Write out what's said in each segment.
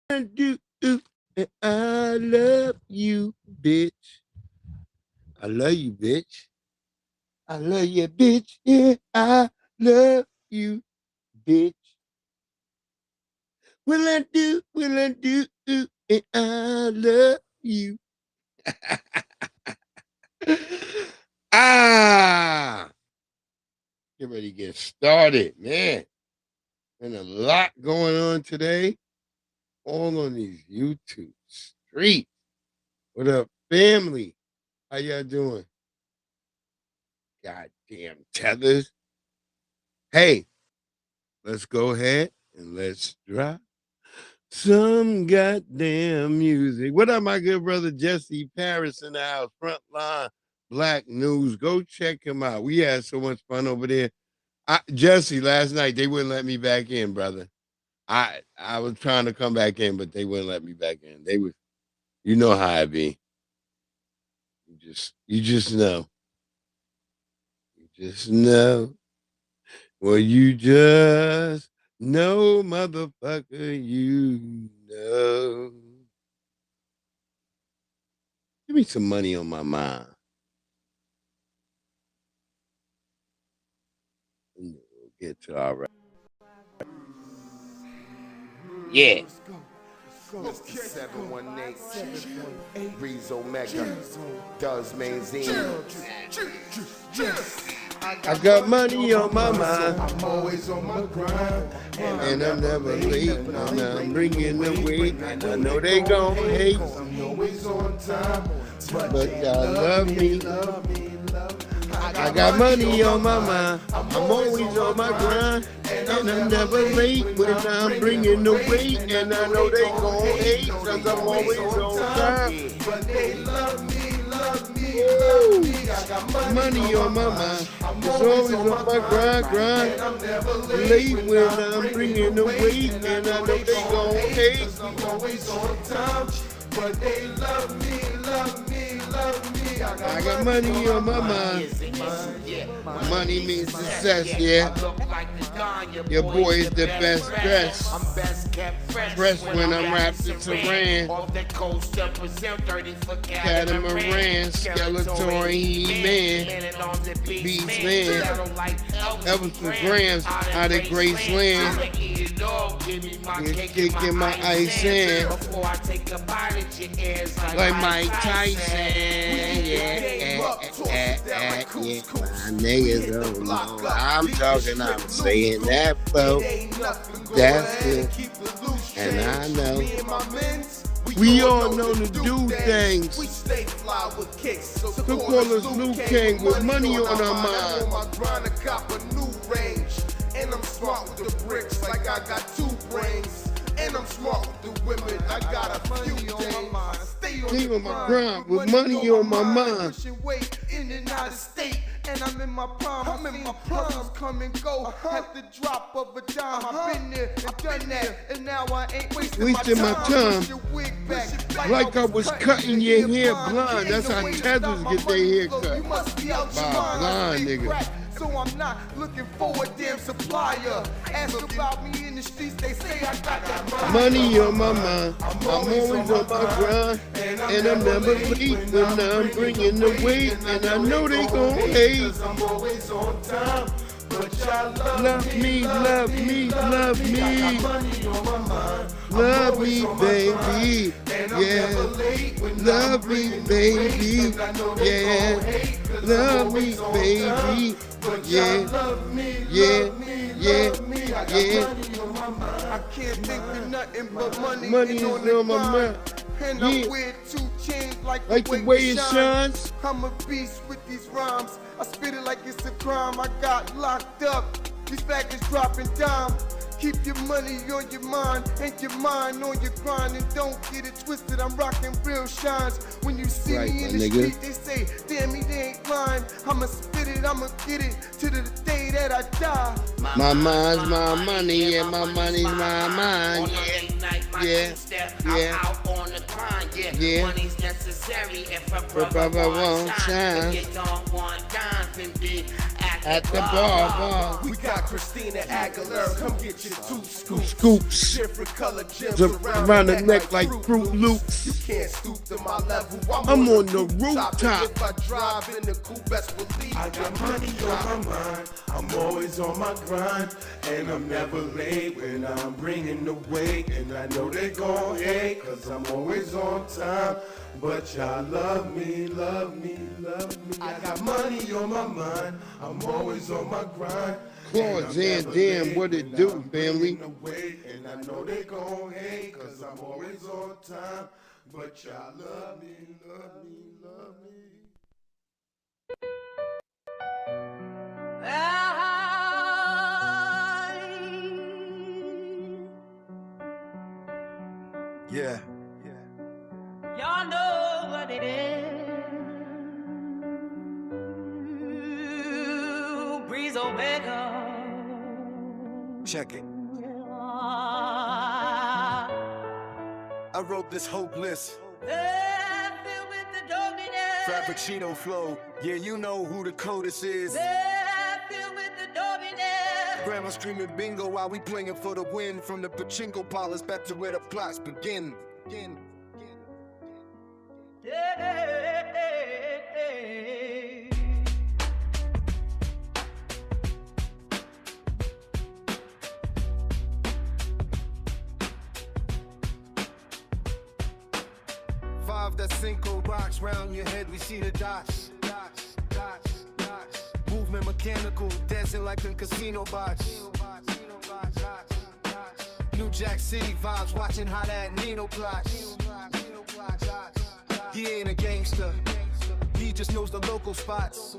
do, and I love you, bitch. I love you, bitch. I love you, bitch. Yeah, I love you, bitch. Will I do, and I love you. Ah, get ready to get started, man. And a lot going on today, all on these YouTube streets. What up, family? How y'all doing? Goddamn tethers. Hey, let's go ahead and let's drop some goddamn music. What up, my good brother Jesse Paris in the house, Frontline Black News. Go check him out. We had so much fun over there. Jesse, last night they wouldn't let me back in, brother. I was trying to come back in, but they wouldn't let me back in. They was, you know how I be. You just know. You just know. Well, you just know, motherfucker, you know. Give me some money on my mind. And we'll get to our right. Yeah. Mr. 718, Breeze Omega, Does Manzine. I got money on my mind, I'm always on my grind, and I'm never late, and I'm bringing the weight, and I know they gon' hate, I'm always on time, but y'all love me. I got money on my mind, I'm always on my grind, and I'm never late when I'm bringing the weight, and I know they gon' hate, cause I'm always on time. but they love me, love me, Woo. love me. I got Money on my mind, it's always on my grind. I'm never Late when I'm bringing the weight, and I know they gon' hate. I'm always on time, but they love me, love me, love me. I got money on my mind. Money means success, yeah. Your boy is the best dressed. I'm best kept Fresh when I'm wrapped in saran. Off the coast to present 30 foot Catamaran, Skeletor, He-Man, Beast Man, Elvis Grams out of Graceland. You're kicking my ice in Before I take a bite at your ears like Mike Tyson. Yeah. My niggas don't know. I'm talking, I'm saying that, folks. That's it. And I know. We all know to do things. We stay fly with kicks. So call us New King with money on our mind. On my grind to cop a new range. And I'm smart with the bricks like I got 2 brains. And I'm smart with the women, I got a few on my mind. Stay on my grind with money on my mind. Pushing weight in and out of state. And I'm in my prime, I'm in my prime. Come and go at the drop of a dime. I've been there and done that, and now I ain't wasting my time. Push your wig back, like I was cutting your hair blind. That's how tethers get their hair cut. By blind niggas. So I'm not looking for a damn supplier. Ask about me in the streets, they say I got that money on my mind. I'm always on my grind, and I'm never late when I'm bringing the weight, and I know they gon' hate. I'm always on time, but y'all love me, love me, love me. Love me, baby. Yeah. Love me, baby. Yeah. Love me, baby. Yeah. Yeah. Yeah. Yeah. I can't think of nothing but money. Money is on my mind. And I wear 2 chains like the way it shines. I'm a beast with these rhymes. I spit it like it's a crime. I got locked up. These faggots dropping dime. Keep your money on your mind and your mind on your grind, and don't get it twisted. I'm rocking real shines. When you see me in the street, they say, damn, he ain't lying. I'ma spit it, I'ma get it to the day that I die. My mind's my money and my money's my mind. Yeah. Out on the grind, yeah. Money's necessary if a brother won't shine. You don't want dimes and be At the bar. We got Christina Aguilera, come get your 2 scoops. Scoops. Different color gems Around the neck like Fruit Loops. You can't stoop to my level. I'm on the rooftop. If I drive in the coupe, best believe I got money on my mind. I'm always on my grind, and I'm never late when I'm bringing the weight. And I know they gon' hate, cause I'm always on time. But y'all love me, love me, love me. I got money on my mind. I'm always on my grind. Claude Zan, what it do, family? And I know they gon' hate, cause I'm always on time. But y'all love me, love me, love me. Yeah. Y'all know what it is. Breeze Omega. Check it. I wrote this hopeless Filled with the dominance. Frappuccino flow. Yeah, you know who the codest is. Filled with the dominance. Grandma screaming bingo while we playing for the win. From the pachinko parlors back to where the plots begin. Five, that Cinco box round your head, we see the dots. Movement mechanical, dancing like a casino box. New Jack City vibes, watching how that Nino plots. He ain't a gangster, he just knows the local spots.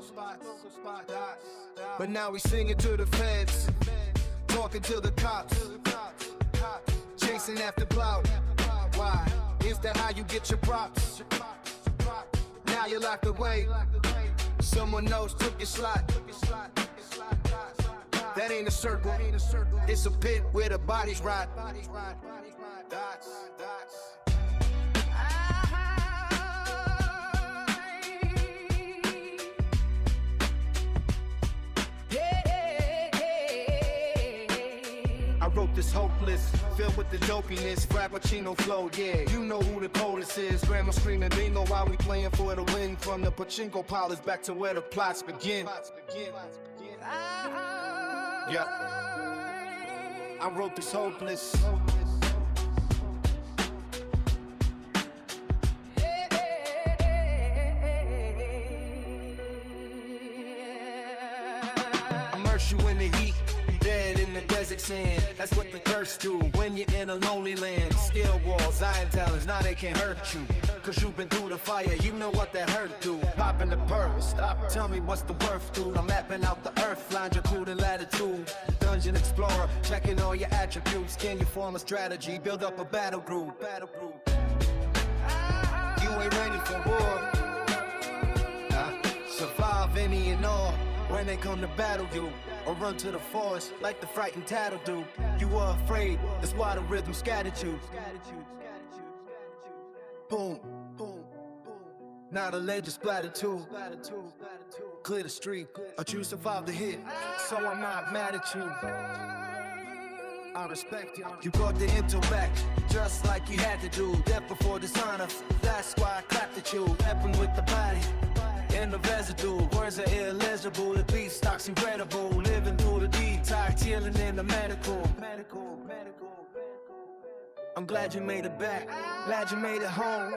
But now we singing to the feds, talking to the cops, chasing after clout. Why? Is that how you get your props? Now you're locked away, someone else took your slot. That ain't a circle, it's a pit where the bodies rot. I wrote this hopeless, filled with the dopiness, Frappuccino flow, yeah, you know who the coldest is. Grandma screaming bingo while we playing for the win. From the pachinko parlors back to where the plots begin. Yeah, I wrote this hopeless. Immerse you in the heat, dead in the desert sand. That's what the thirst do when you're in a lonely land. Steel walls, iron talons, now they can't hurt you. Cause you've been through the fire, you know what that hurt do. Popping the purse, stop, tell me what's the worth, dude. I'm mapping out the earth, longitude and latitude. Dungeon explorer, checking all your attributes. Can you form a strategy, build up a battle group? You ain't ready for war. Survive any and all when they come to battle you, or run to the forest like the frightened tattle do. You were afraid, that's why the rhythm scattered you. Boom, boom, boom. Now the legend splattered too. Clear the street, but you survived the hit, so I'm not mad at you. I respect you. You brought the intellect, just like you had to do. Death before dishonor, that's why I clapped at you. Weapon with the body, and the residue. Words are illegible, the beat stock's incredible. Living through the detox, healing in the medical. I'm glad you made it back, glad you made it home.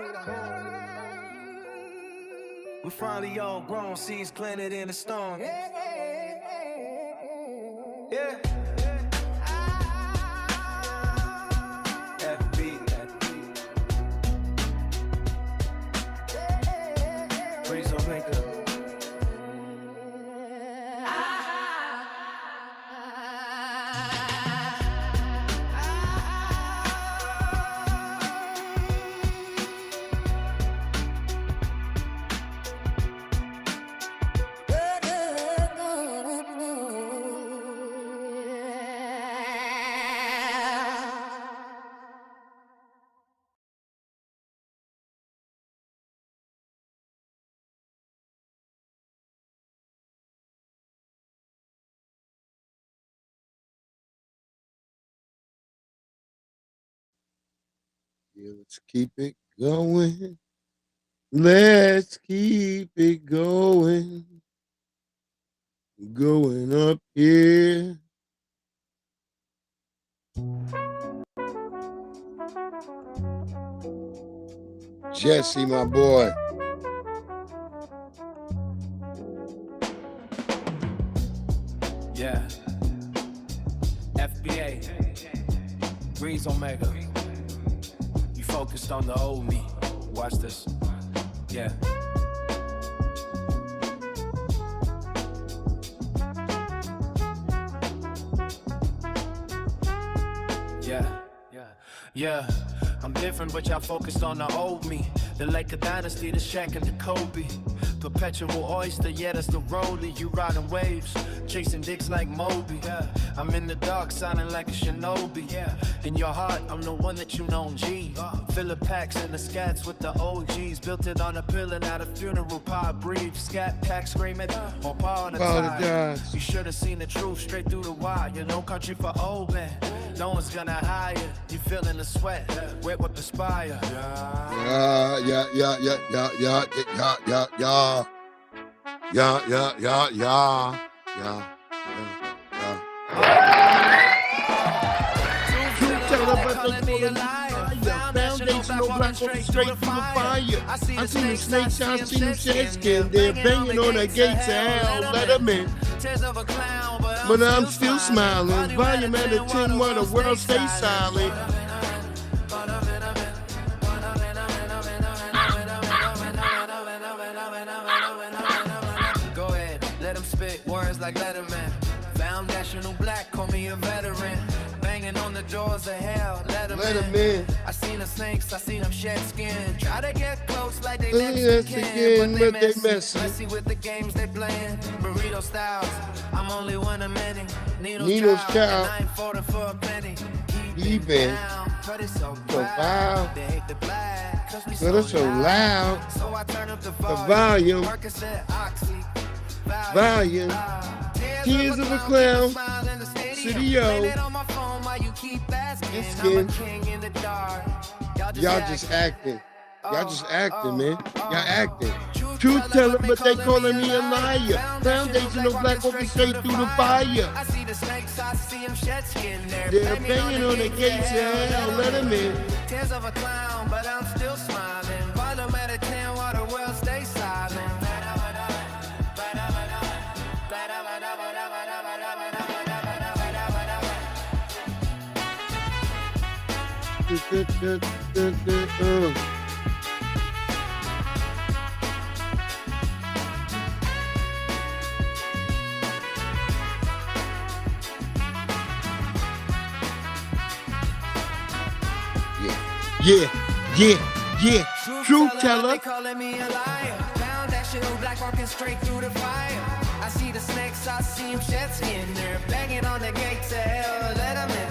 We're finally all grown, seeds planted in the stone. Yeah. Breeze Omega. Yeah, let's keep it going. Let's keep it going. Going up here. Jesse, my boy. Yeah. FBA. Breeze Omega. You focused on the old me. Watch this. Yeah. Yeah, I'm different, but y'all focused on the old me. The Laker dynasty, the Shaq and the Kobe. Perpetual oyster, yeah, that's the rollie. You riding waves, chasing dicks like Moby. Yeah, I'm in the dark, sounding like a shinobi. Yeah, in your heart, I'm the one that you know, G. Philip packs and the scats with the OGs. Built it on a pill and at a funeral, pie breathe. Scat pack screaming, or paw on the tide. You should have seen the truth straight through the wire. No country for old men. No one's gonna hire you. You feeling the sweat, wet with the spire. Yeah. Truth teller, but they call me a liar. Foundational black straight through the fire. I see the snakes, I see them shed skin. They're banging on the gates of hell. Let them in. But I'm still smiling. Volume at a 10 while the world stays silent. Go ahead, let him spit words like Letterman. Foundational black, call me a veteran. Banging on the doors of hell, let him in. I seen the snakes, I seen them shed skin. Try to get close like they next again, but they messy with the games they playing. Burrito styles, I'm only one of many. Needle's child, and I ain't falling for a penny. Keep it down, but it's so wild. They hate the black, cause we so loud. So I turn up the volume. Volume. Tears of a clown. City O. It's skin. Y'all just acting. Y'all just acting, man. Y'all acting. Truth teller, but they calling me a liar. Foundational black walking straight through the fire. I see the snakes, I see them shed skin. They're banging on the gates of hell. Let them in. Tears of a clown, but I'm still smiling. Bottom at a 10 while the world stays silent. Yeah. Truth teller. They calling me a liar. Foundational black walking straight through the fire. I see the snakes, I see them shed skin. They're banging on the gates of hell. Let them in.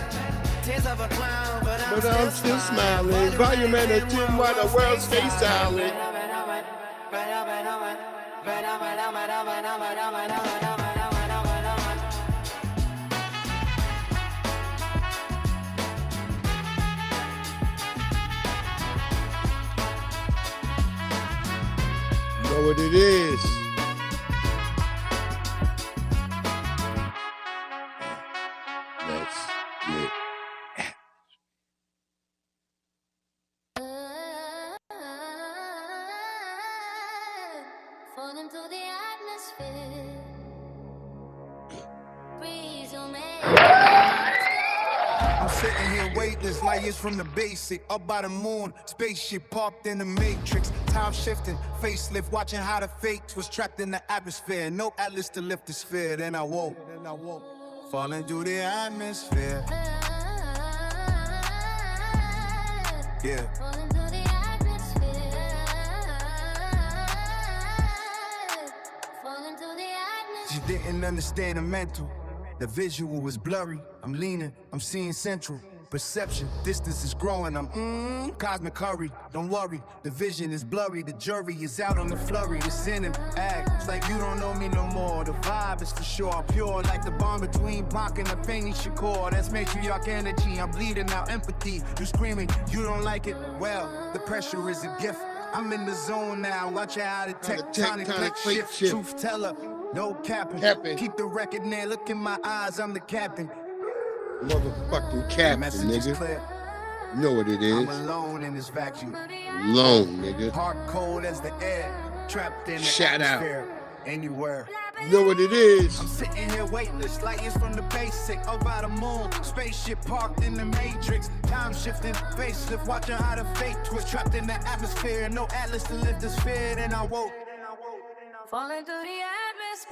Tears of a clown, but I'm still smiling. Volume at a 10 while the world stays silent. Know what it is. Let's get Fall into the atmosphere. Breeze your I'm sitting here weightless, light years from the basic. Up by the moon, spaceship parked in the matrix. Time shifting, facelift, watching how the fakes was trapped in the atmosphere. No atlas to lift the sphere, then I woke. Falling through the atmosphere. Yeah. Fall into the atmosphere. Fall into the atmosphere. She didn't understand the mental. The visual was blurry. I'm leaning, I'm seeing central. Perception, distance is growing. I'm cosmic curry. Don't worry, the vision is blurry. The jury is out on the flurry. The sin and act, it's like you don't know me no more. The vibe is for sure pure, like the bond between Pac and the Fanny Shakur. That's matriarch energy. I'm bleeding out empathy. You screaming, you don't like it. Well, the pressure is a gift. I'm in the zone now. Watch how the tectonic plate shift. Truth teller, no capping. Keep the record there. Look in my eyes. I'm the captain. Motherfucking captain, nigga. Clear. You know what it is. I'm alone in this vacuum. Alone, nigga. Heart cold as the air. Trapped in the Shout out. atmosphere. Anywhere. You know what it is. I'm sitting here weightless, light years from the basic. Up by the moon, spaceship parked in the matrix. Time shifting, facelift, watching how the fate twist. Trapped in the atmosphere, no atlas to lift this fear. Then I woke. Falling through the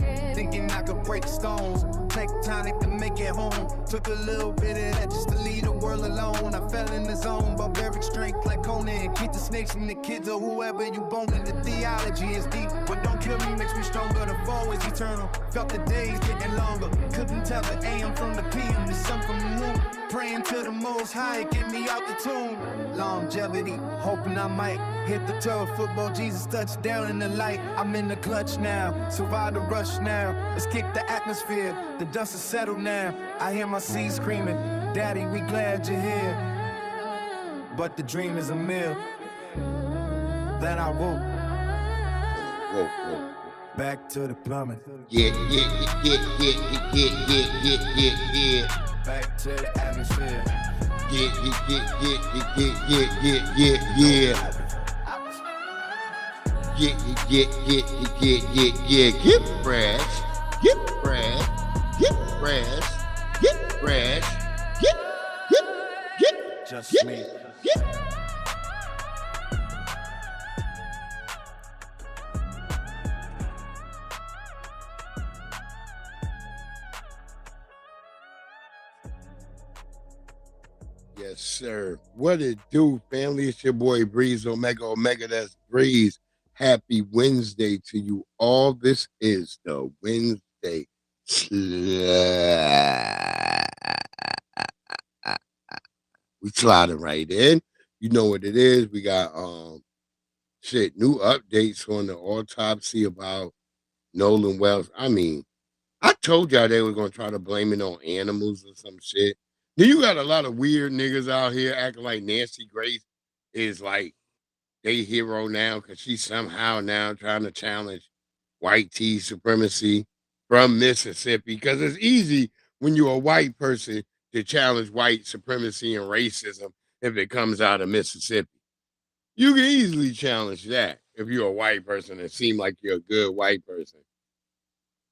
atmosphere. Thinking I could break stones, tectonic to make it home. Took a little bit of that just to leave the world alone. I fell in the zone, barbaric strength like Conan. Keep the snakes from the kids or whoever you bone. The theology is deep, but don't kill me, makes me stronger. The fall is eternal, felt the days getting longer. Couldn't tell the AM from the PM, the sun from the moon. Praying to the most high, get me out the tomb. Longevity, hoping I might hit the turf. Football, Jesus touchdown in the light. I'm in the clutch now, survive the rush now. Let's kick the atmosphere, the dust is settled now. I hear my seed screaming, Daddy, we glad you're here. But the dream is a meal. Then I woke. Whoa. Back to the plumbing. Yeah. Back to the atmosphere. Yeah. Get fresh. Just me. Yes, sir. What it do, family? It's your boy Breeze Omega. That's Breeze. Happy Wednesday to you all. This is the Wednesday We sliding right in. You know what it is. We got new updates on the autopsy about Nolan Wells. I mean, I told y'all they were gonna try to blame it on animals or some shit. Then you got a lot of weird niggas out here acting like Nancy Grace is like they hero now because she's somehow now trying to challenge white tea supremacy from Mississippi. Because it's easy when you're a white person to challenge white supremacy and racism if it comes out of Mississippi. You can easily challenge that if you're a white person and seem like you're a good white person.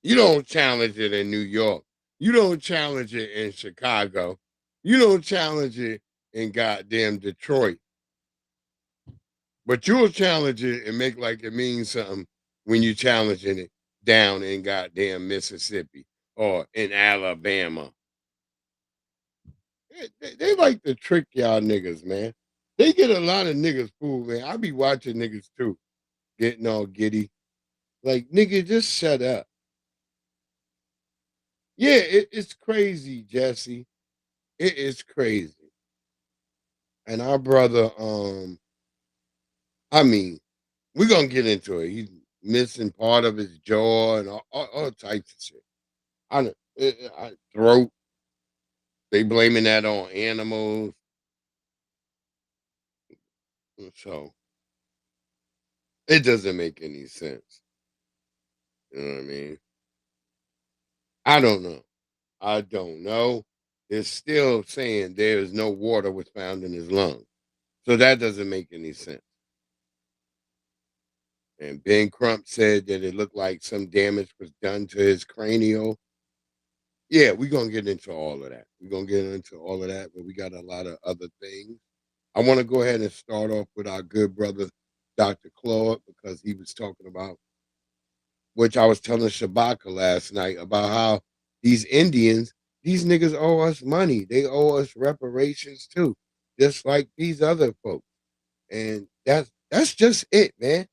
You don't challenge it in New York. You don't challenge it in Chicago. You don't challenge it in goddamn Detroit. But you'll challenge it and make like it means something when you're challenging it down in goddamn Mississippi or in Alabama. They like to trick y'all niggas, man. They get a lot of niggas fooled, man. I be watching niggas too, getting all giddy. Like, nigga, just shut up. Yeah, it's crazy, Jesse. It is crazy. And our brother, I mean, we're going to get into it. He's missing part of his jaw and all types of shit. Throat. They blaming that on animals. So, it doesn't make any sense. You know what I mean? I don't know. It's still saying there is no water was found in his lungs. So that doesn't make any sense. And Ben Crump said that it looked like some damage was done to his cranial. Yeah, we're going to get into all of that. But we got a lot of other things. I want to go ahead and start off with our good brother, Dr. Claude, because he was talking about, which I was telling Shabaka last night, about how these Indians, these niggas owe us money. They owe us reparations too, just like these other folks. And that's just it, man.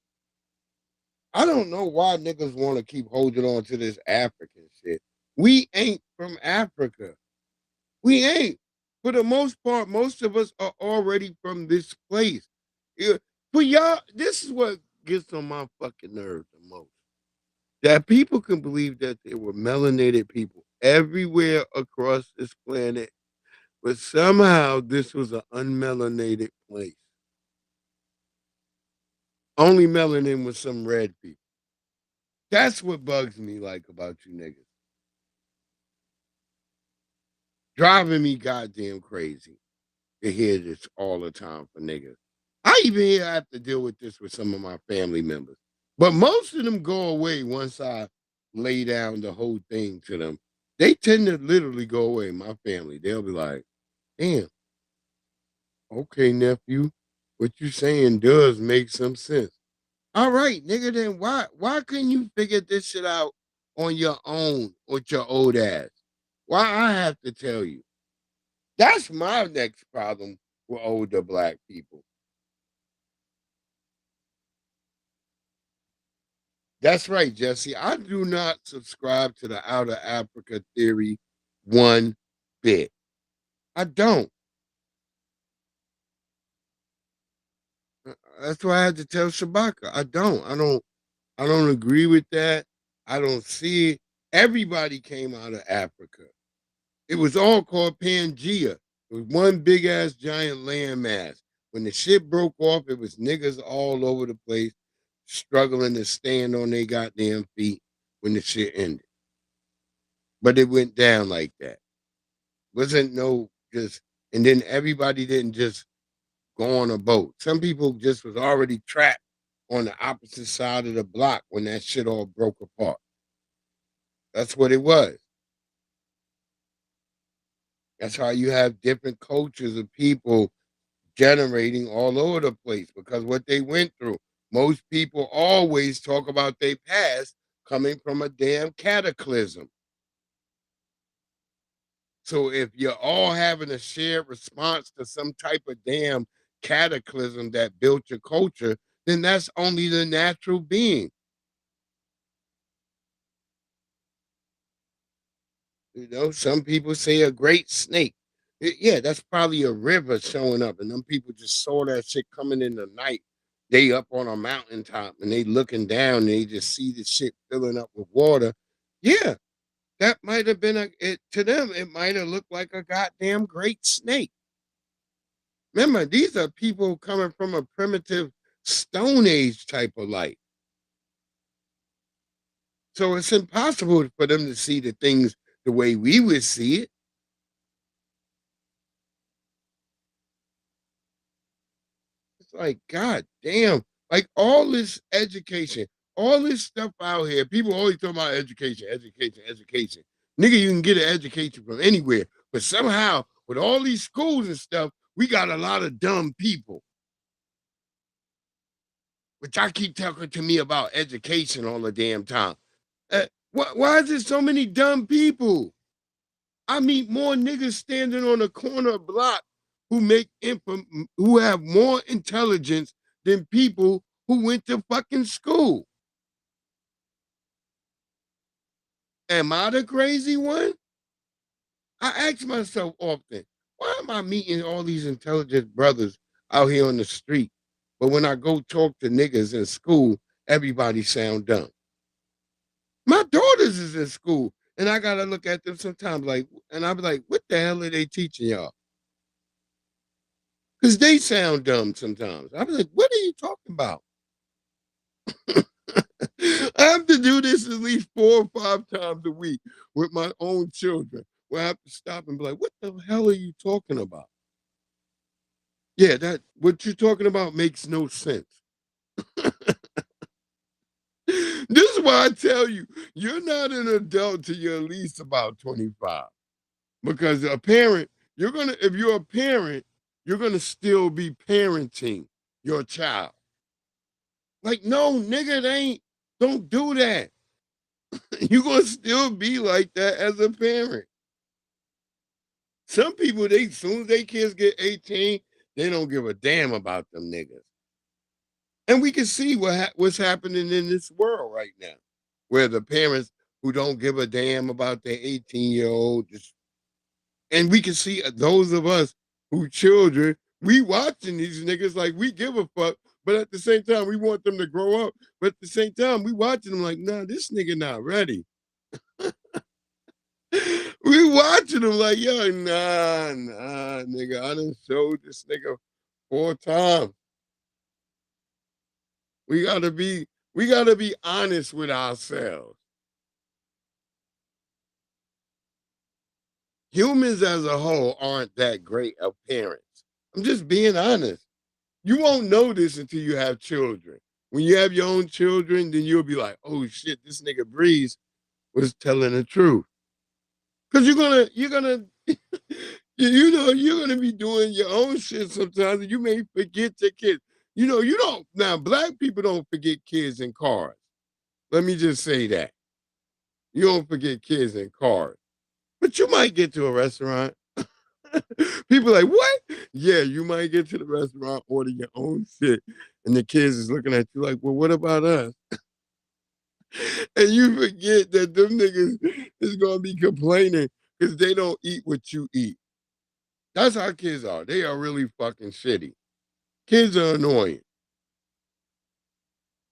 I don't know why niggas want to keep holding on to this African shit. We ain't from Africa. We ain't. for the most part, most of us are already from this place. Yeah, but y'all, this is what gets on my fucking nerves the most. That people can believe that there were melanated people everywhere across this planet, but somehow this was an unmelanated place. Only melanin was some red people. That's what bugs me like about you niggas. Driving me goddamn crazy to hear this all the time for niggas. I even have to deal with this with some of my family members. But most of them go away once I lay down the whole thing to them. They tend to literally go away, my family. They'll be like, damn, okay, nephew, what you saying does make some sense. All right, nigga, then why couldn't you figure this shit out on your own with your old ass? Why I have to tell you? That's my next problem with older black people. That's right, Jesse. I do not subscribe to the outer Africa theory one bit. I don't. That's why I had to tell Shabaka. I don't. I don't agree with that. I don't see it. Everybody came out of Africa. It was all called Pangea. It was one big ass giant landmass. When the shit broke off, it was niggas all over the place struggling to stand on their goddamn feet when the shit ended. But it went down like that. Wasn't no just, and then everybody didn't just go on a boat. Some people just was already trapped on the opposite side of the block when that shit all broke apart. That's what it was. That's how you have different cultures of people generating all over the place because what they went through. Most people always talk about their past coming from a damn cataclysm. So if you're all having a shared response to some type of damn cataclysm that built your culture, then that's only the natural being. You know, some people say a great snake. Yeah, that's probably a river showing up, and them people just saw that shit coming in the night. They up on a mountaintop and they looking down, and they just see the shit filling up with water. Yeah, that might have been it to them. It might have looked like a goddamn great snake. Remember, these are people coming from a primitive Stone Age type of life. So it's impossible for them to see the things the way we would see it. It's like, God damn, like all this education, all this stuff out here. People always talk about education, education, education. Nigga, you can get an education from anywhere. But somehow, with all these schools and stuff, we got a lot of dumb people. Which I keep talking to me about education all the damn time. Why is there so many dumb people? I meet more niggas standing on a corner block who who have more intelligence than people who went to fucking school. Am I the crazy one? I ask myself often, why am I meeting all these intelligent brothers out here on the street? But when I go talk to niggas in school, everybody sound dumb. My daughters is in school, and I gotta look at them sometimes like, and I'll be like, what the hell are they teaching y'all? Because they sound dumb sometimes. I'm like, what are you talking about? I have to do this at least 4 or 5 times a week with my own children, where I have to stop and be like, what the hell are you talking about? Yeah, that what you're talking about makes no sense. This is why I tell you, you're not an adult till you're at least about 25. Because a parent, if you're a parent, you're gonna still be parenting your child. Like, no, nigga, it ain't. Don't do that. You're gonna still be like that as a parent. Some people, they soon as they kids get 18, they don't give a damn about them niggas. And we can see what's happening in this world right now, where the parents who don't give a damn about their 18-year-old just And we can see those of us who children, we watching these niggas like we give a fuck, but at the same time, we want them to grow up. But at the same time, we watching them like, nah, this nigga not ready. We watching them like, yo, nah, nigga. I done showed this nigga 4 times. We gotta be honest with ourselves. Humans as a whole aren't that great of parents. I'm just being honest. You won't know this until you have children. When you have your own children, then you'll be like, oh shit, this nigga Breeze was telling the truth. Cause you're gonna you're gonna be doing your own shit sometimes and you may forget your kids. You don't now black people don't forget kids in cars. Let me just say that. You don't forget kids in cars. But you might get to a restaurant. People like, what? Yeah, you might get to the restaurant, order your own shit, and the kids is looking at you like, well, what about us? And you forget that them niggas is gonna be complaining because they don't eat what you eat. That's how kids are. They are really fucking shitty. Kids are annoying.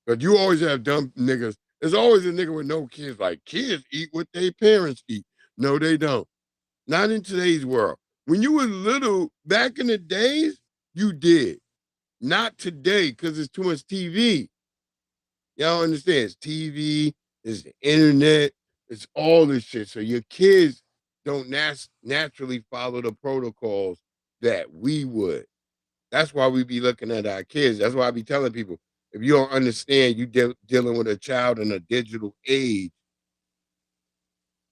But you always have dumb niggas. There's always a nigga with no kids. Like, kids eat what their parents eat. No, they don't. Not in today's world. When you were little, back in the days, you did. Not today, because it's too much TV. Y'all understand? It's TV, it's the internet, it's all this shit. So your kids don't naturally follow the protocols that we would. That's why we be looking at our kids. That's why I be telling people, if you don't understand, you dealing with a child in a digital age.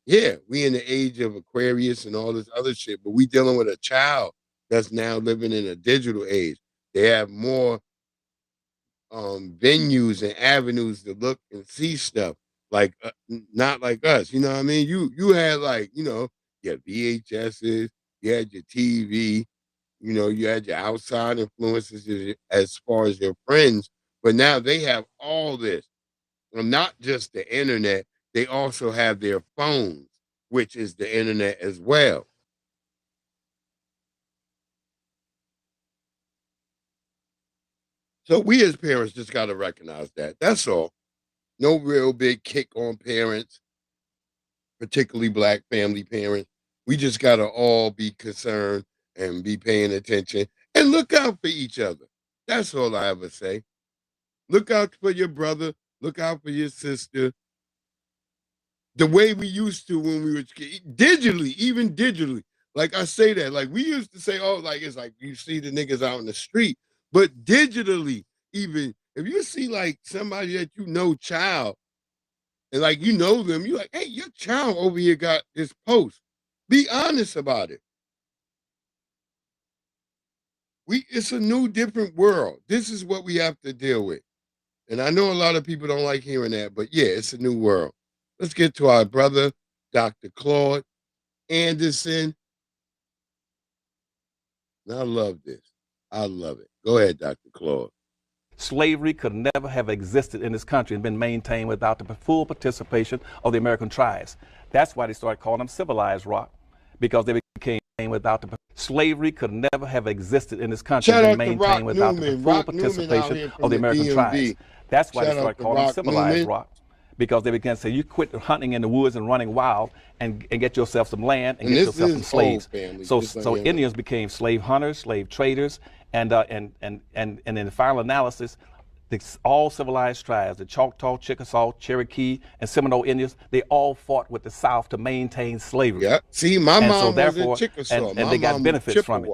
Yeah, we in the age of Aquarius and all this other shit, but we dealing with a child that's now living in a digital age. They have more venues and avenues to look and see stuff like not like us. You know what I mean? You had like, your VHSs, you had your TV, you had your outside influences as far as your friends, but now they have all this. And not just the internet, they also have their phones, which is the internet as well. So we as parents just got to recognize that. That's all. No real big kick on parents, particularly black family parents. We just got to all be concerned and be paying attention and look out for each other. That's all I ever say. Look out for your brother. Look out for your sister. The way we used to when we were digitally, even digitally. Like I say that, like we used to say, oh, like it's like you see the niggas out in the street, but digitally, even if you see like somebody that child, and like them, you're like, hey, your child over here got this post. Be honest about it. It's a new, different world. This is what we have to deal with. And I know a lot of people don't like hearing that, but yeah, it's a new world. Let's get to our brother, Dr. Claude Anderson. And I love this. I love it. Go ahead, Dr. Claude. Slavery could never have existed in this country and been maintained without the full participation of the American tribes. That's why they started calling them civilized rock, because they became without the slavery could never have existed in this country and been maintained without the full participation of the American tribes. That's why they started calling them civilized rock, because they began to say, you quit hunting in the woods and running wild and get yourself some land and get yourself some slaves. So Indians became slave hunters, slave traders, and in the final analysis, all civilized tribes, the Choctaw, Chickasaw, Cherokee, and Seminole Indians, they all fought with the South to maintain slavery. Yeah. See, my mom was in Chickasaw. And they got benefits from it.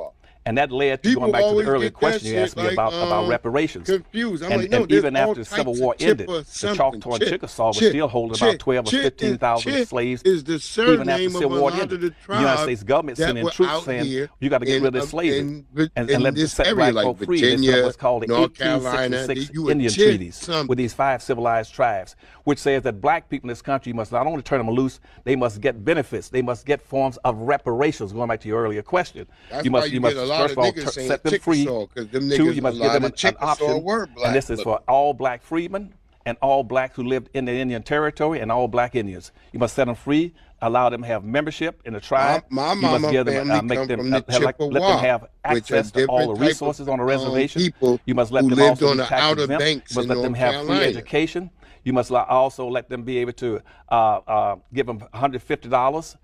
And that led to going back to the earlier question you asked me about reparations. Confused. And even after the Civil War ended, the Choctaw and Chickasaw were still holding about 12 or 15,000 slaves. Even after the Civil War ended, the United States government sent in troops saying, you got to get rid of slavery and let the set black folk free. This is what's called the 1866 Indian Treaties with these 5 civilized tribes, which says that black people in this country must not only turn them loose, they must get benefits. They must get forms of reparations, going back to your earlier question. You must first of all, set them free. 2, you must give them an option, and this is for all black freedmen and all blacks who lived in the Indian territory and all black Indians. You must set them free, allow them to have membership in the My, tribe. my You must mama give them, family make come them, from the let them Chippewa, have which are access to all different the type of resources on the reservation. people You must let who them lived also on be the tax Outer exempt. Banks You must in let them North have free Carolina. education. You must also let them be able to give them $150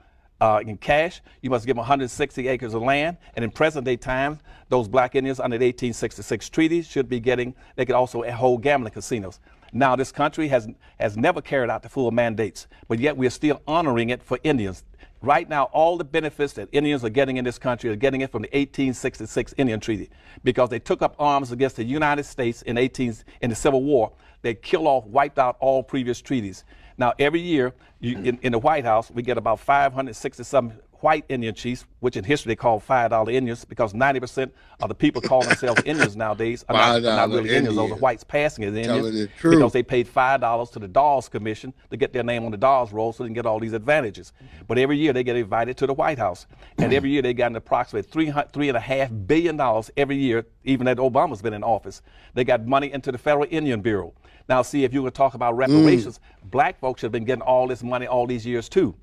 in cash. You must give them 160 acres of land. And in present day times, those black Indians under the 1866 treaty should be getting, they could also hold gambling casinos. Now, this country has never carried out the full mandates, but yet we are still honoring it for Indians. Right now, all the benefits that Indians are getting in this country are getting it from the 1866 Indian Treaty, because they took up arms against the United States in the Civil War. They wiped out all previous treaties. Now, every year in the White House, we get about 567 white Indian chiefs, which in history they call $5 Indians, because 90% of the people call themselves Indians nowadays are not really Indians. Those are whites passing as Indians because they paid $5 to the Dawes Commission to get their name on the Dawes roll so they can get all these advantages. But every year they get invited to the White House, and every year they got an approximate $3.5 billion every year, even that Obama's been in office. They got money into the Federal Indian Bureau. Now, see, if you were to talk about reparations, black folks should have been getting all this money all these years too.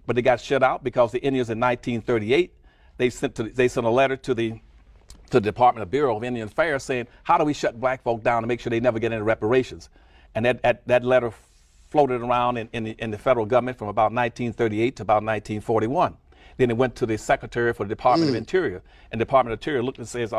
But they got shut out because the Indians in 1938, they sent a letter to the Department of Bureau of Indian Affairs saying, how do we shut black folk down to make sure they never get any reparations? And that letter floated around in the federal government from about 1938 to about 1941. Then it went to the Secretary for the Department of Interior, and the Department of Interior looked and says,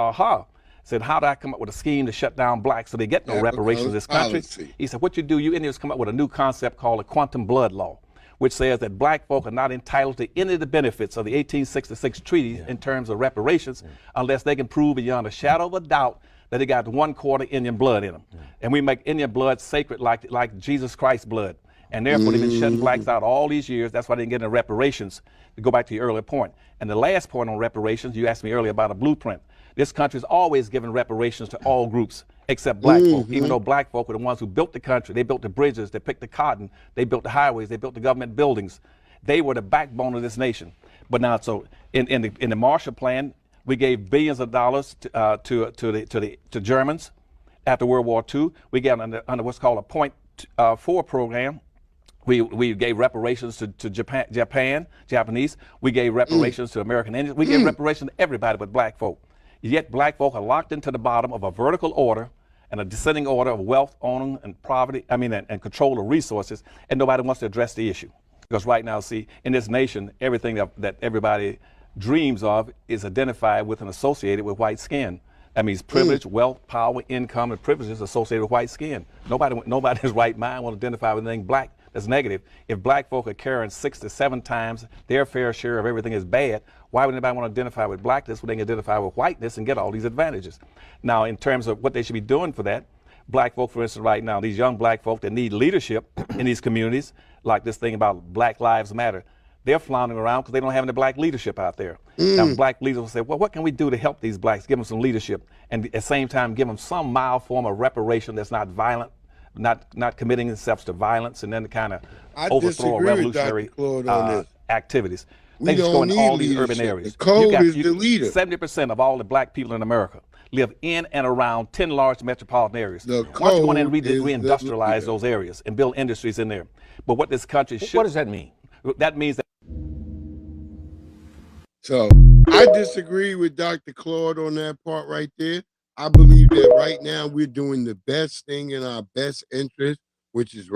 said, how do I come up with a scheme to shut down blacks so they get no reparations in this country? He said, what you do, you Indians come up with a new concept called a quantum blood law, which says that black folk are not entitled to any of the benefits of the 1866 treaty in terms of reparations unless they can prove beyond a shadow of a doubt that they got 1/4 Indian blood in them. And we make Indian blood sacred like Jesus Christ's blood. And therefore they've been shutting blacks out all these years. That's why they didn't get any reparations, to go back to your earlier point. And the last point on reparations, you asked me earlier about a blueprint. This country's always given reparations to all groups except black folk, even though black folk were the ones who built the country. They built the bridges, they picked the cotton, they built the highways, they built the government buildings. They were the backbone of this nation. But now, so in the Marshall Plan, we gave billions of dollars to Germans after World War II. We got under what's called a Point 4 program. We gave reparations to Japanese. We gave reparations to American Indians. We gave reparations to everybody but black folk. Yet black folk are locked into the bottom of a vertical order and a descending order of wealth, owning, and poverty, and control of resources, and nobody wants to address the issue. Because right now, see, in this nation, everything that everybody dreams of is identified with and associated with white skin. That means privilege, wealth, power, income, and privileges associated with white skin. Nobody in his right mind will identify with anything black that's negative. If black folk are carrying 6 to 7 times their fair share of everything is bad, why would anybody want to identify with blackness when they can identify with whiteness and get all these advantages? Now, in terms of what they should be doing for that, black folk, for instance, right now, these young black folk that need leadership in these communities, like this thing about Black Lives Matter, they're floundering around because they don't have any black leadership out there. Now, black leaders will say, well, what can we do to help these blacks, give them some leadership, and at the same time give them some mild form of reparation that's not violent, not committing themselves to violence and then kind of overthrow revolutionary activities. They just go in all these urban areas. The code is the leader. 70% of all the black people in America live in and around 10 large metropolitan areas. Why don't you go in and reindustrialize those areas and build industries in there? But what this country should... What does that mean? That means that... So I disagree with Dr. Claude on that part right there. I believe that right now we're doing the best thing in our best interest, which is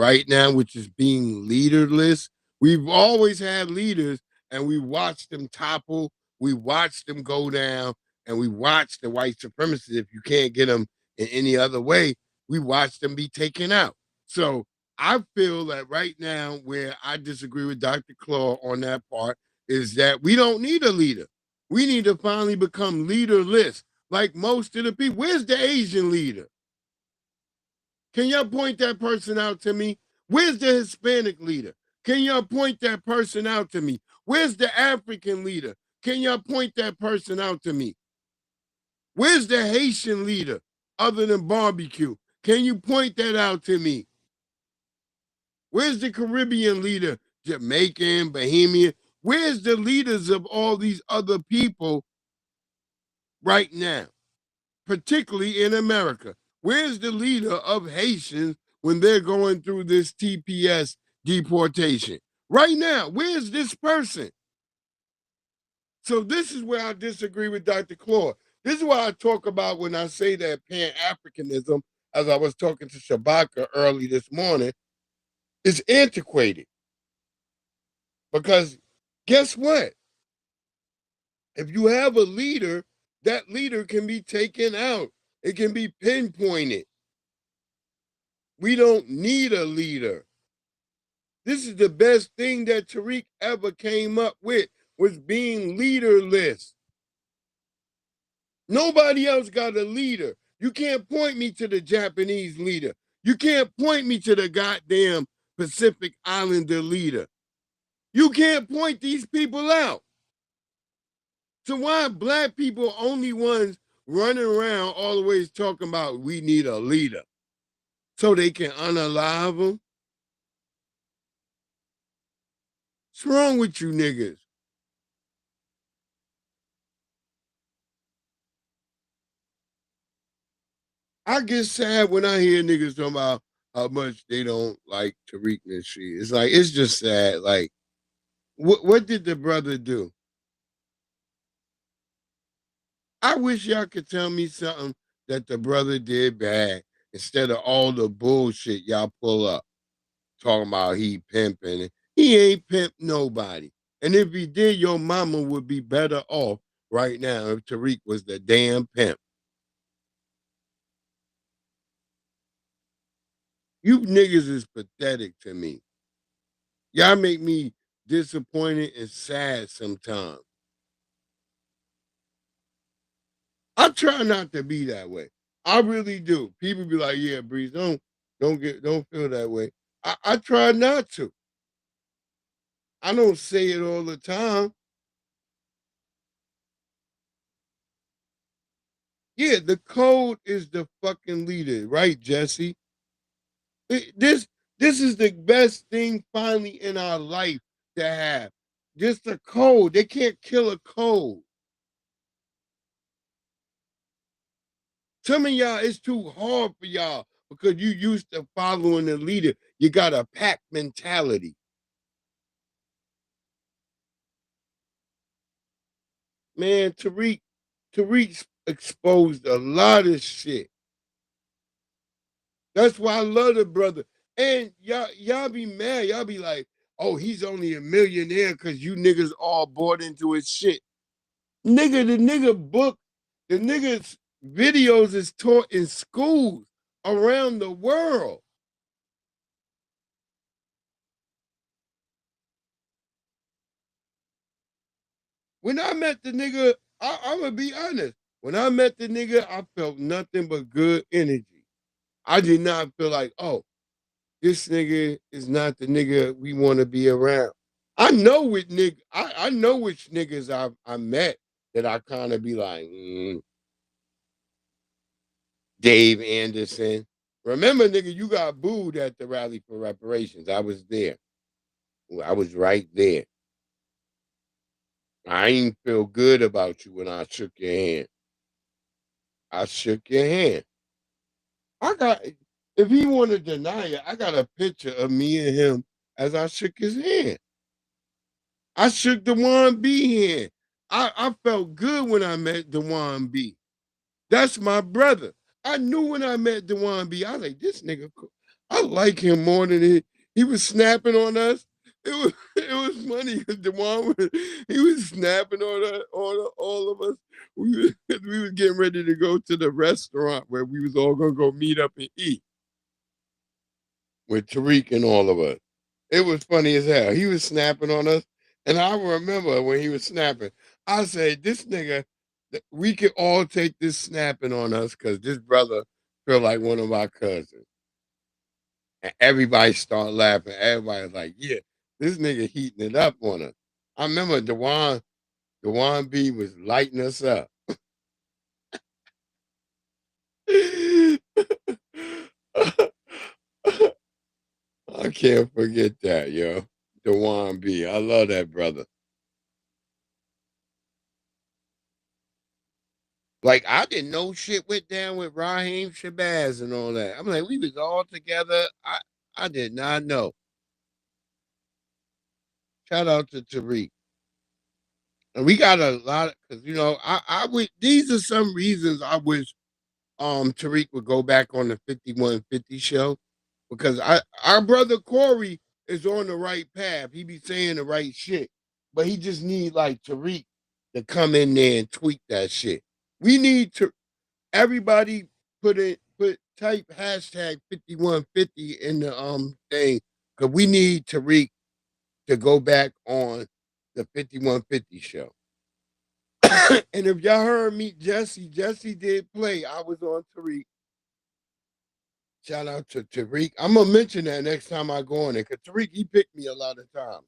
being leaderless. We've always had leaders, and we watched them topple, we watched them go down, and we watched the white supremacists, if you can't get them in any other way, we watched them be taken out. So I feel that right now, where I disagree with Dr. Claude on that part, is that we don't need a leader. We need to finally become leaderless, like most of the people. Where's the Asian leader? Can y'all point that person out to me? Where's the Hispanic leader? Can y'all point that person out to me? Where's the African leader? Can y'all point that person out to me? Where's the Haitian leader other than barbecue? Can you point that out to me? Where's the Caribbean leader? Jamaican, Bahamian. Where's the leaders of all these other people right now, particularly in America? Where's the leader of Haitians when they're going through this TPS deportation? Right now, where's this person? So this is where I disagree with Dr. Claude. This is why I talk about when I say that Pan-Africanism, as I was talking to Shabaka early this morning, is antiquated. Because guess what? If you have a leader, that leader can be taken out. It can be pinpointed. We don't need a leader. This is the best thing that Tariq ever came up with, was being leaderless. Nobody else got a leader. You can't point me to the Japanese leader. You can't point me to the goddamn Pacific Islander leader. You can't point these people out. So why are black people only ones running around always talking about we need a leader so they can unalive them? What's wrong with you niggas? I get sad when I hear niggas talking about how much they don't like Tariq and shit. It's like, it's just sad. Like, what did the brother do? I wish y'all could tell me something that the brother did bad instead of all the bullshit y'all pull up talking about he pimping. He ain't pimp nobody. And if he did, your mama would be better off right now if Tariq was the damn pimp. You niggas is pathetic to me. Y'all make me disappointed and sad sometimes. I try not to be that way. I really do. People be like, "Yeah, Breeze, don't feel that way." I try not to. I don't say it all the time. Yeah, the code is the fucking leader, right, Jesse? This is the best thing finally in our life to have. Just a code. They can't kill a code. Some of y'all, it's too hard for y'all because you used to following the leader. You got a pack mentality. Man, Tariq exposed a lot of shit. That's why I love the brother. And y'all be mad. Y'all be like, oh, he's only a millionaire because you niggas all bought into his shit. Nigga, the nigga book, the nigga's videos is taught in schools around the world. When I met the nigga, I'm gonna be honest. When I met the nigga, I felt nothing but good energy. I did not feel like, oh, this nigga is not the nigga we want to be around. I know I know which niggas I met that I kind of be like, Dave Anderson. Remember, nigga, you got booed at the rally for reparations. I was there. I was right there. I ain't feel good about you when I shook your hand. I shook your hand. I got, if he want to deny it, I got a picture of me and him as I shook his hand. I shook Dewan B hand. I felt good when I met Dewan B. That's my brother. I knew when I met Dewan B. I was like, this nigga, I like him more than he was snapping on us. It was funny because Dewan he was snapping on all of us. We was getting ready to go to the restaurant where we was all gonna go meet up and eat with Tariq and all of us. It was funny as hell. He was snapping on us. And I remember when he was snapping, I said, this nigga, we could all take this snapping on us because this brother feel like one of our cousins. And everybody started laughing. Everybody was like, yeah, this nigga heating it up on us. I remember Dewan B was lighting us up. I can't forget that, yo. Dewan B. I love that brother. Like, I didn't know shit went down with Raheem Shabazz and all that. I'm like, we was all together. I did not know. Shout out to Tariq. And we got a lot because I would. These are some reasons I wish Tariq would go back on the 5150 show because our brother Corey is on the right path. He be saying the right shit, but he just need like Tariq to come in there and tweak that shit. We need to everybody put type hashtag 5150 in the thing because we need Tariq to go back on the 5150 show. And if y'all heard me, Jesse did play. I was on Tariq. Shout out to Tariq. I'm gonna mention that next time I go on it because Tariq he picked me a lot of times.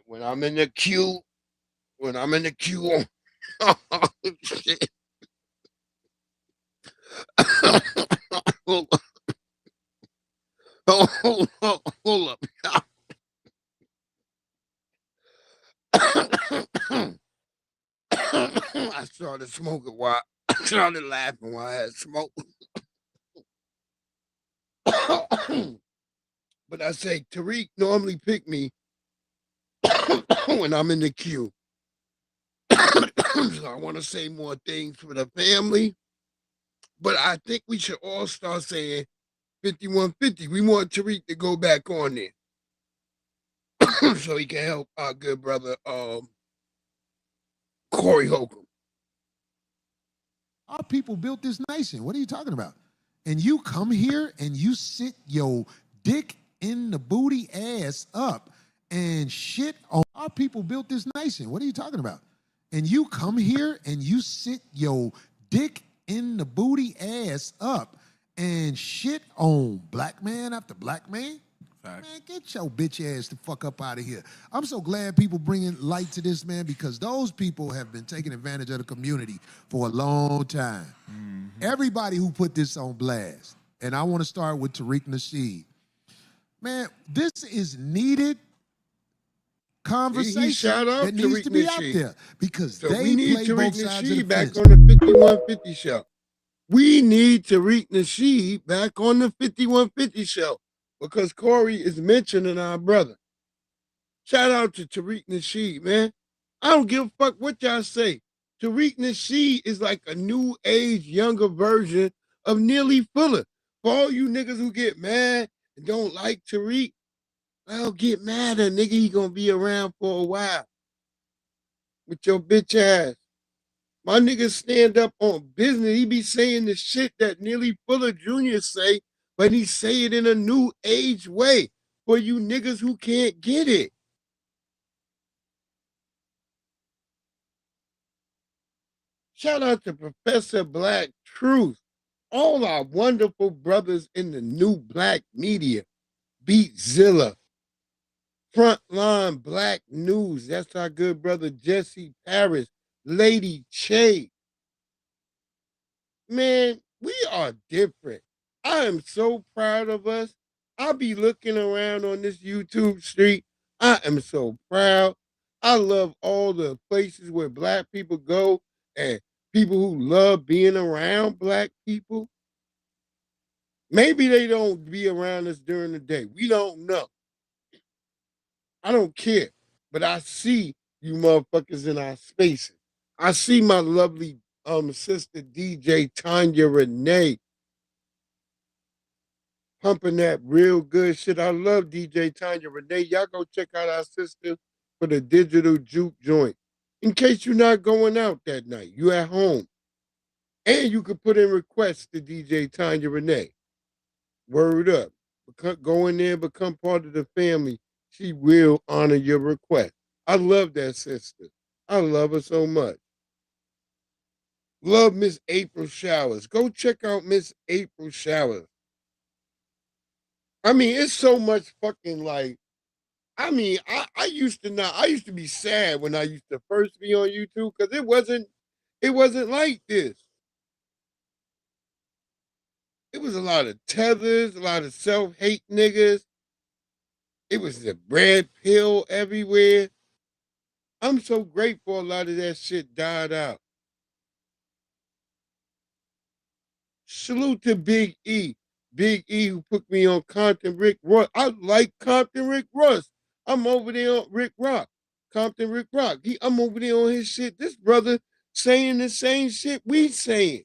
When I'm in the queue, oh, shit. hold up, hold up. I started smoking while I started laughing while I had smoke. But I say Tariq normally pick me when I'm in the queue. So I want to say more things for the family, but I think we should all start saying 5150. We want Tariq to go back on there so he can help our good brother Corey Holcomb. Our people built this nation. What are you talking about? And you come here and you sit your dick in the booty ass up and shit on our people built this nation. What are you talking about? And you come here and you sit your dick in the booty ass up and shit on black man after black man. Man, get your bitch ass the fuck up out of here. I'm so glad people bringing light to this, man, because those people have been taking advantage of the community for a long time. Everybody who put this on blast, and I want to start with Tariq Nasheed. Man, this is needed conversation that needs to be out there because so they we need play Tariq both sides of the Nasheed back fence. on the 5150 show. We need Tariq Nasheed back on the 5150 show because Corey is mentioning our brother. Shout out to Tariq Nasheed, man. I don't give a fuck what y'all say. Tariq Nasheed is like a new age, younger version of Neely Fuller. For all you niggas who get mad and don't like Tariq, well, get mad at nigga. He gonna be around for a while with your bitch ass. My nigga stand up on business. He be saying the shit that Neely Fuller Jr. say, but he say it in a new age way for you niggas who can't get it. Shout out to Professor Black Truth. All our wonderful brothers in the new black media. Beatzilla. Frontline Black News. That's our good brother Jesse Paris. Lady Che. Man, we are different. I am so proud of us. I'll be looking around on this YouTube street. I am so proud. I love all the places where black people go and people who love being around black people. Maybe they don't be around us during the day. We don't know. I don't care. But I see you motherfuckers in our spaces. I see my lovely sister DJ Tanya Renee pumping that real good shit. I love DJ Tanya Renee. Y'all go check out our sister for the digital juke joint. In case you're not going out that night, you at home. And you can put in requests to DJ Tanya Renee. Word up. Go in there, become part of the family. She will honor your request. I love that sister. I love her so much. Love Miss April Showers. Go check out Miss April Showers. I mean, it's so much fucking like, I mean, I used to not, I used to be sad when I used to first be on YouTube because it wasn't like this. It was a lot of tethers, a lot of self-hate niggas. It was the red pill everywhere. I'm so grateful a lot of that shit died out. Salute to Big E. Big E who put me on Compton Rick Ross. I like Compton Rick Ross. I'm over there on Rick Rock. Compton Rick Rock. I'm over there on his shit. This brother saying the same shit we saying.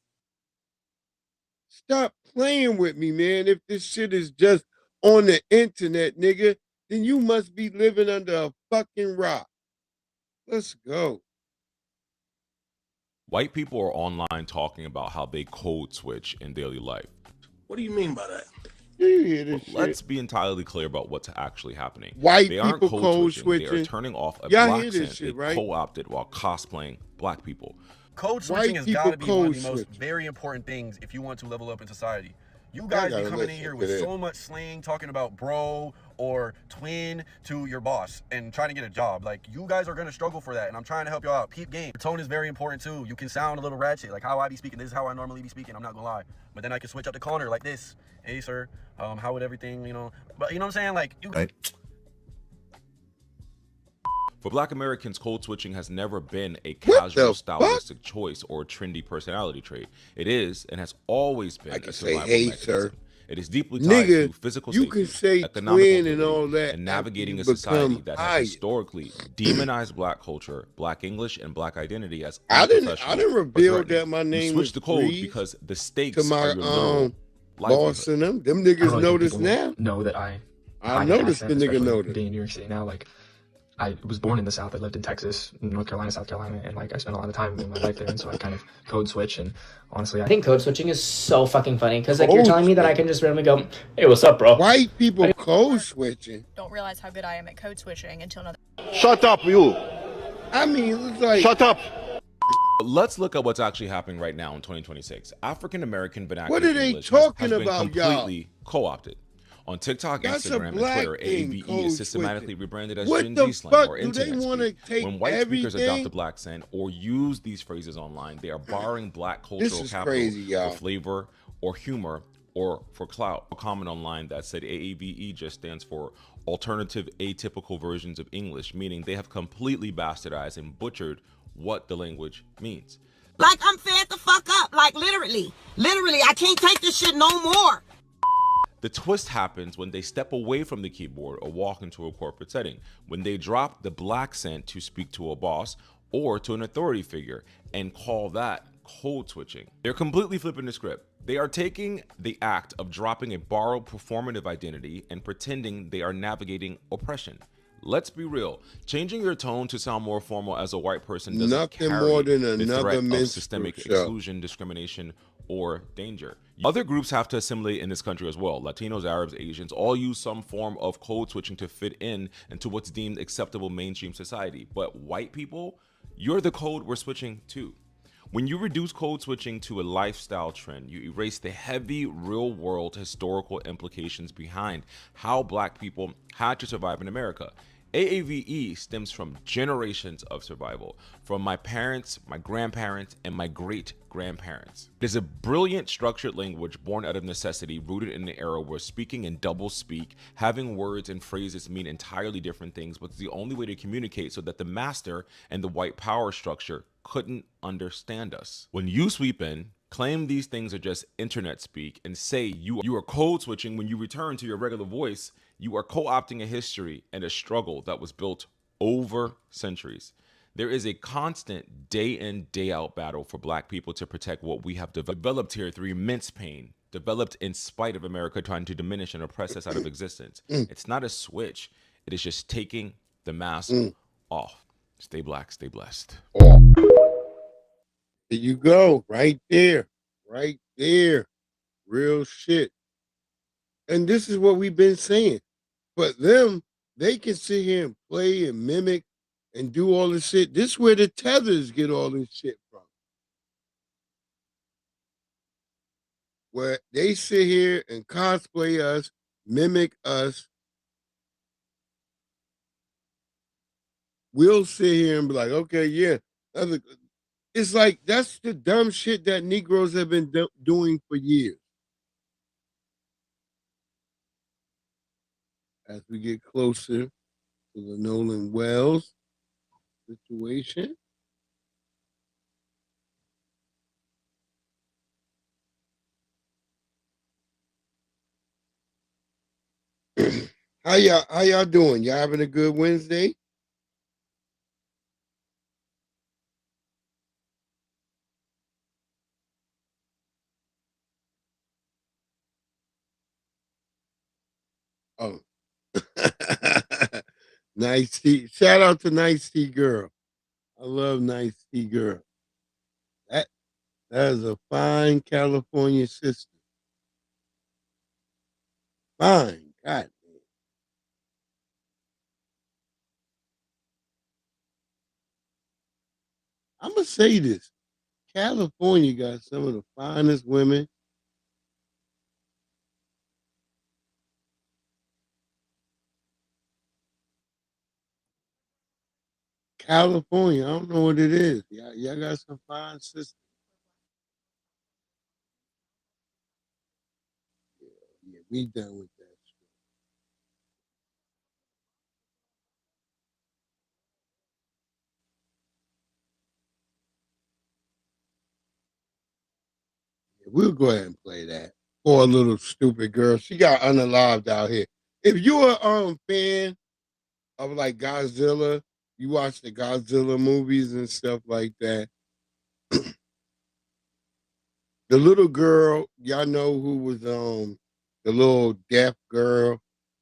Stop playing with me, man. If this shit is just on the internet, nigga, then you must be living under a fucking rock. Let's go. White people are online talking about how they code switch in daily life. What do you mean by that? You hear this shit? Let's be entirely clear about what's actually happening. White They aren't people code switching. They are switching. turning off a Y'all black hear this scent shit, they right? co-opted while cosplaying black people. Code White switching has got to be people one of the code most switch. very important things if you want to level up in society. You guys be gotta coming in listen here to with this. so much slang, talking about bro or twin to your boss and trying to get a job. Like, you guys are going to struggle for that, and I'm trying to help y'all out. Peep game. Your tone is very important, too. You can sound a little ratchet, like how I be speaking. This is how I normally be speaking. I'm not going to lie. But then I can switch up the corner like this. Hey, sir, how would everything, you know? But you know what I'm saying? Like, you... Right. For black Americans, code switching has never been a casual stylistic choice or a trendy personality trait. It is and has always been a survival mechanism. It is deeply tied to physical you safety, can say economic twin mobility, and all that and navigating a after you society become that higher. has historically demonized black culture, black English, and black identity as I didn't unprofessional or reveal threatening. that my name You switch is the code Breeze because the stakes to my are your literal boss and livelihood. them niggas notice now. Know that I noticed the nigga noticed. Being in New York City now, like, I was born in the South. I lived in Texas, North Carolina, South Carolina, and like I spent a lot of time in my life there, and so I kind of code switch. And honestly, I think code switching is so fucking funny because like you're telling me that I can just randomly go, "Hey, what's up, bro?" White people code switching. Don't realize how good I am at code switching until another. Shut up, you. I mean, it's like shut up. Let's look at what's actually happening right now in 2026. African American vernacular What are they English talking has been about, y'all? completely co-opted. On TikTok, That's a Instagram, and black Twitter, thing, AAVE code is systematically switching. rebranded as What Gen the Z slang fuck or do they internet wanna speak. take When white speakers adopt everything? the black scent or use these phrases online, they are borrowing black This cultural is capital crazy, y'all. for flavor or humor or for clout. A comment online that said AAVE just stands for Alternative Atypical Versions of English, meaning they have completely bastardized and butchered what the language means. Like, I'm fed the fuck up. Like, literally. Literally, I can't take this shit no more. The twist happens when they step away from the keyboard or walk into a corporate setting, when they drop the black scent to speak to a boss or to an authority figure and call that code switching. They're completely flipping the script. They are taking the act of dropping a borrowed performative identity and pretending they are navigating oppression. Let's be real. Changing your tone to sound more formal as a white person doesn't Nothing carry more than the another threat of minstrel systemic show. exclusion, discrimination, or danger. Other groups have to assimilate in this country as well. Latinos, Arabs, Asians all use some form of code switching to fit in into what's deemed acceptable mainstream society. But white people, you're the code we're switching to. When you reduce code switching to a lifestyle trend, you erase the heavy real-world historical implications behind how black people had to survive in America. AAVE stems from generations of survival, from my parents, my grandparents, and my great-grandparents. It is a brilliant structured language born out of necessity, rooted in an era where speaking in double speak, having words and phrases mean entirely different things, but it's the only way to communicate so that the master and the white power structure couldn't understand us. When you sweep in, claim these things are just internet speak, and say you are code switching when you return to your regular voice, you are co-opting a history and a struggle that was built over centuries. There is a constant day in, day out battle for black people to protect what we have developed here through immense pain, developed in spite of America trying to diminish and oppress us out of existence. It's not a switch. It is just taking the mask off. Stay black, stay blessed. There you go, right there, real shit. And this is what we've been saying. But them, they can sit here and play and mimic and do all this shit. This is where the tethers get all this shit from. Where they sit here and cosplay us, mimic us. We'll sit here and be like, okay, yeah. It's like, that's the dumb shit that Negroes have been doing for years. As we get closer to the Nolan Wells situation. How y'all doing? Y'all having a good Wednesday? Oh. Nice tea. Shout out to Nice Tea Girl. I love Nice Tea Girl. That that is a fine California sister. Fine. God. I'm gonna say this. California got some of the finest women. California, I don't know what it is. Y'all got some fine sisters. Yeah, we done with that. Yeah, we'll go ahead and play that. Poor little stupid girl. She got unalived out here. If you're a fan of like Godzilla, you watch the Godzilla movies and stuff like that. The little girl, y'all know who was the little deaf girl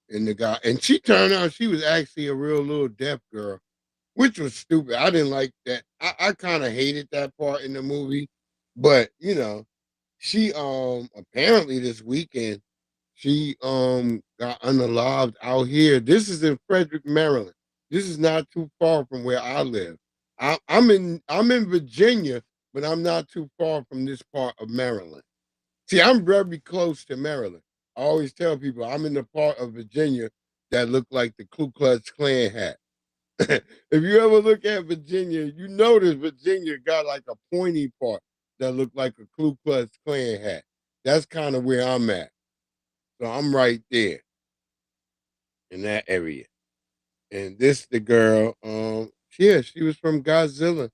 and the guy, and she turned out she was actually a real little deaf girl, which was stupid. I didn't like that. I kind of hated that part in the movie, but she apparently this weekend she got unalived out here. This is in Frederick, Maryland. This is not too far from where I live. I'm in Virginia, but I'm not too far from this part of Maryland. See, I'm very close to Maryland. I always tell people I'm in the part of Virginia that look like the Ku Klux Klan hat. If you ever look at Virginia, you notice Virginia got like a pointy part that look like a Ku Klux Klan hat. That's kind of where I'm at. So I'm right there in that area. And this the girl, yeah, she was from Godzilla.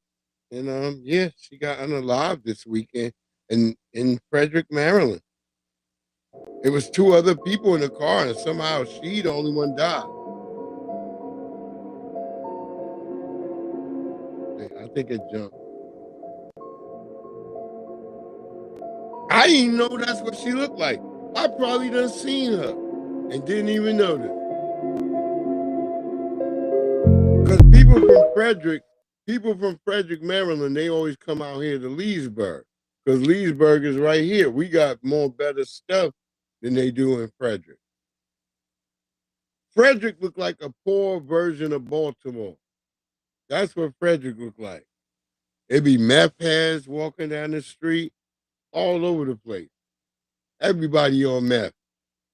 And yeah, she got unalived this weekend in Frederick, Maryland. It was two other people in the car, and somehow she the only one died. I think it jumped. I didn't know that's what she looked like. I probably done seen her and didn't even notice. Because people from Frederick, Maryland, they always come out here to Leesburg. Because Leesburg is right here. We got more better stuff than they do in Frederick. Frederick looked like a poor version of Baltimore. That's what Frederick looked like. It'd be meth heads walking down the street all over the place. Everybody on meth.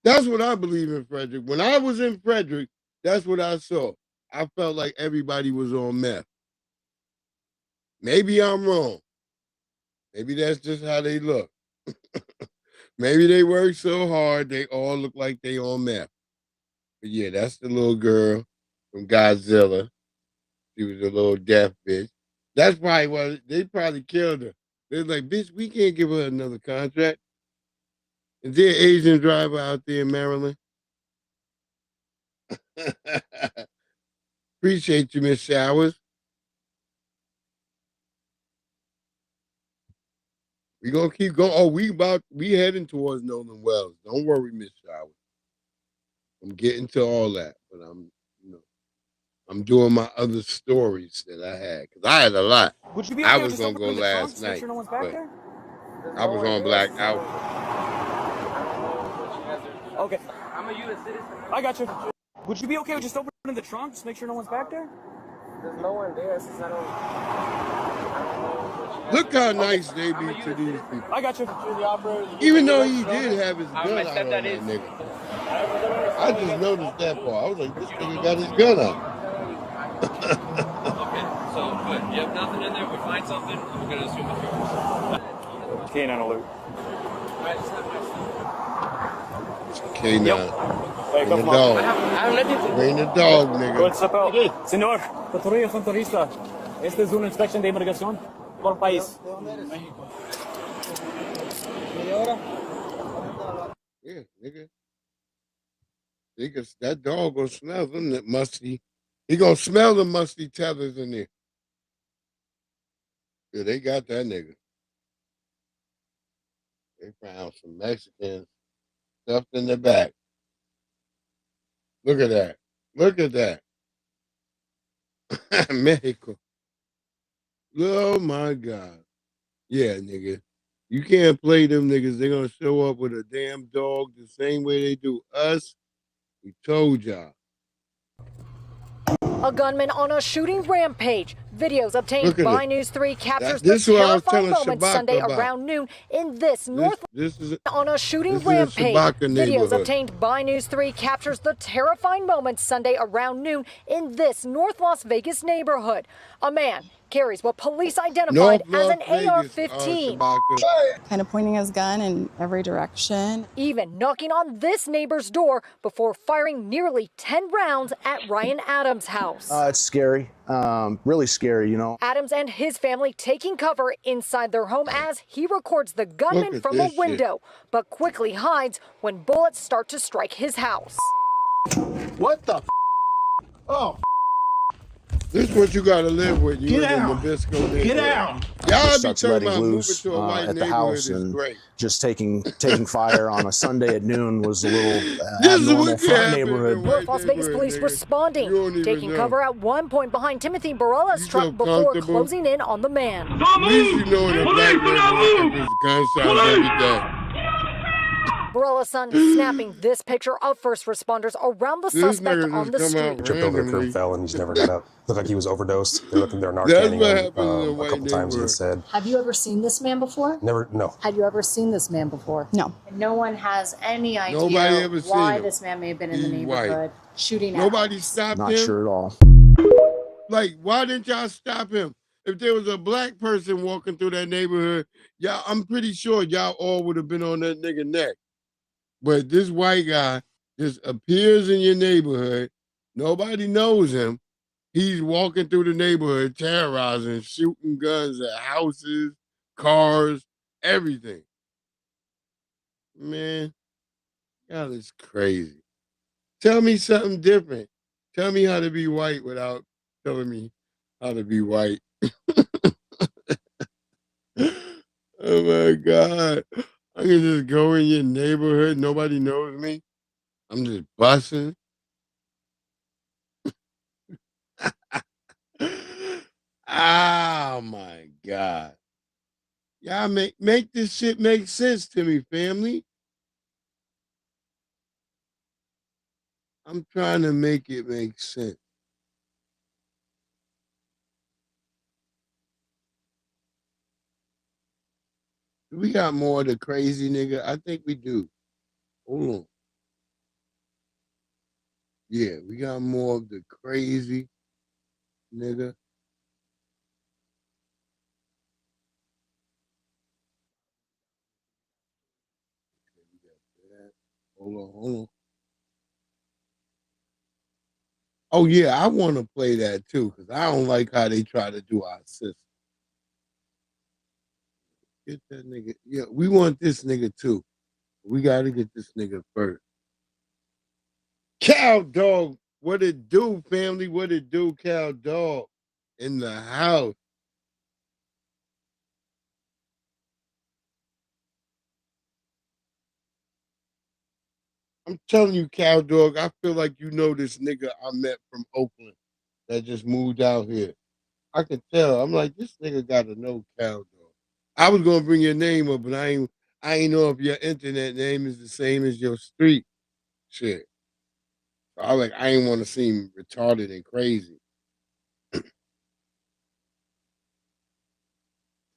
That's what I believe in Frederick. When I was in Frederick, that's what I saw. I felt like everybody was on meth. Maybe I'm wrong. Maybe that's just how they look. Maybe they work so hard they all look like they on meth. But yeah, that's the little girl from Godzilla. She was a little deaf bitch. That's probably why they probably killed her. They're like, bitch, we can't give her another contract. Is there an Asian driver out there in Maryland? Appreciate you, Miss Showers. We gonna keep going. Oh, we heading towards Nolan Wells. Don't worry, Miss Showers. I'm getting to all that, but I'm doing my other stories that I had because I had a lot. Would you be I okay with was just gonna go opening the last trunks, make night, sure no one's back but there? I was on Black Out. Okay. I'm a U.S. citizen. I got you. Would you be okay with just opening the trunks, make sure no one's back there? There's no one there since I don't Look how nice they be to these people. I got you. Even though he did have his gun out on that nigga. I just noticed that part. I was like, this nigga got his gun out. Okay, so good. You have nothing in there. We find something. We're gonna assume it's yours. Canine alert. K9. Hey, Bring the come dog. on. Bring the dog, nigga. Good, step out. Señor, patrulla fronteriza. Esta es una inspección de inmigración por país. Yeah, nigga. That dog gonna smell them that musty. He gonna smell the musty tethers in there. Yeah, they got that nigga. They found some Mexicans stuffed in the back. Look at that. Look at that. Mexico. Oh my God. Yeah, nigga. You can't play them niggas. They're gonna show up with a damn dog the same way they do us. We told y'all. A gunman on a shooting rampage. Videos obtained Look at by it. News 3 captures This is the what I was terrifying telling moment Shabaka Sunday about. around noon in this north. This is on a shooting this is a rampage. Shabaka Videos neighborhood. obtained by News 3 captures the terrifying moment Sunday around noon in this North Las Vegas neighborhood. A man carries what police identified as an AR-15. Kind of pointing his gun in every direction. Even knocking on this neighbor's door before firing nearly 10 rounds at Ryan Adams' house. It's scary, really scary, you know. Adams and his family taking cover inside their home as he records the gunman from a window, but quickly hides when bullets start to strike his house. What the? Oh. This is what you gotta live with. You Get in out. the Nabisco neighborhood. Get out. Y'all be Starts talking letting about moving loose to a white at the neighborhood house is and great. just taking fire on a Sunday at noon was a little This is abnormal what for our happened neighborhood. North Las Vegas police responding, taking cover at one point behind Timothy Barella's truck before closing in on the man. At least you know in a black neighborhood there's gunshots every day. Barella's son snapping this picture of first responders around the suspect on the street. Tripped over a curb, fell, and just never got up. Looked like he was overdosed. They're That's narcanning what him happens in a a white couple times neighborhood. instead. Have you ever seen this man before? Never, no. Have you ever seen this man before? No. No one has any idea Nobody ever seen why him. this man may have been in the He's white. neighborhood shooting at Nobody us. stopped Not him. sure at all. Like, why didn't y'all stop him? If there was a black person walking through that neighborhood, y'all, I'm pretty sure y'all all would have been on that nigga neck. But this white guy just appears in your neighborhood. Nobody knows him. He's walking through the neighborhood, terrorizing, shooting guns at houses, cars, everything. Man, y'all is crazy. Tell me something different. Tell me how to be white without telling me how to be white. Oh my God. I can just go in your neighborhood. Nobody knows me. I'm just busting. Oh my God. Y'all make this shit make sense to me, family. I'm trying to make it make sense. We got more of the crazy nigga. I think we do. Hold on. Yeah, we got more of the crazy nigga. Hold on. Oh yeah, I want to play that too because I don't like how they try to do our system. Get that nigga. Yeah, we want this nigga too. We got to get this nigga first. Cow dog, what it do, family? What it do, cow dog? In the house. I'm telling you, cow dog, I feel like you know this nigga I met from Oakland that just moved out here. I can tell. I'm like, this nigga got to know cow dog. I was gonna bring your name up, but I ain't know if your internet name is the same as your street shit. So I ain't want to seem retarded and crazy.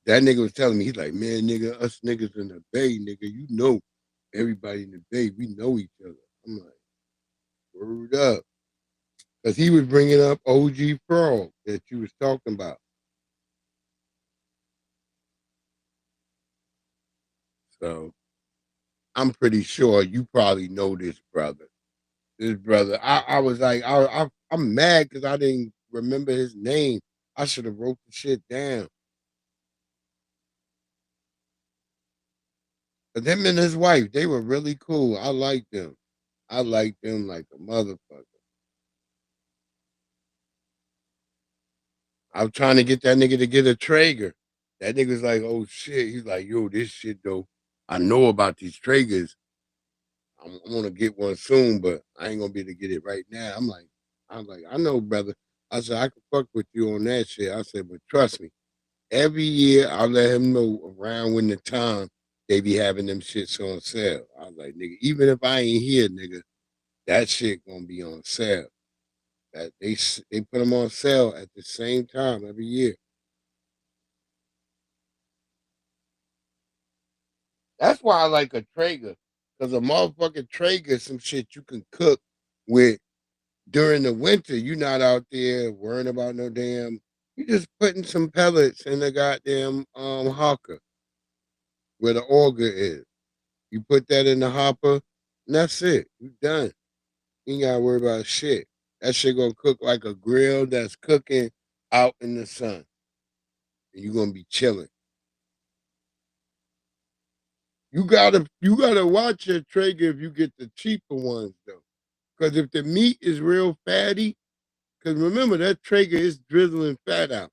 That nigga was telling me, he's like, man, nigga, us niggas in the Bay, nigga, you know everybody in the Bay, we know each other. I'm like, word up. Because he was bringing up OG Frog that you was talking about. So I'm pretty sure you probably know this brother. This brother, I was like, I'm mad because I didn't remember his name. I should have wrote the shit down. But him and his wife, they were really cool. I liked them. I like them like a motherfucker. I was trying to get that nigga to get a Traeger. That nigga's like, oh shit. He's like, yo, this shit though. I know about these Traegers. I'm gonna get one soon, but I ain't gonna be able to get it right now. I'm like, I know, brother. I said, I can fuck with you on that shit. I said, but trust me, every year I let him know around when the time they be having them shits on sale. I was like, nigga, even if I ain't here, nigga, that shit gonna be on sale. That they put them on sale at the same time every year. That's why I like a Traeger, because a motherfucking Traeger, some shit you can cook with during the winter. You're not out there worrying about no damn. You just putting some pellets in the goddamn hopper where the auger is. You put that in the hopper, and that's it. You done. You ain't gotta worry about shit. That shit gonna cook like a grill that's cooking out in the sun. And you gonna be chilling. You gotta watch your Traeger if you get the cheaper ones though. Because if the meat is real fatty, because remember that Traeger is drizzling fat out.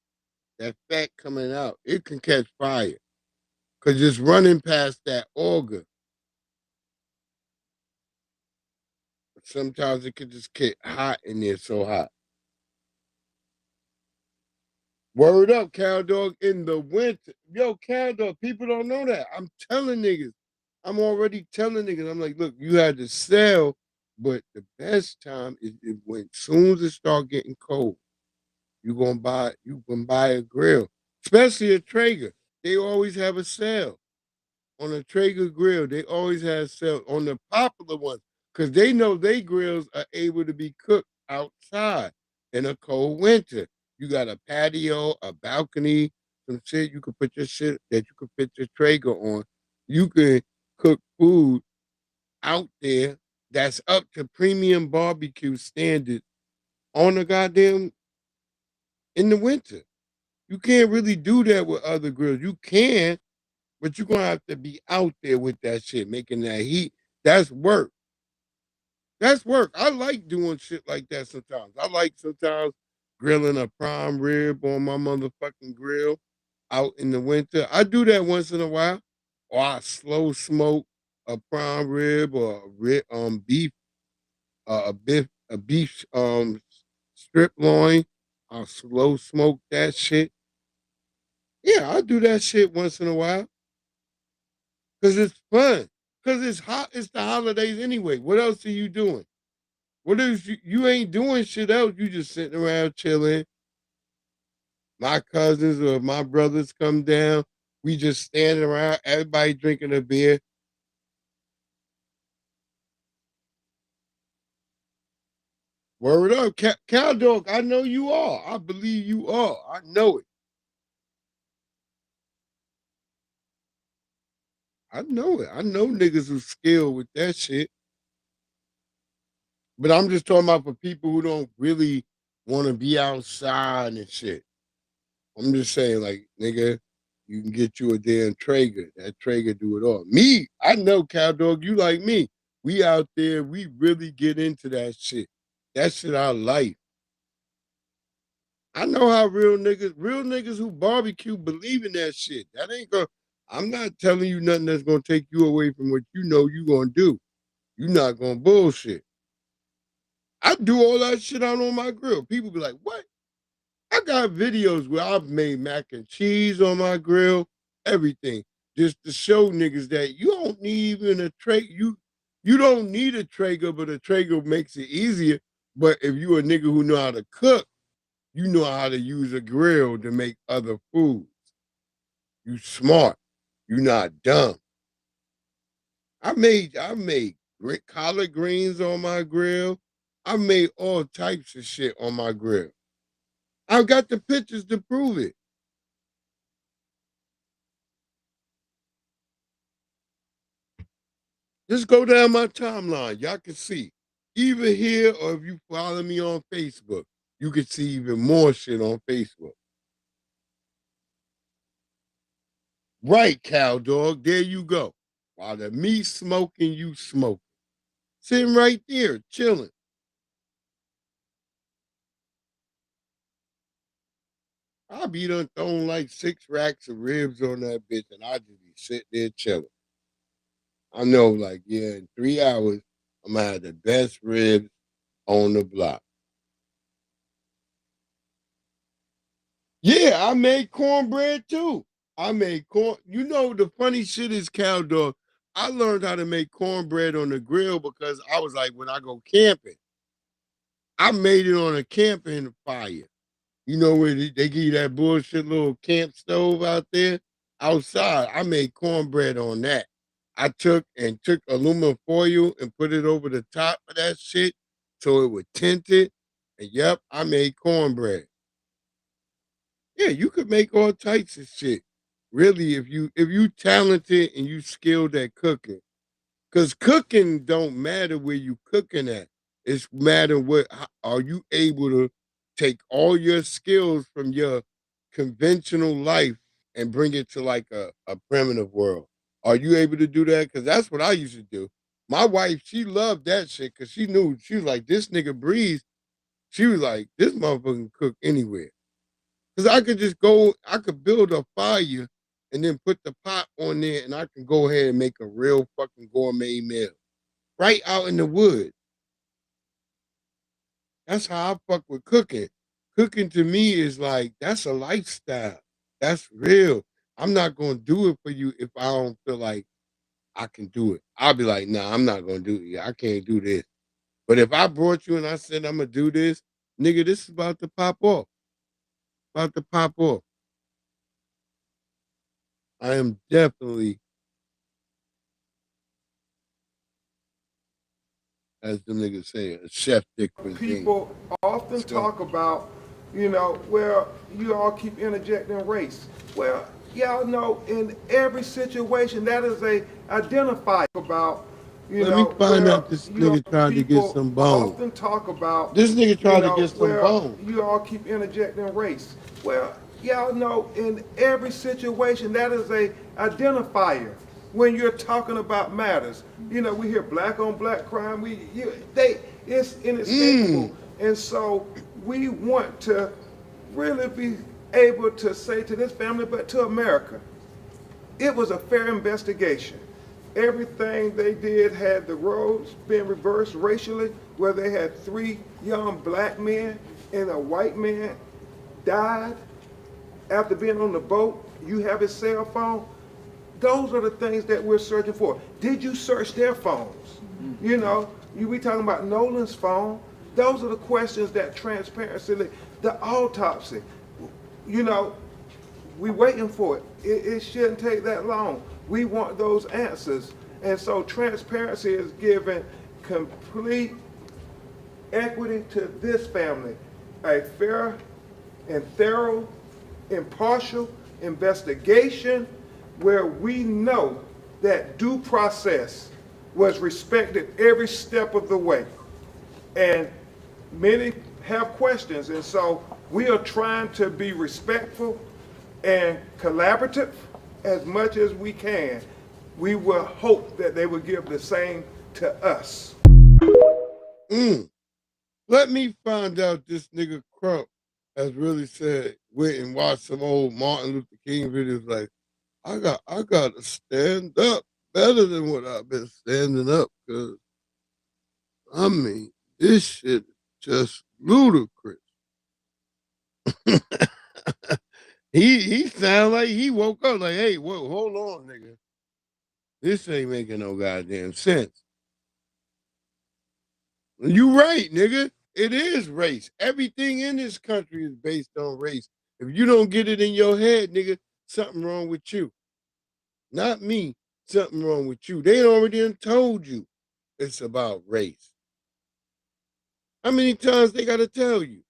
That fat coming out, it can catch fire. Because it's running past that auger. Sometimes it could just get hot in there, so hot. Word up, cow dog, in the winter. Yo, cow dog, people don't know that. I'm telling niggas. I'm already telling niggas. I'm like, look, you had to sell, but the best time is when soon as it start getting cold. You can buy a grill, especially a Traeger. They always have a sale on a Traeger grill. They always have sale on the popular ones because they know they grills are able to be cooked outside in a cold winter. You got a patio, a balcony, some shit you can put your shit that you can fit your Traeger on. You can cook food out there that's up to premium barbecue standards on the goddamn in the winter. You can't really do that with other grills. You can, but you're gonna have to be out there with that shit, making that heat. That's work. That's work. I like doing shit like that sometimes. I like sometimes grilling a prime rib on my motherfucking grill out in the winter. I do that once in a while. Or I slow smoke a prime rib or beef, a beef strip loin. I'll slow smoke that shit. Yeah, I do that shit once in a while because it's fun. Because it's hot. It's the holidays anyway. What else are you doing? What if you ain't doing shit else? You just sitting around chilling. My cousins or my brothers come down. We just standing around. Everybody drinking a beer. Word up, cow dog. I know you are. I believe you are. I know it. I know it. I know niggas who skilled with that shit. But I'm just talking about for people who don't really want to be outside and shit. I'm just saying, like, nigga, you can get you a damn Traeger. That Traeger do it all. Me, I know, cow dog, you like me. We out there, we really get into that shit. That shit our life. I know how real niggas who barbecue believe in that shit. That ain't gonna, I'm not telling you nothing that's gonna take you away from what you know you gonna do. You not gonna bullshit. I do all that shit out on my grill. People be like, what? I got videos where I've made mac and cheese on my grill, everything, just to show niggas that you don't need even a Traeger. You don't need a Traeger, but a Traeger makes it easier. But if you a nigga who know how to cook, you know how to use a grill to make other foods. You smart. You not dumb. I made collard greens on my grill. I made all types of shit on my grill. I've got the pictures to prove it. Just go down my timeline. Y'all can see. Even here, or if you follow me on Facebook, you can see even more shit on Facebook. Right, cow dog. There you go. While the meat smoking, you smoke. Sitting right there, chilling. I'll be done throwing like 6 racks of ribs on that bitch, and I just be sitting there chilling. I know, like, yeah, in 3 hours, I'm gonna have the best ribs on the block. Yeah, I made cornbread too. I made corn. You know, the funny shit is, cow dog. I learned how to make cornbread on the grill because I was like, when I go camping, I made it on a camping fire. You know where they give you that bullshit little camp stove out there? Outside, I made cornbread on that. I took aluminum foil and put it over the top of that shit so it would tint it. And yep, I made cornbread. Yeah, you could make all types of shit. Really, if you talented and you skilled at cooking. Because cooking don't matter where you cooking at. It's matter are you able to take all your skills from your conventional life and bring it to like a primitive world. Are you able to do that? Because that's what I used to do. My wife, she loved that shit because she knew, she was like, this nigga Breeze, she was like, this motherfucker can cook anywhere. Because I could just go, I could build a fire and then put the pot on there and I can go ahead and make a real fucking gourmet meal right out in the woods. That's how I fuck with cooking. Cooking to me is like, that's a lifestyle. That's real. I'm not going to do it for you if I don't feel like I can do it. I'll be like, nah, I'm not going to do it. I can't do this. But if I brought you and I said, I'm going to do this, nigga, this is about to pop off. About to pop off. I am definitely, as the niggas say, a chef de cuisine. People often talk about, well, you all keep interjecting race. Well, y'all know in every situation that is a identifier about, Let me find out this nigga tried to get some bones. Often talk about this nigga tried to get some bones. You all keep interjecting race. Well, y'all know in every situation that is a identifier when you're talking about matters. We hear black on black crime. It's inescapable. And so we want to really be able to say to this family, but to America, it was a fair investigation. Everything they did had the roles been reversed racially, where they had 3 young black men and a white man died after being on the boat. You have his cell phone. Those are the things that we're searching for. Did you search their phones? We talking about Nolan's phone. Those are the questions that transparency, the autopsy, we waiting for it. It shouldn't take that long. We want those answers. And so transparency is giving complete equity to this family. A fair and thorough, impartial investigation where we know that due process was respected every step of the way. And many have questions, and so we are trying to be respectful and collaborative as much as we can. We will hope that they will give the same to us. Let me find out this nigga Crump has really said, went and watched some old Martin Luther King videos like, I got to stand up better than what I've been standing up, because, I mean, this shit is just ludicrous. He sound like he woke up like, hey, whoa, hold on, nigga. This ain't making no goddamn sense. You right, nigga. It is race. Everything in this country is based on race. If you don't get it in your head, nigga, something wrong with you. Not me. Something wrong with you. They already done told you it's about race. How many times they got to tell you?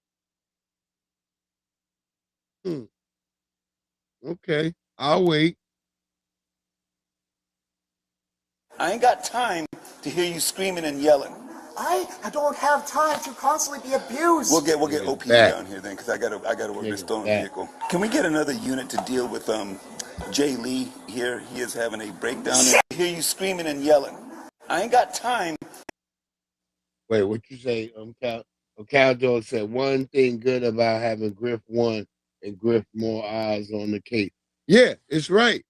Okay, I'll wait. I ain't got time to hear you screaming and yelling. I don't have time to constantly be abused. We'll get OP down here then, because I gotta work this stolen vehicle. Can we get another unit to deal with Jay Lee here? He is having a breakdown. I hear you screaming and yelling. I ain't got time Wait, what you say? Cowdog said one thing good about having Griff one and Griff more eyes on the case. Yeah, it's right.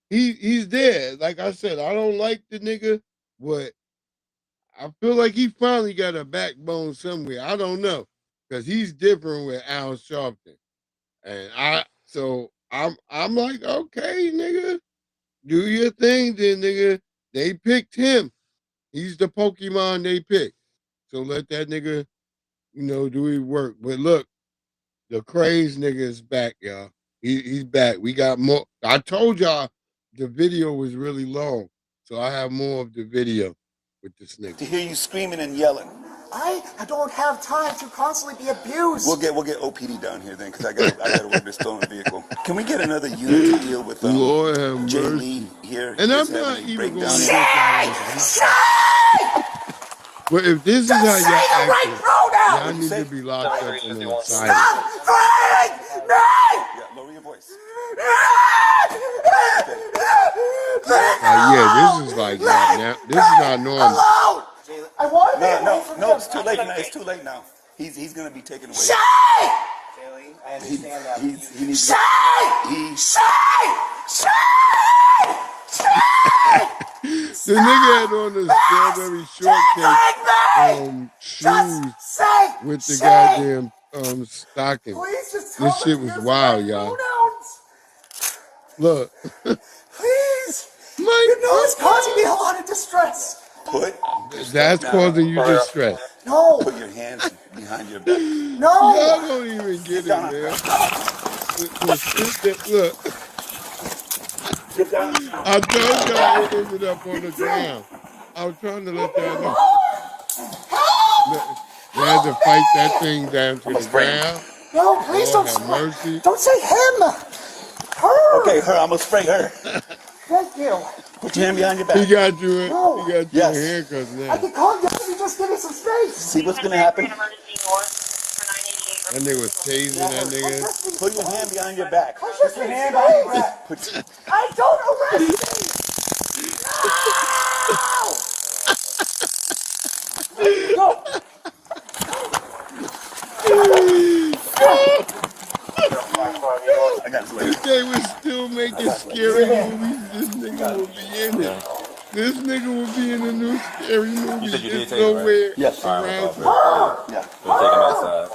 He's there. Like I said, I don't like the nigga, but I feel like he finally got a backbone somewhere. I don't know, because he's different with Al Sharpton, and I'm like, okay, nigga, do your thing, then, nigga. They picked him. He's the Pokemon they picked. So let that nigga, do his work. But look, the craze nigga is back, y'all. He's back. We got more. I told y'all the video was really long, so I have more of the video with this nigga. To hear you screaming and yelling. I don't have time to constantly be abused. We'll get OPD down here then, because I gotta work this stolen vehicle. Can we get another unit to deal with Lord have Jay mercy. Lee here? And I'm not even going to but if this is how y'all acting, y'all need to be locked up in an asylum. Lower your voice. Yeah, this is like now. This is not normal. I want No, it's too late now. It's too late now. He's gonna be taken away. Shay! I understand that. He needs The nigga had on the strawberry shortcake shoes with the goddamn stocking. This shit was wild, y'all. Look. Please! You know it's causing me a lot of distress. That's causing you distress. No. Put your hands behind your back. No. Y'all don't even get it, man. Look. I told y'all it ended up on the ground. I was trying to let y'all know. They had to fight that thing down to the ground. No, please don't have mercy. Don't say him. Her. Okay, her. I'm gonna spray her. Thank you. Put your hand behind your back. He got you in. No. He got you in handcuffs now. I can calm down if you just give me some space. See what's gonna happen? That nigga was tasing that nigga. Put your hand behind your back. Put your hand behind your back. I don't arrest me. No. If they was still making scary movies, this nigga will be in it. This nigga will be in a new scary movie. You said you did It's take it, right? nowhere Yes. All right, around yeah. We'll take him outside.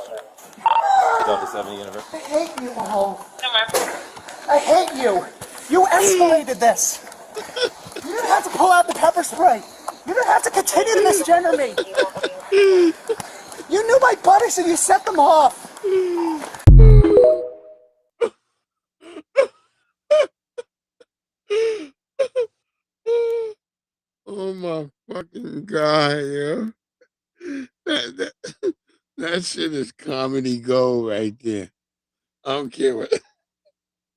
Delta 70 University. I hate you all. I hate you. You escalated this. You didn't have to pull out the pepper spray. You didn't have to continue to misgender me. You knew my buddies and you set them off. Oh my fucking God, yo. That shit is comedy gold right there. I don't care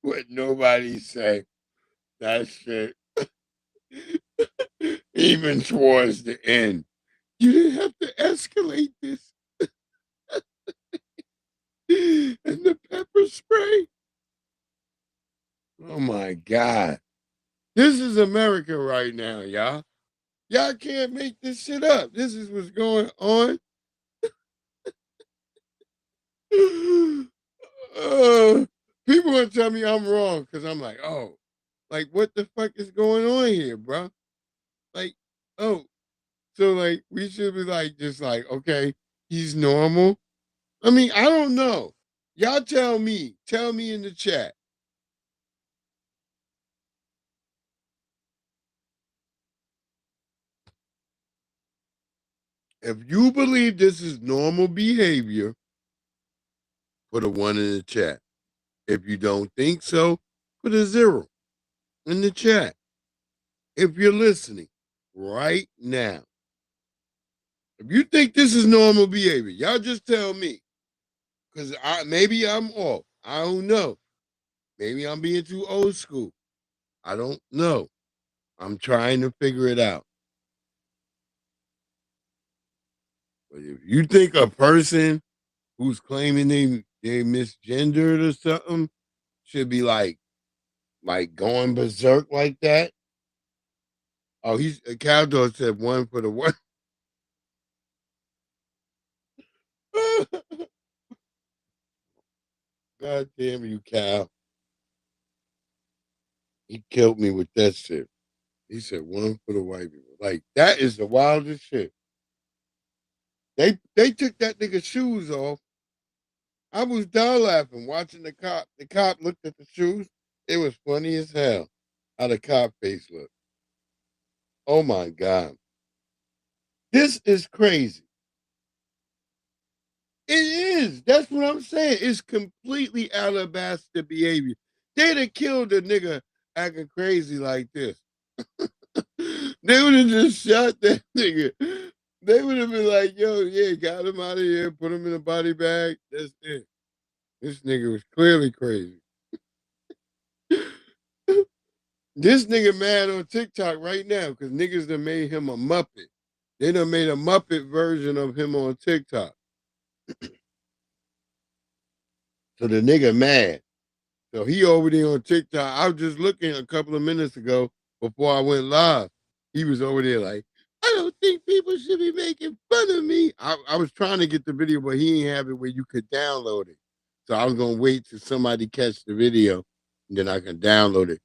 what nobody say. That shit, even towards the end, you didn't have to escalate this. And the pepper spray. Oh my God. This is America right now, y'all. Y'all can't make this shit up. This is what's going on. People want to tell me I'm wrong because I'm like, oh, like what the fuck is going on here, bro? Like, oh, so like we should be like, just like, okay, he's normal. I mean, I don't know. Y'all tell me in the chat. If you believe this is normal behavior, put a 1 in the chat. If you don't think so, put a 0 in the chat. If you're listening right now, if you think this is normal behavior, y'all just tell me. Because maybe I'm off. I don't know. Maybe I'm being too old school. I don't know. I'm trying to figure it out. But if you think a person who's claiming they misgendered or something should be like going berserk like that. Oh, Cowdog said 1 for the one. God damn you, Cal. He killed me with that shit. He said one for the white people. Like, that is the wildest shit. They took that nigga's shoes off. I was down laughing watching the cop. The cop looked at the shoes. It was funny as hell how the cop face looked. Oh my God. This is crazy. It is. That's what I'm saying. It's completely alabaster behavior. They'd have killed a nigga acting crazy like this. They would have just shot that nigga. They would have been like, yo, yeah, got him out of here, put him in a body bag. That's it. This nigga was clearly crazy. This nigga mad on TikTok right now because niggas done made him a Muppet. They done made a Muppet version of him on TikTok. So the nigga mad. So he over there on TikTok. I was just looking a couple of minutes ago before I went live. He was over there like, I don't think people should be making fun of me. I was trying to get the video, but he ain't have it where you could download it. So I was gonna wait till somebody catch the video and then I can download it.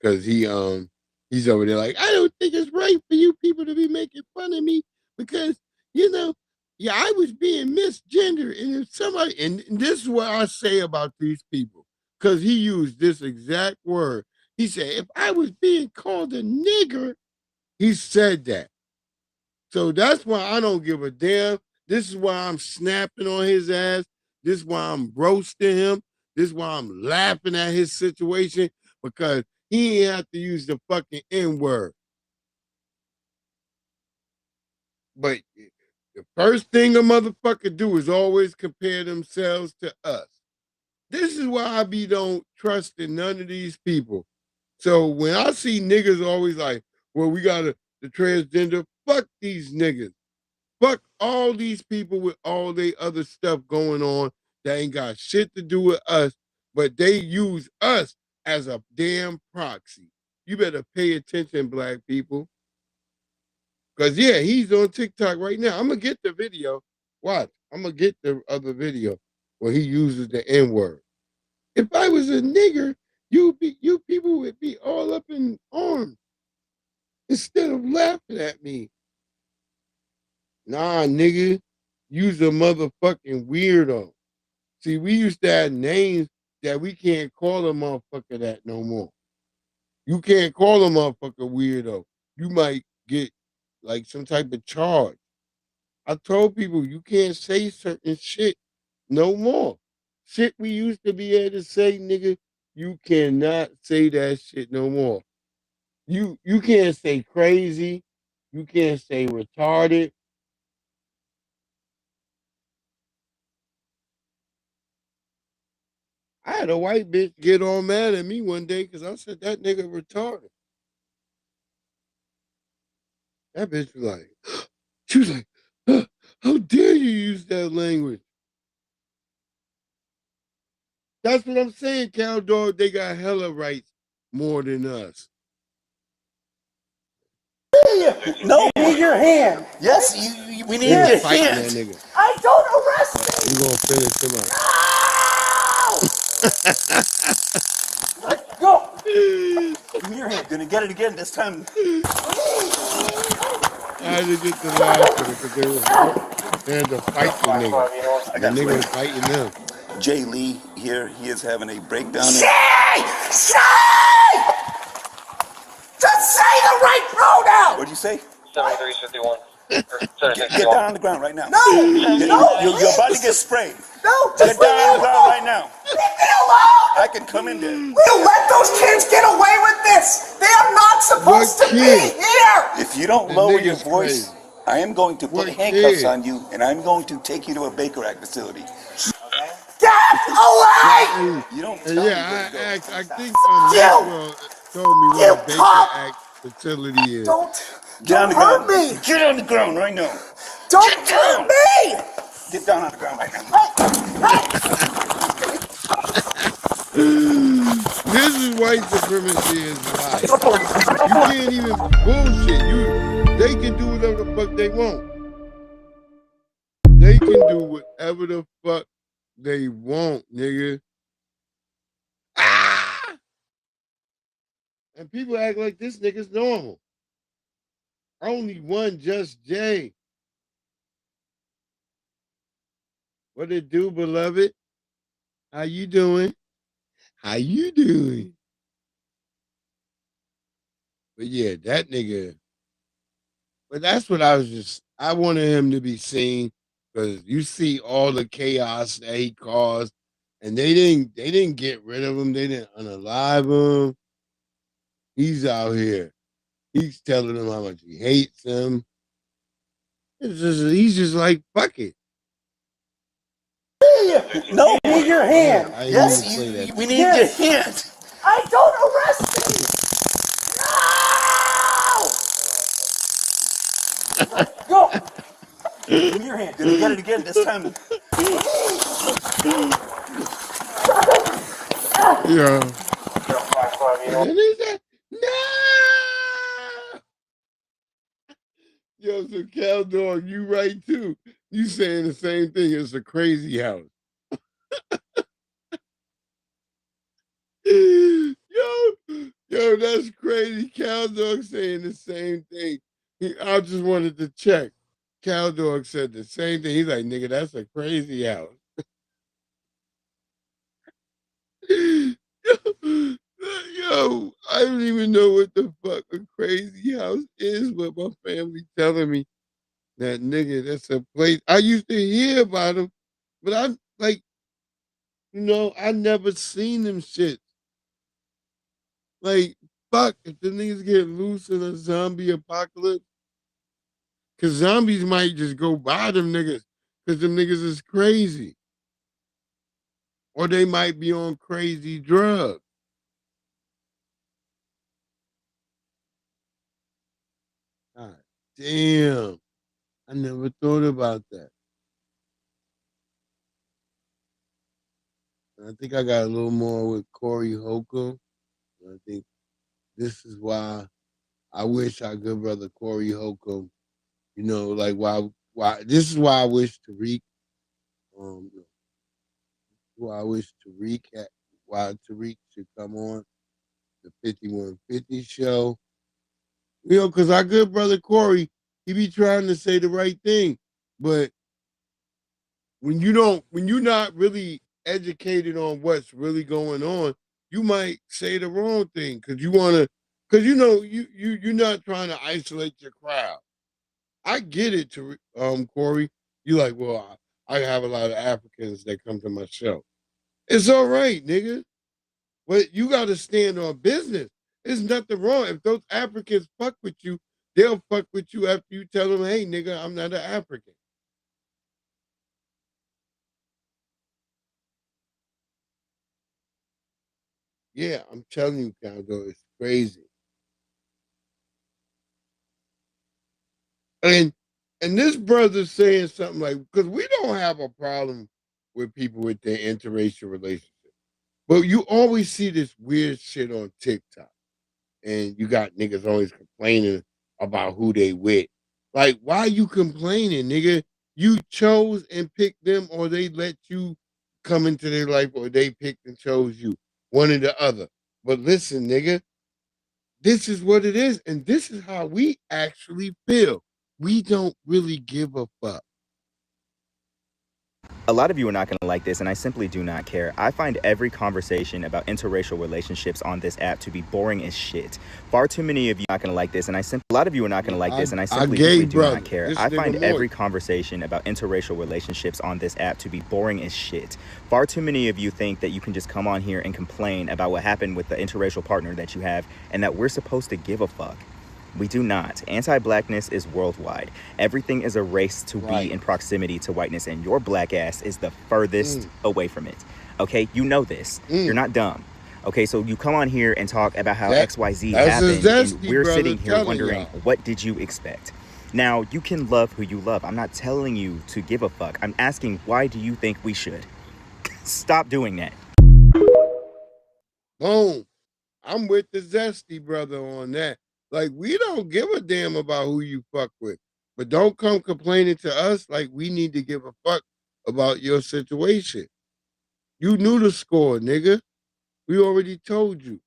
Cause he's over there like, I don't think it's right for you people to be making fun of me because, yeah, I was being misgendered. And if somebody, and this is what I say about these people, because he used this exact word. He said, if I was being called a nigger, he said that. So that's why I don't give a damn. This is why I'm snapping on his ass. This is why I'm roasting him. This is why I'm laughing at his situation, because he ain't have to use the fucking N-word. But the first thing a motherfucker do is always compare themselves to us. This is why I don't trust in none of these people. So when I see niggas always like, well, we got the transgender, fuck these niggas. Fuck all these people with all their other stuff going on that ain't got shit to do with us, but they use us as a damn proxy. You better pay attention, black people. Because, yeah, he's on TikTok right now. I'm going to get the video. Watch. I'm going to get the other video where he uses the N-word. If I was a nigger, you people would be all up in arms instead of laughing at me. Nah, nigga, you's a motherfucking weirdo. See, we used to have names that we can't call a motherfucker that no more. You can't call a motherfucker weirdo. You might get like some type of charge. I told people you can't say certain shit no more. Shit we used to be able to say, nigga, you cannot say that shit no more. You can't say crazy. You can't say retarded. I had a white bitch get all mad at me one day because I said that nigga retarded. That bitch was like, she was like, how dare you use that language? That's what I'm saying, Cow Dog. They got hella rights more than us. No, we need your hand. Yes, we need Here, your Fighting hand. that nigga. I don't arrest me. You gonna finish him up. Let's go. Give me your hand. Gonna get it again this time. I had to get the last one because they had to fight the nigga. The nigga was fighting them. Jay Lee here, he is having a breakdown. Say! Just say the right pronoun! What'd you say? 7351. Get down on the ground right now. No! You're about to get sprayed. No, Get down on the ground right now. Leave me alone! I can come in there. We'll let those kids get away with this! They are not supposed to be here! If you don't lower your voice, I am going to put handcuffs on you, and I'm going to take you to a Baker Act facility. Get away! You don't. Yeah, I think Maxwell told me what a Baker Act facility is. Get on the hurt ground. me! Get on the ground right now. Don't hurt me! Get down on the ground right now. This is white supremacy is life. You can't even bullshit. They can do whatever the fuck they want. They can do what whatever the fuck they want, nigga. Ah! And people act like this nigga's normal. Only one Just Jay. What it do, beloved? How you doing? How you doing? But yeah, that nigga. But that's what I wanted him to be seen because you see all the chaos that he caused, and they didn't get rid of him. They didn't unalive him. He's out here. He's telling them how much he hates them. He's just like, fuck it. No, we need your hand. I Yes, we need your hand. I don't arrest me. No! Go. Give me your hand. Gonna get it again this time. Yeah. And then he said, no! Yo, so Cal Dog, you right too. You saying the same thing. It's a crazy house. Yo, that's crazy. Cal Dog saying the same thing. I just wanted to check. Cal Dog said the same thing. He's like, nigga, that's a crazy house. Yo, I don't even know what the fuck a crazy house is, but my family telling me that nigga, that's a place. I used to hear about them, but I like, I never seen them shit. Like, fuck, if the niggas get loose in a zombie apocalypse, because zombies might just go by them niggas, because them niggas is crazy. Or they might be on crazy drugs. God damn. I never thought about that. I think I got a little more with Corey Holcomb. I think this is why I wish our good brother Corey Holcomb, like why this is why I wish Tariq, why I wish why Tariq should come on the 5150 show. Because our good brother Corey, he be trying to say the right thing, but when you're not really educated on what's really going on, you might say the wrong thing because you're not trying to isolate your crowd. I get it, to Corey. You like, well, I have a lot of Africans that come to my show. It's all right, nigga. But you got to stand on business. There's nothing wrong. If those Africans fuck with you, they'll fuck with you after you tell them, hey, nigga, I'm not an African. Yeah, I'm telling you, Caldo, it's crazy. And this brother's saying something like, because we don't have a problem with people with their interracial relationship. But you always see this weird shit on TikTok. And you got niggas always complaining about who they with. Like, why you complaining, nigga? You chose and picked them, or they let you come into their life, or they picked and chose you. One or the other. But listen, nigga, this is what it is, and this is how we actually feel. We don't really give a fuck. A lot of you are not going to like this, and I simply do not care. I find every conversation about interracial relationships on this app to be boring as shit. Far too many of you are not going to like this, and a lot of you are not going to like this, and I simply do not care. I find every conversation about interracial relationships on this app to be boring as shit. Far too many of you think that you can just come on here and complain about what happened with the interracial partner that you have, and that we're supposed to give a fuck. We do not. Anti-blackness is worldwide. Everything is a race to be in proximity to whiteness, and your black ass is the furthest away from it. Okay, you know this. You're not dumb. Okay, so you come on here and talk about how XYZ happened, and we're sitting here wondering, what did you expect? Now, you can love who you love. I'm not telling you to give a fuck. I'm asking, why do you think we should? Stop doing that. Boom. I'm with the Zesty brother on that. Like, we don't give a damn about who you fuck with. But don't come complaining to us like we need to give a fuck about your situation. You knew the score, nigga. We already told you.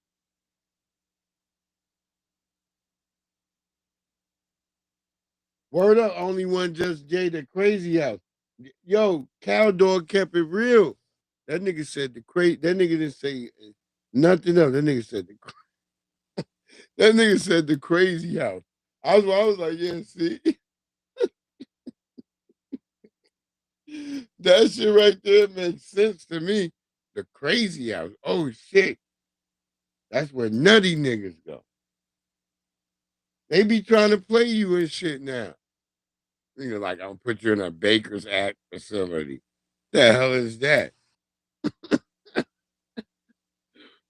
Word up, only one just Jay, the crazy house. Yo, Cow Dog kept it real. That nigga said the crazy. That nigga didn't say nothing else. That nigga said that nigga said the crazy house. I was like, yeah, see, that shit right there makes sense to me. The crazy house. Oh shit, that's where nutty niggas go. They be trying to play you and shit now. Nigga, like I'll put you in a Baker's Act facility. The hell is that?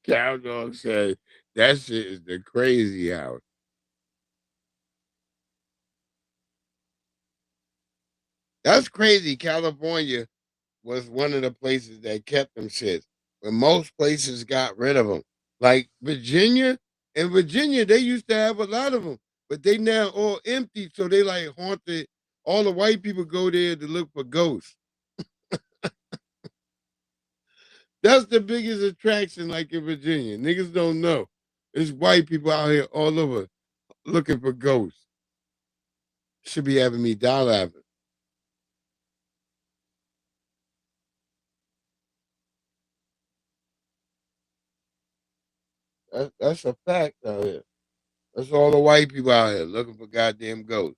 Cow Dog said that shit is the crazy house. That's crazy. California was one of the places that kept them shits, but most places got rid of them. Like Virginia, in Virginia, they used to have a lot of them, but they now all empty. So they like haunted. All the white people go there to look for ghosts. That's the biggest attraction, like in Virginia. Niggas don't know. There's white people out here all over looking for ghosts. Should be having me die laughing. That's a fact out here. That's all the white people out here looking for goddamn ghosts.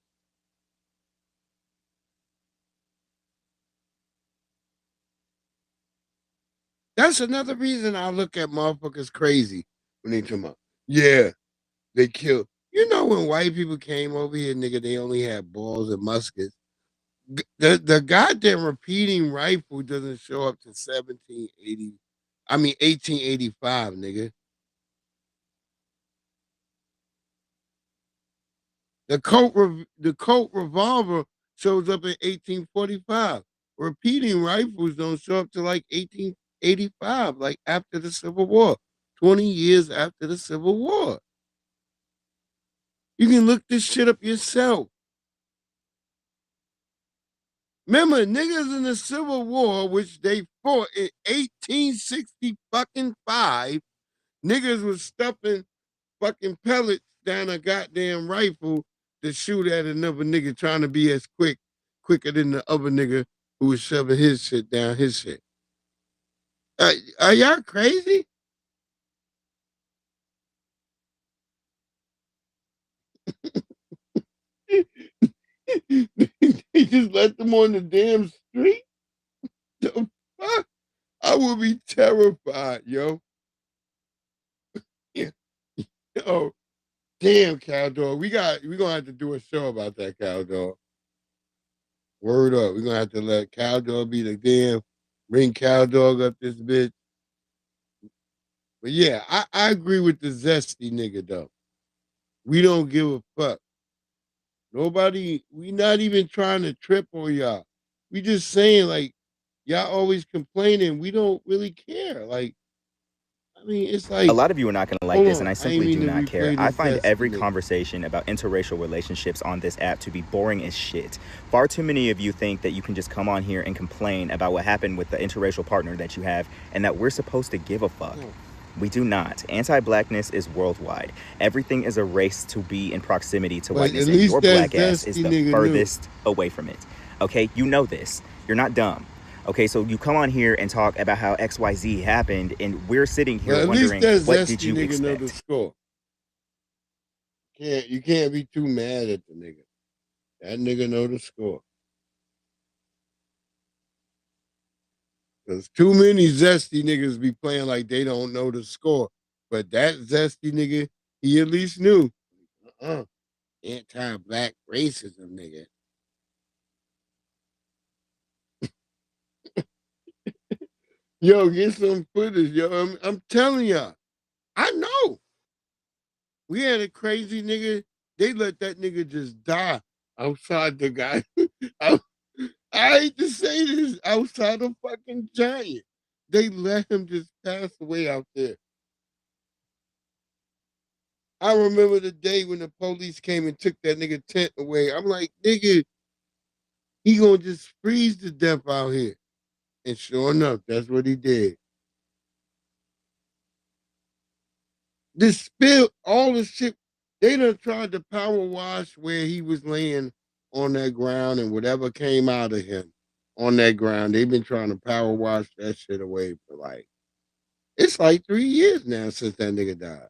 That's another reason I look at motherfuckers crazy when they come up. Yeah, they killed. You know when white people came over here, nigga, they only had balls and muskets. The goddamn repeating rifle doesn't show up to 1780. I mean 1885, nigga. The Colt revolver shows up in 1845. Repeating rifles don't show up to like 1885, like after the Civil War, 20 years after the Civil War. You can look this shit up yourself. Remember, niggas in the Civil War, which they fought in 1860 fucking 5, niggas was stuffing fucking pellets down a goddamn rifle to shoot at another nigga trying to be as quicker than the other nigga who was shoving his shit down his shit. Are y'all crazy? They just let them on the damn street? The fuck? I would be terrified, yo. Yeah. Yo, damn, Cow Dog. We gonna have to do a show about that, Cow Dog. Word up. We're gonna have to let Cow Dog be the damn ring Cow Dog up this bitch. But yeah, I agree with the zesty nigga though. We don't give a fuck. Nobody, we not even trying to trip on y'all. We just saying like y'all always complaining. We don't really care. Like, I mean, it's like a lot of you are not going to like this, and I simply do not care. I find every conversation about interracial relationships on this app to be boring as shit. Far too many of you think that you can just come on here and complain about what happened with the interracial partner that you have and that we're supposed to give a fuck. We do not. Anti-blackness is worldwide. Everything is a race to be in proximity to whiteness, and your black ass is the furthest away from it. Okay? You know this. You're not dumb. Okay, so you come on here and talk about how XYZ happened, and we're sitting here wondering, what did you expect? Know the score. You can't be too mad at the nigga. That nigga know the score. Because too many zesty niggas be playing like they don't know the score. But that zesty nigga, he at least knew. Anti-black racism, nigga. Yo, get some footage, yo. I'm telling y'all. I know. We had a crazy nigga. They let that nigga just die outside the guy. I hate to say this, outside the fucking Giant. They let him just pass away out there. I remember the day when the police came and took that nigga tent away. I'm like, nigga, he gonna just freeze to death out here. And sure enough, that's what he did. This spill, all the shit, they done tried to power wash where he was laying on that ground and whatever came out of him on that ground. They've been trying to power wash that shit away for like, it's like 3 years now since that nigga died.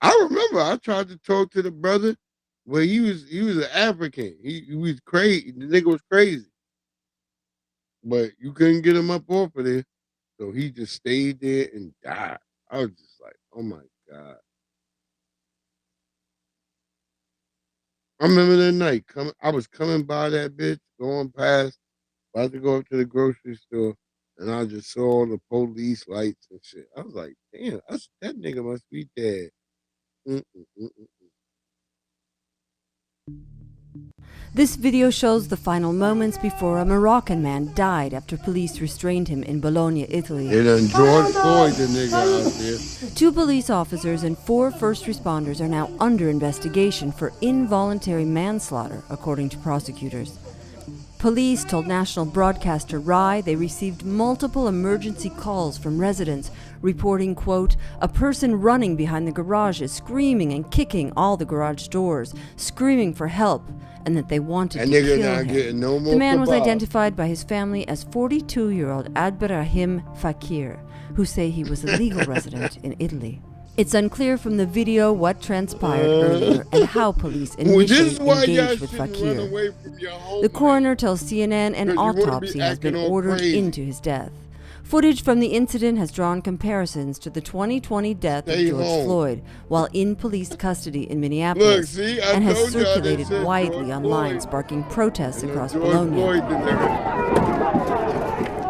I remember I tried to talk to the brother where he was an African. He was crazy. The nigga was crazy. But you couldn't get him up off of there. So he just stayed there and died. I was just like, oh my God. I remember that night. I was coming by that bitch, going past, about to go up to the grocery store, and I just saw all the police lights and shit. I was like, damn, that nigga must be dead. Mm-mm-mm-mm. This video shows the final moments before a Moroccan man died after police restrained him in Bologna, Italy. They done George Floyd the nigga out there. 2 police officers and 4 first responders are now under investigation for involuntary manslaughter, according to prosecutors. Police told national broadcaster RAI they received multiple emergency calls from residents reporting, quote, a person running behind the garages screaming and kicking all the garage doors, screaming for help, and that they wanted to kill him. No more the man was kebab. identified by his family as 42-year-old Abderrahim Fakir, who say he was a legal resident in Italy. It's unclear from the video what transpired earlier and how police initially engaged with Fakir. The coroner tells CNN an autopsy has been ordered into his death. Footage from the incident has drawn comparisons to the 2020 death of George Floyd while in police custody in Minneapolis and has circulated widely online, sparking protests across Bologna,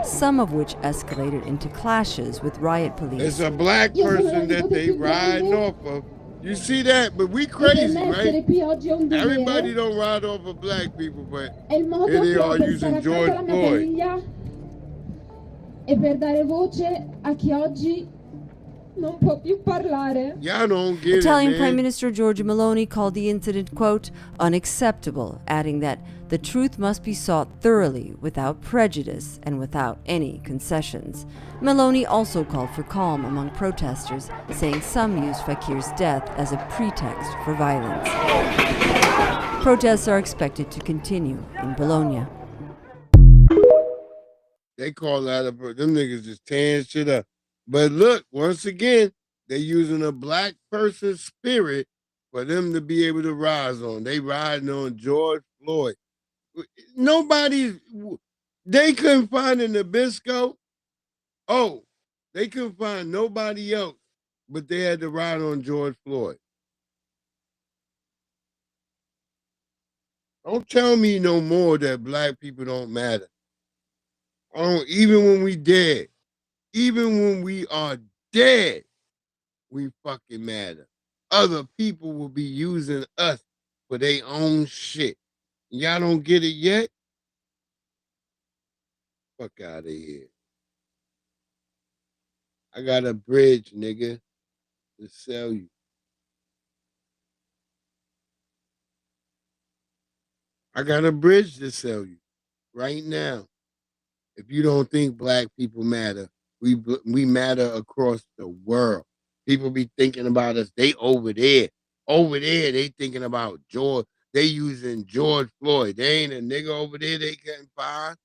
some of which escalated into clashes with riot police. It's a black person that they riding off of. You see that? But we crazy, right? Everybody don't ride off of black people, but here they are using George Floyd. E per dare voce a chi oggi non può più parlare. Y'all don't get Italian it, Prime Minister Giorgia Meloni called the incident, quote, unacceptable, adding that the truth must be sought thoroughly, without prejudice and without any concessions. Meloni also called for calm among protesters, saying some use Fakir's death as a pretext for violence. Protests are expected to continue in Bologna. They call that them niggas just tearing shit up. But look, once again, they're using a black person's spirit for them to be able to rise on. They riding on George Floyd. They couldn't find in Nabisco. Oh, they couldn't find nobody else, but they had to ride on George Floyd. Don't tell me no more that black people don't matter. Even when we dead, even when we are dead, we fucking matter. Other people will be using us for their own shit. Y'all don't get it yet? Fuck out of here. I got a bridge, nigga, to sell you. I got a bridge to sell you right now. If you don't think black people matter, we matter across the world. People be thinking about us. They over there. Over there, they thinking about George. They using George Floyd. They ain't a nigga over there they couldn't find.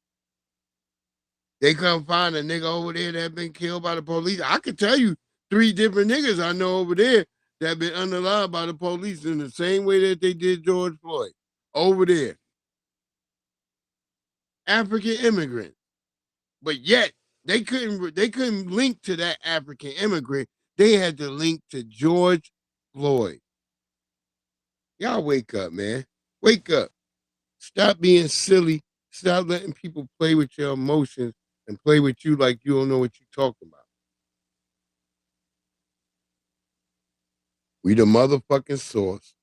They couldn't find a nigga over there that been killed by the police. I could tell you 3 different niggas I know over there that been underlined by the police in the same way that they did George Floyd. Over there. African immigrants. But yet they couldn't link to that African immigrant. They had to link to George Floyd. Y'all wake up, man. Wake up. Stop being silly. Stop letting people play with your emotions and play with you like you don't know what you're talking about. We the motherfucking source.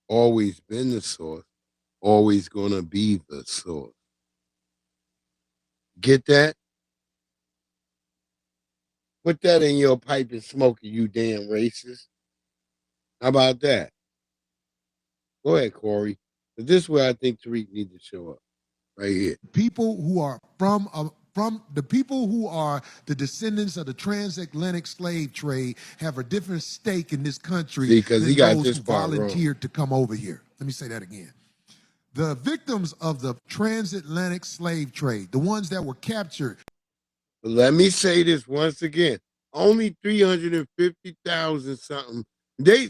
Always been the source. Always gonna be the source. Get that? Put that in your pipe and smoke it, you damn racist. How about that? Go ahead, Corey. This is where I think Tariq needs to show up. Right here. People who are from the people who are the descendants of the transatlantic slave trade have a different stake in this country than those who volunteered to come over here. Let me say that again. The victims of the transatlantic slave trade, the ones that were captured. Let me say this once again. Only 350,000 something.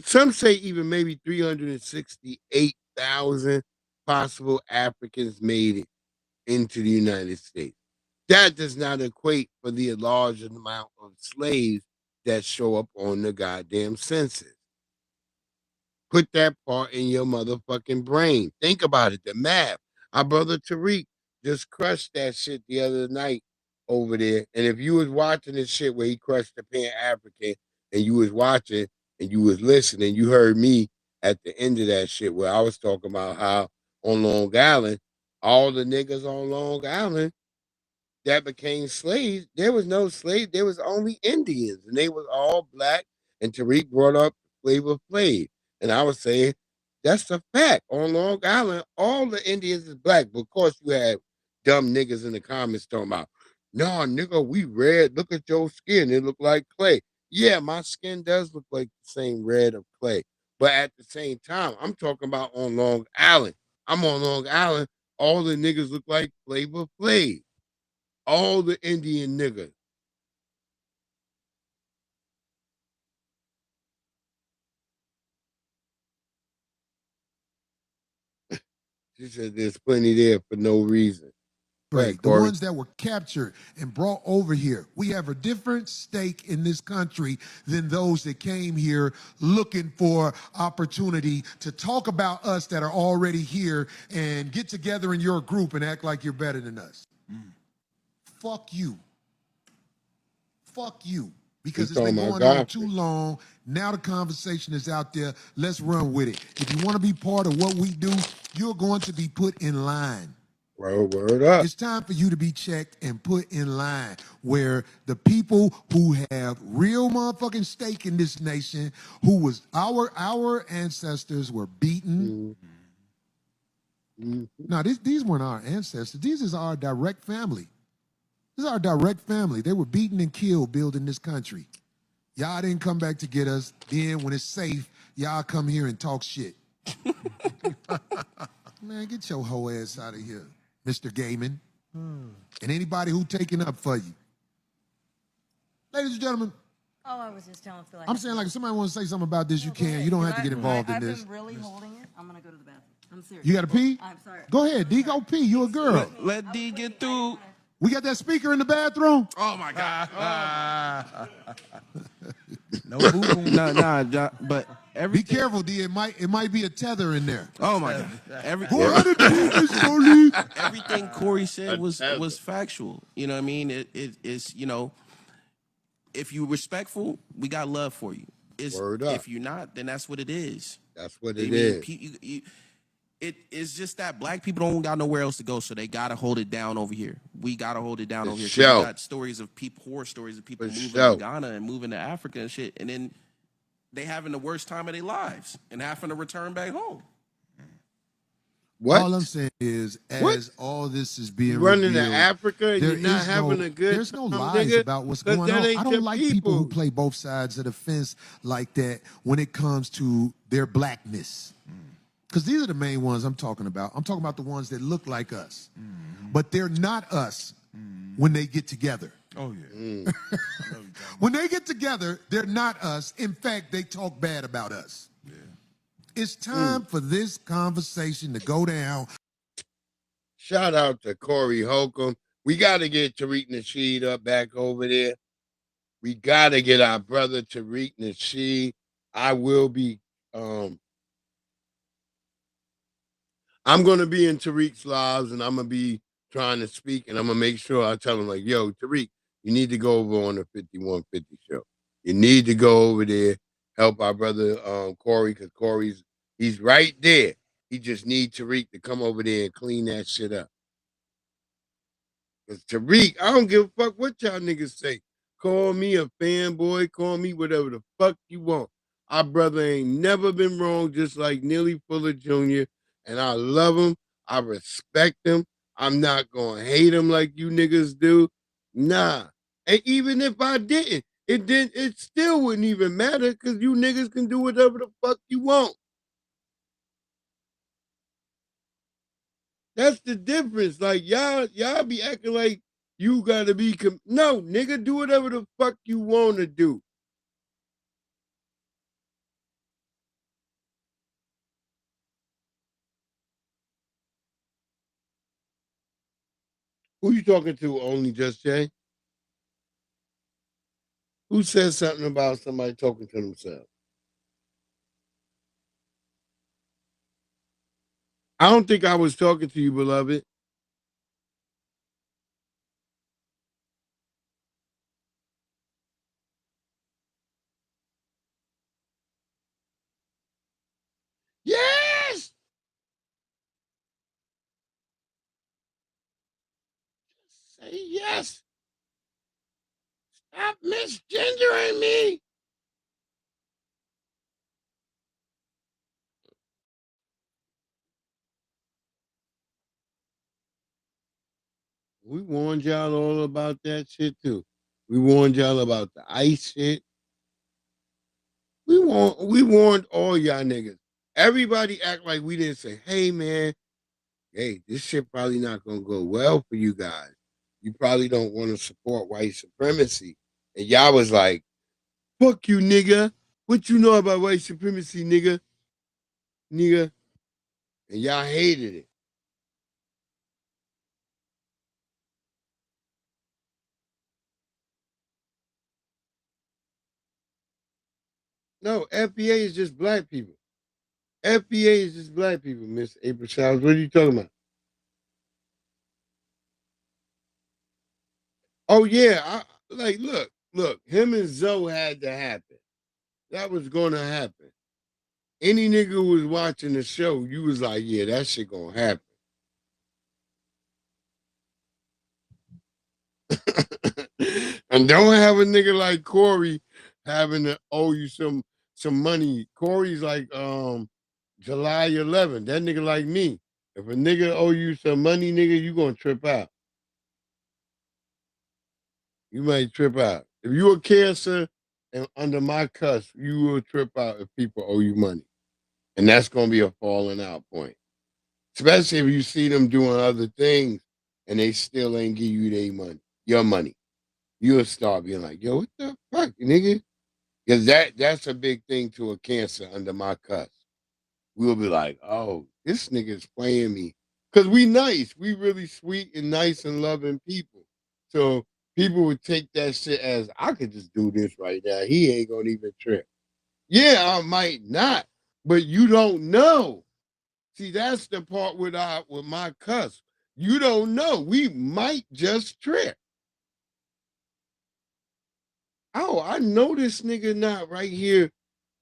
Some say even maybe 368,000 possible Africans made it into the United States. That does not equate for the large amount of slaves that show up on the goddamn census. Put that part in your motherfucking brain. Think about it. The math. Our brother Tariq just crushed that shit the other night over there. And if you was watching this shit where he crushed the Pan African and you was watching and you was listening, you heard me at the end of that shit where I was talking about how on Long Island, all the niggas on Long Island that became slaves, there was no slave, there was only Indians, and they was all black. And Tariq brought up Flavor Flav. And I was saying, that's a fact. On Long Island, all the Indians is black. But of course, you had dumb niggas in the comments talking about, nah, nigga, we red. Look at your skin. It look like clay. Yeah, my skin does look like the same red of clay. But at the same time, I'm talking about on Long Island. I'm on Long Island. All the niggas look like Flavor Flav. All the Indian niggas. She said there's plenty there for no reason. Right, the ones that were captured and brought over here. We have a different stake in this country than those that came here looking for opportunity to talk about us that are already here and get together in your group and act like you're better than us. Fuck you. Fuck you. Because it's been going on too long. Now the conversation is out there. Let's run with it. If you want to be part of what we do, you're going to be put in line. Word up. It's time for you to be checked and put in line where the people who have real motherfucking stake in this nation, who was our ancestors were beaten. Now, these weren't our ancestors. These is our direct family. This is our direct family. They were beaten and killed building this country. Y'all didn't come back to get us. Then when it's safe, y'all come here and talk shit. Man, get your hoe ass out of here, Mr. Gaiman. And anybody who taking up for you. Ladies and gentlemen. Oh, I was just telling Phil. I'm saying, like, if somebody wants to say something about this, you can. You don't have to get involved in this. I've been really holding it. I'm going to go to the bathroom. I'm serious. You got to pee? I'm sorry. Go ahead, D. Go pee. You a girl. Let D get through. We got that speaker in the bathroom? Oh, my God. No boo-boom. Nah, but be careful, D. It might be a tether in there. Oh, my God. Everything Corey said was factual. You know what I mean? It's, you know, if you're respectful, we got love for you. Word up. If you're not, then that's what it is. That's what it is. It's just that black people don't got nowhere else to go, so they gotta hold it down over here. We gotta hold it down over here. We got stories of people, horror stories of people moving to Ghana and moving to Africa and shit, and then they having the worst time of their lives and having to return back home. What? All I'm saying is, as all this is being running revealed, to Africa and you're not having a good there's no time, lies nigga, about what's going on. I don't like people who play both sides of the fence like that when it comes to their blackness. Because these are the main ones I'm talking about. I'm talking about the ones that look like us. But they're not us when they get together. Oh, yeah. When they get together, they're not us. In fact, they talk bad about us. Yeah. It's time for this conversation to go down. Shout out to Corey Holcomb. We got to get Tariq Nasheed up back over there. We got to get our brother Tariq Nasheed. I will be... I'm going to be in Tariq's lives, and I'm going to be trying to speak, and I'm going to make sure I tell him, like, yo, Tariq, you need to go over on the 5150 show. You need to go over there, help our brother Corey, because he's right there. He just needs Tariq to come over there and clean that shit up. Because Tariq, I don't give a fuck what y'all niggas say. Call me a fanboy, call me whatever the fuck you want. Our brother ain't never been wrong, just like Neely Fuller Jr., and I love them. I respect them. I'm not gonna hate them like you niggas do. Nah. And even if I didn't, it still wouldn't even matter because you niggas can do whatever the fuck you want. That's the difference. Like y'all be acting like you gotta be no, nigga, do whatever the fuck you wanna do. Who you talking to? Only Just Jay? Who said something about somebody talking to themselves? I don't think I was talking to you, beloved. Yes! Say yes. Stop misgendering me. We warned y'all all about that shit too. We warned y'all about the ICE shit. We warned all y'all niggas. Everybody act like we didn't say, hey man, hey, this shit probably not gonna go well for you guys. You probably don't want to support white supremacy. And y'all was like, fuck you, nigga. What you know about white supremacy, nigga? Nigga. And y'all hated it. No, FBA is just black people. FBA is just black people, Miss April Showers. What are you talking about? Oh yeah, look, him and Zoe had to happen. That was gonna happen. Any nigga who was watching the show, you was like, yeah, that shit gonna happen. And don't have a nigga like Corey having to owe you some money. Corey's like July 11th. That nigga like me. If a nigga owe you some money, nigga, you gonna trip out. You might trip out. If you a cancer and under my cusp, you will trip out if people owe you money. And that's gonna be a falling out point. Especially if you see them doing other things and they still ain't give you your money. You'll start being like, yo, what the fuck, nigga? Because that's a big thing to a cancer under my cusp. We'll be like, oh, this nigga's playing me. Because we nice. We really sweet and nice and loving people. So people would take that shit as, I could just do this right now. He ain't going to even trip. Yeah, I might not. But you don't know. See, that's the part with my cusp. You don't know. We might just trip. Oh, I know this nigga not right here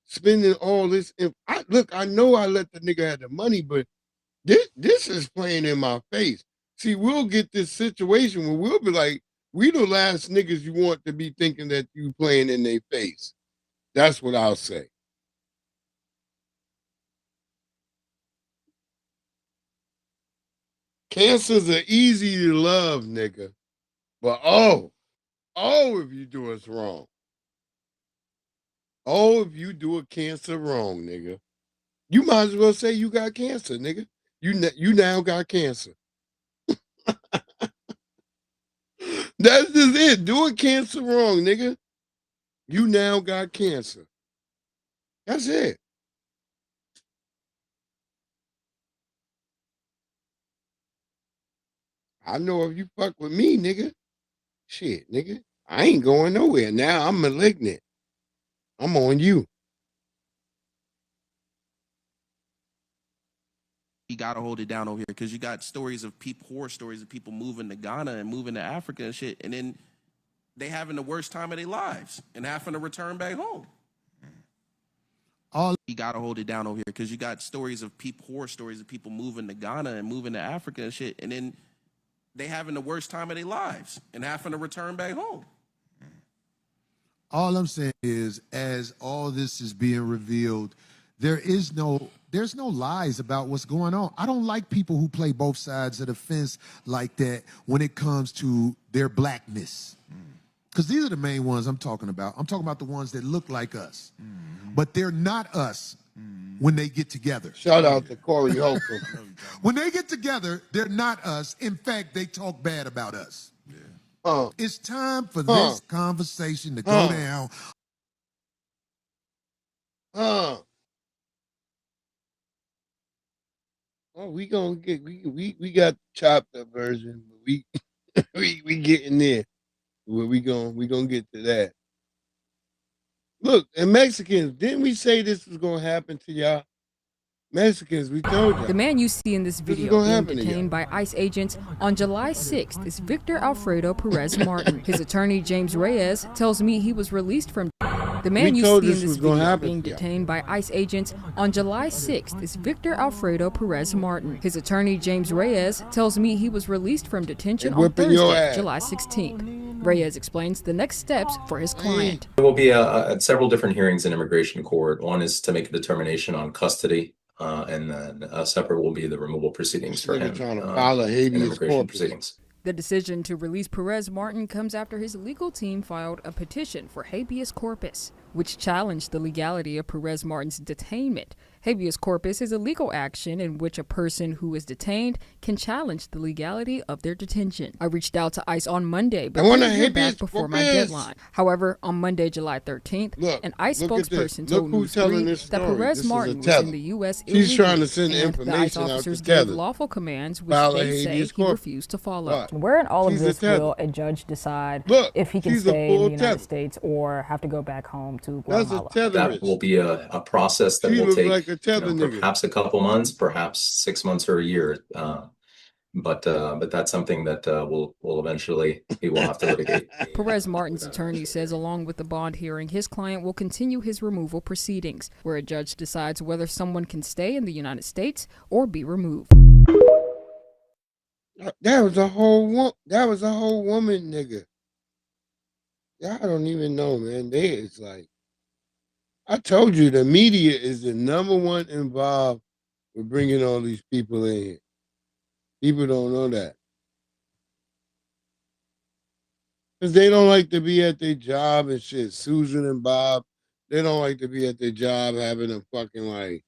spending all this. I know I let the nigga have the money, but this is playing in my face. See, we'll get this situation where we'll be like, we the last niggas you want to be thinking that you playing in their face. That's what I'll say. Cancers are easy to love, nigga. But if you do us wrong. Oh, if you do a cancer wrong, nigga. You might as well say you got cancer, nigga. You now got cancer. That's just it. Do a cancer wrong, nigga. You now got cancer. That's it. I know if you fuck with me, nigga. Shit, nigga. I ain't going nowhere. Now I'm malignant. I'm on you. You gotta hold it down over here because you got stories of people, horror stories of people moving to Ghana and moving to Africa and shit, and then they having the worst time of their lives and having to return back home. You gotta hold it down over here because you got stories of people, horror stories of people moving to Ghana and moving to Africa and shit, and then they having the worst time of their lives and having to return back home. All I'm saying is, as all this is being revealed, there is no there's no lies about what's going on. I don't like people who play both sides of the fence like that when it comes to their blackness. Because these are the main ones I'm talking about. I'm talking about the ones that look like us. But they're not us when they get together. Shout out to Corey Holcomb. When they get together, they're not us. In fact, they talk bad about us. It's time for this conversation to go down. Oh, we gonna get we got the chopped up version, but we getting there. We gonna get to that. Look, and Mexicans, didn't we say this was gonna happen to y'all? Mexicans, we told you. The man you see in this video being detained by ICE agents on July 6th is Victor Alfredo Perez Martin. His attorney, James Reyes, tells me he was released from... The man you see in this video being detained by ICE agents on July 6th is Victor Alfredo Perez Martin. His attorney, James Reyes, tells me he was released from detention on Thursday, July 16th. Reyes explains the next steps for his client. There will be several different hearings in immigration court. One is to make a determination on custody, and then separate will be the removal proceedings for him trying to file a habeas immigration corpus. proceedings. The decision to release Perez Martin comes after his legal team filed a petition for habeas corpus, which challenged the legality of Perez Martin's detainment. Habeas corpus is a legal action in which a person who is detained can challenge the legality of their detention. I reached out to ICE on Monday, but didn't hear back before my deadline. However, on Monday, July 13th, an ICE spokesperson told Newsweek that Perez Martin was in the U.S. illegally. She's trying to send and information the ICE out officers to gave Tether. lawful commands, which File a they say habeas he corpus. refused to follow. Where in all of She's a this Tether. will a judge decide Look, if he can she's a stay in full the United Tether. States or have to go back home to That's a Guatemala? tetherist. That will be a process that She will looks take like a tether nigga. perhaps a couple months, perhaps 6 months or a year. But that's something that will eventually he will have to litigate. Perez Martin's attorney says along with the bond hearing, his client will continue his removal proceedings, where a judge decides whether someone can stay in the United States or be removed. That was a whole woman, nigga. Y'all don't even know, man. It's like I told you, the media is the number one involved with bringing all these people in here. People don't know that. Because they don't like to be at their job and shit. Susan and Bob, they don't like to be at their job having a fucking like,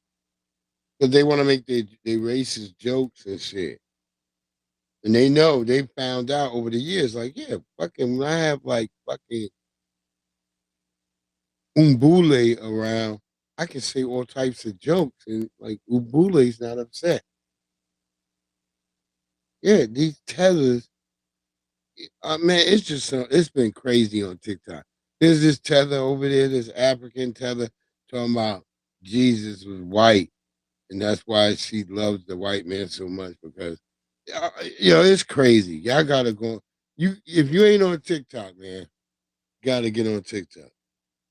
because they want to make their racist jokes and shit. And they know, they found out over the years, like, yeah, fucking, when I have like fucking Umbule around, I can say all types of jokes and like Umbule's not upset. Yeah, these tethers, man, it's just it's been crazy on TikTok. There's this tether over there, this African tether talking about Jesus was white, and that's why she loves the white man so much because, it's crazy. Y'all gotta go. If you ain't on TikTok, man, gotta get on TikTok.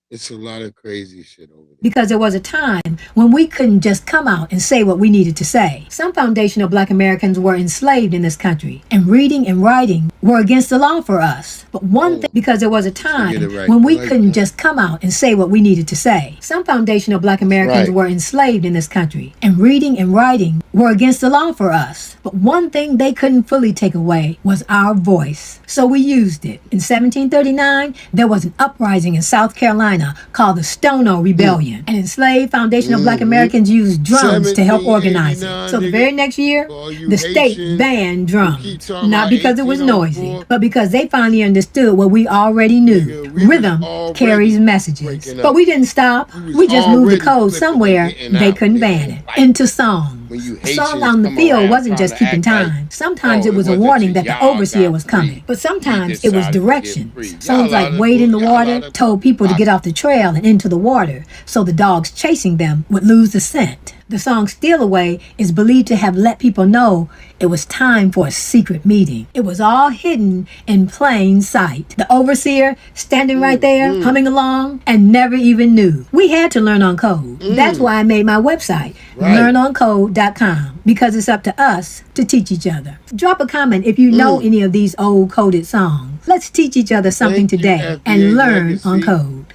It's a lot of crazy shit over there. Because there was a time when we couldn't just come out and say what we needed to say. Some foundational Black Americans were enslaved in this country, and reading and writing were against the law for us. But one thing, because there was a time when we couldn't just come out and say what we needed to say. Some foundational Black Americans were enslaved in this country, and reading and writing were against the law for us. But one thing they couldn't fully take away was our voice. So we used it. In 1739, there was an uprising in South Carolina called the Stono Rebellion. And enslaved foundational Black Americans used drums to help organize it. So the very next year, the state banned drums. Not because it was noisy, but because they finally understood what we already knew. Rhythm carries messages. But we didn't stop. We just moved the code somewhere they couldn't ban it. Into song. A song on the field wasn't just keeping time. Sometimes it was a warning that the overseer was coming. But sometimes it was direction. Songs like Wade in the Water told people to get off the trail and into the water so the dogs chasing them would lose the scent. The song Steal Away is believed to have let people know it was time for a secret meeting. It was all hidden in plain sight. The overseer standing right there, humming along, and never even knew. We had to learn on code. That's why I made my website, learnoncode.com, because it's up to us to teach each other. Drop a comment if you know any of these old coded songs. Let's teach each other something today and learn on code.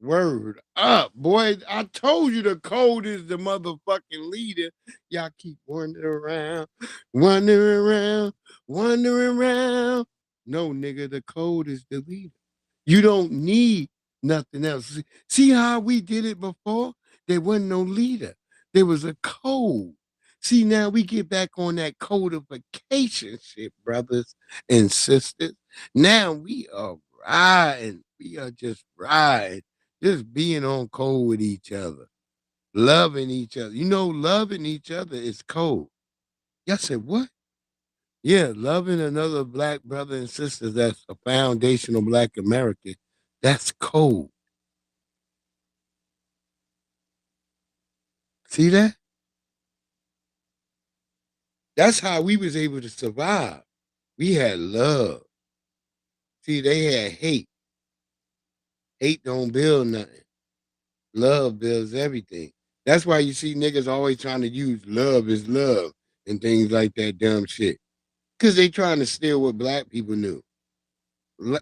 Word up, boy. I told you the code is the motherfucking leader. Y'all keep wandering around, wandering around, wandering around. No, nigga, the code is the leader. You don't need nothing else. See how we did it before? There wasn't no leader. There was a code. See, now we get back on that codification shit, brothers and sisters. Now we are riding. We are just riding. Just being on code with each other. Loving each other. You know, loving each other is cold. Y'all said, what? Yeah, loving another black brother and sister that's a foundational black American, that's cold. See that? That's how we was able to survive. We had love. See, they had hate. Hate don't build nothing. Love builds everything. That's why you see niggas always trying to use love is love and things like that dumb shit. Because they trying to steal what black people knew.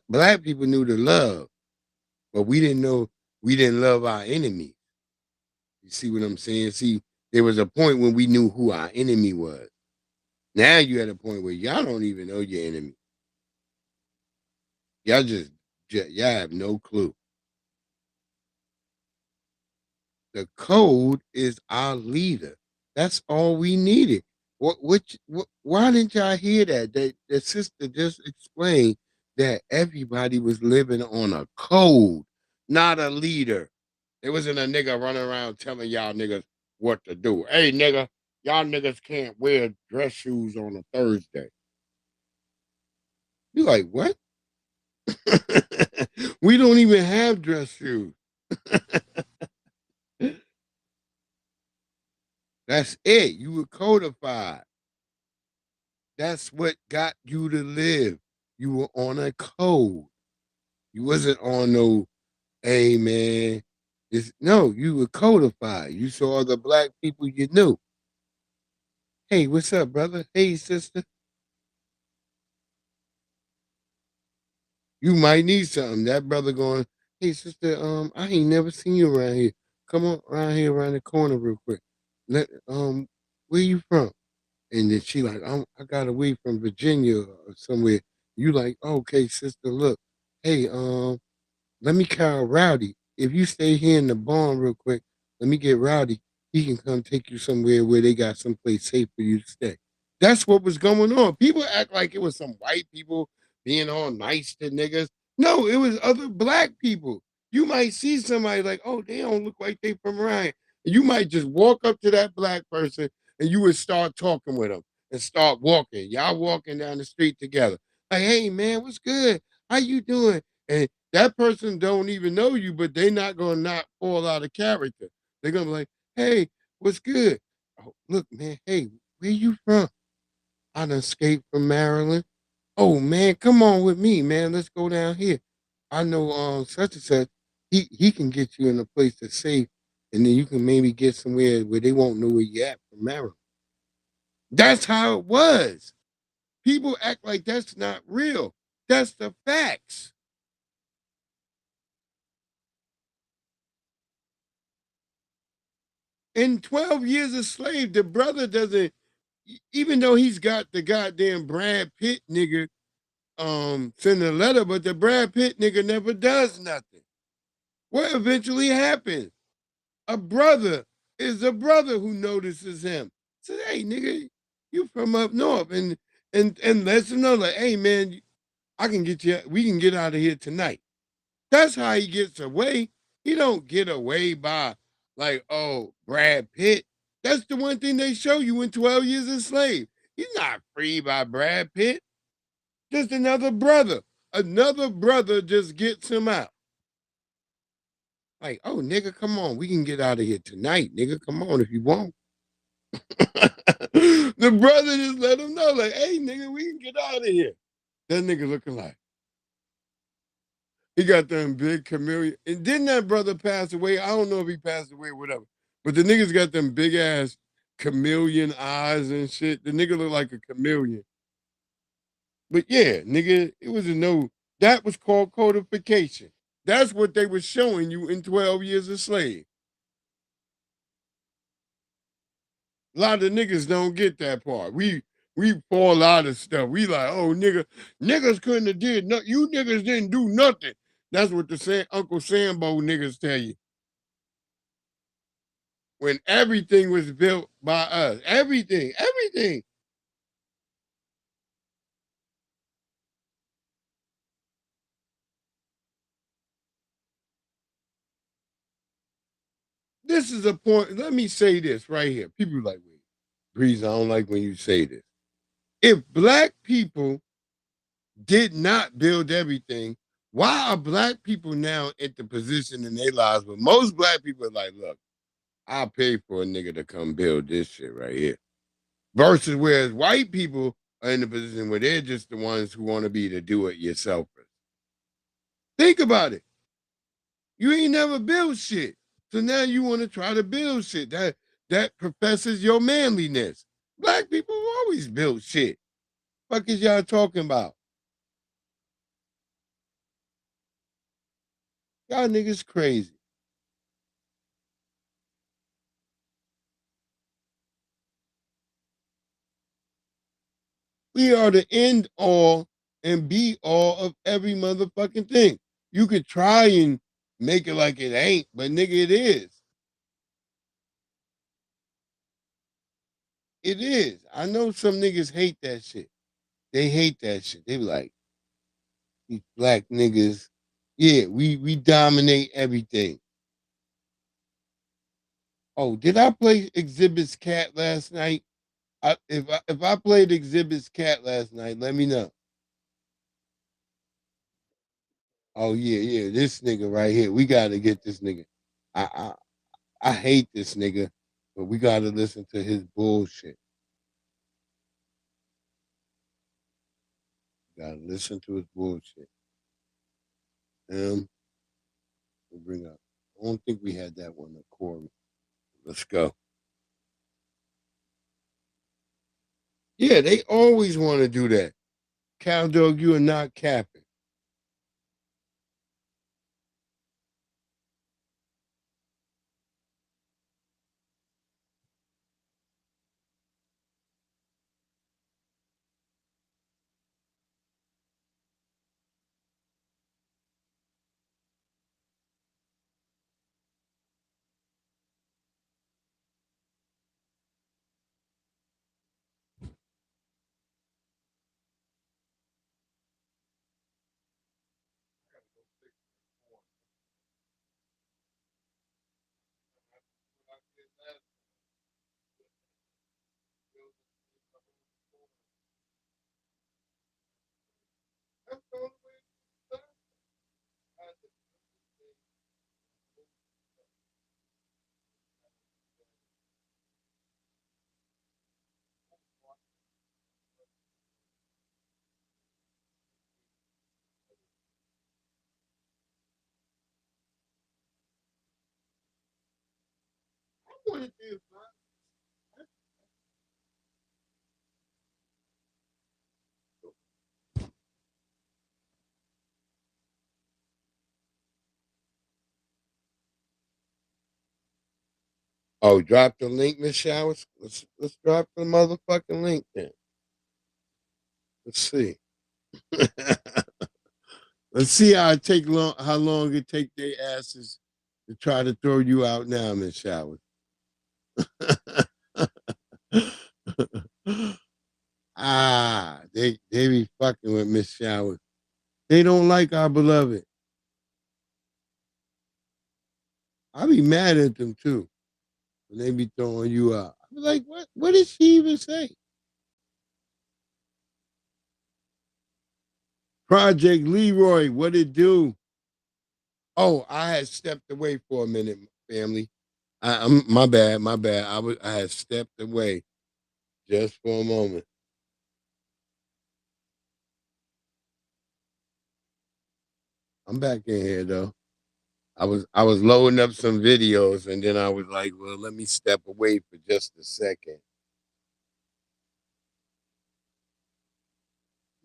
Black people knew the love, but we didn't know we didn't love our enemy. You see what I'm saying? See, there was a point when we knew who our enemy was. Now you at a point where y'all don't even know your enemy. Y'all y'all have no clue. The code is our leader. That's all we needed. Why didn't y'all hear that? The sister just explained that everybody was living on a code, not a leader. There wasn't a nigga running around telling y'all niggas what to do. Hey, nigga, y'all niggas can't wear dress shoes on a Thursday. You like, what? We don't even have dress shoes. That's it. You were codified. That's what got you to live. You were on a code. You wasn't on no, hey man. No, you were codified. You saw the black people you knew. Hey, what's up, brother? Hey, sister. You might need something. That brother going, hey, sister, I ain't never seen you around here. Come on around here around the corner real quick. Where you from? And then she like, I got away from Virginia or somewhere. You like, okay, sister, look, hey, let me call Rowdy. If you stay here in the barn real quick, let me get Rowdy. He can come take you somewhere where they got someplace safe for you to stay. That's what was going on. People act like it was some white people being all nice to niggas. No, it was other black people. You might see somebody like, oh, they don't look like they from around here. And you might just walk up to that black person and you would start talking with them and start walking. Y'all walking down the street together. Like, hey, man, what's good? How you doing? And that person don't even know you, but they not going to not fall out of character. They're going to be like, hey, what's good? Oh, look, man, hey, where you from? I done escaped from Maryland. Oh, man, come on with me, man. Let's go down here. I know such and such. He can get you in a place that's safe, and then you can maybe get somewhere where they won't know where you at from Maryland. That's how it was. People act like that's not real. That's the facts. In 12 years a slave, the brother doesn't, even though he's got the goddamn Brad Pitt nigga send a letter, but the Brad Pitt nigga never does nothing. What eventually happens? A brother is a brother who notices him. Says, hey, nigga, you from up north. And lets him know, like, hey, man, I can get you, we can get out of here tonight. That's how he gets away. He don't get away by, like, oh, Brad Pitt. That's the one thing they show you in 12 Years a Slave. He's not free by Brad Pitt. Just another brother. Another brother just gets him out. Like, oh, nigga, come on. We can get out of here tonight, nigga. Come on if you want. The brother just let him know, like, hey, nigga, we can get out of here. That nigga looking like, he got them big chameleon. And didn't that brother pass away? I don't know if he passed away or whatever. But the nigga's got them big ass chameleon eyes and shit. The nigga look like a chameleon. But yeah, nigga, it was that was called codification. That's what they were showing you in 12 Years a Slave. A lot of niggas don't get that part. We fall out of stuff. We like, oh niggas couldn't have did nothing. You niggas didn't do nothing. That's what the Uncle Sambo niggas tell you. When everything was built by us. Everything. This is a point. Let me say this right here. People are like, wait, Breeze, I don't like when you say this. If black people did not build everything, why are black people now at the position in their lives where most black people are like, look, I'll pay for a nigga to come build this shit right here. Versus whereas white people are in the position where they're just the ones who want to be the do-it-yourselfers. Think about it. You ain't never built shit. So now you want to try to build shit. That professes your manliness. Black people have always built shit. Fuck is y'all talking about? Y'all niggas crazy. We are the end all and be all of every motherfucking thing. You could try and make it like it ain't, but nigga, it is. It is. I know some niggas hate that shit. They hate that shit. They be like, these black niggas, yeah, we dominate everything. Oh, did I play Exhibit's Cat last night? If I played Exhibit's Cat last night, let me know. Oh yeah, this nigga right here. We gotta get this nigga. I hate this nigga, but we gotta listen to his bullshit. Gotta listen to his bullshit. We'll bring up. I don't think we had that one, Corey. Let's go. Yeah, they always want to do that. Cowdog, you are not capping. Oh, drop the link, Miss Showers. Let's drop the motherfucking link then. Let's see. Let's see how long it take their asses to try to throw you out now, Miss Showers. They be fucking with Miss Showers. They don't like our beloved. I be mad at them too when they be throwing you out. I be like, what? What did she even say? Project Leroy, what it do? Oh, I had stepped away for a minute, family. I'm my bad. I had stepped away just for a moment. I'm back in here though. I was loading up some videos and then I was like, well, let me step away for just a second.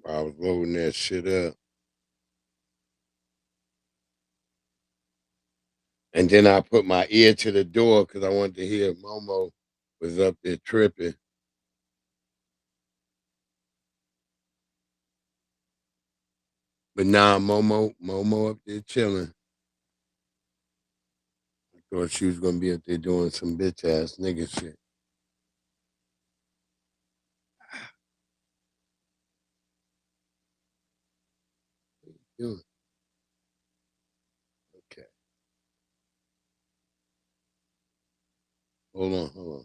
I was loading that shit up. And then I put my ear to the door because I wanted to hear if Momo was up there tripping. But nah, Momo up there chilling. I thought she was gonna be up there doing some bitch ass nigga shit. What are you doing? Okay. Hold on.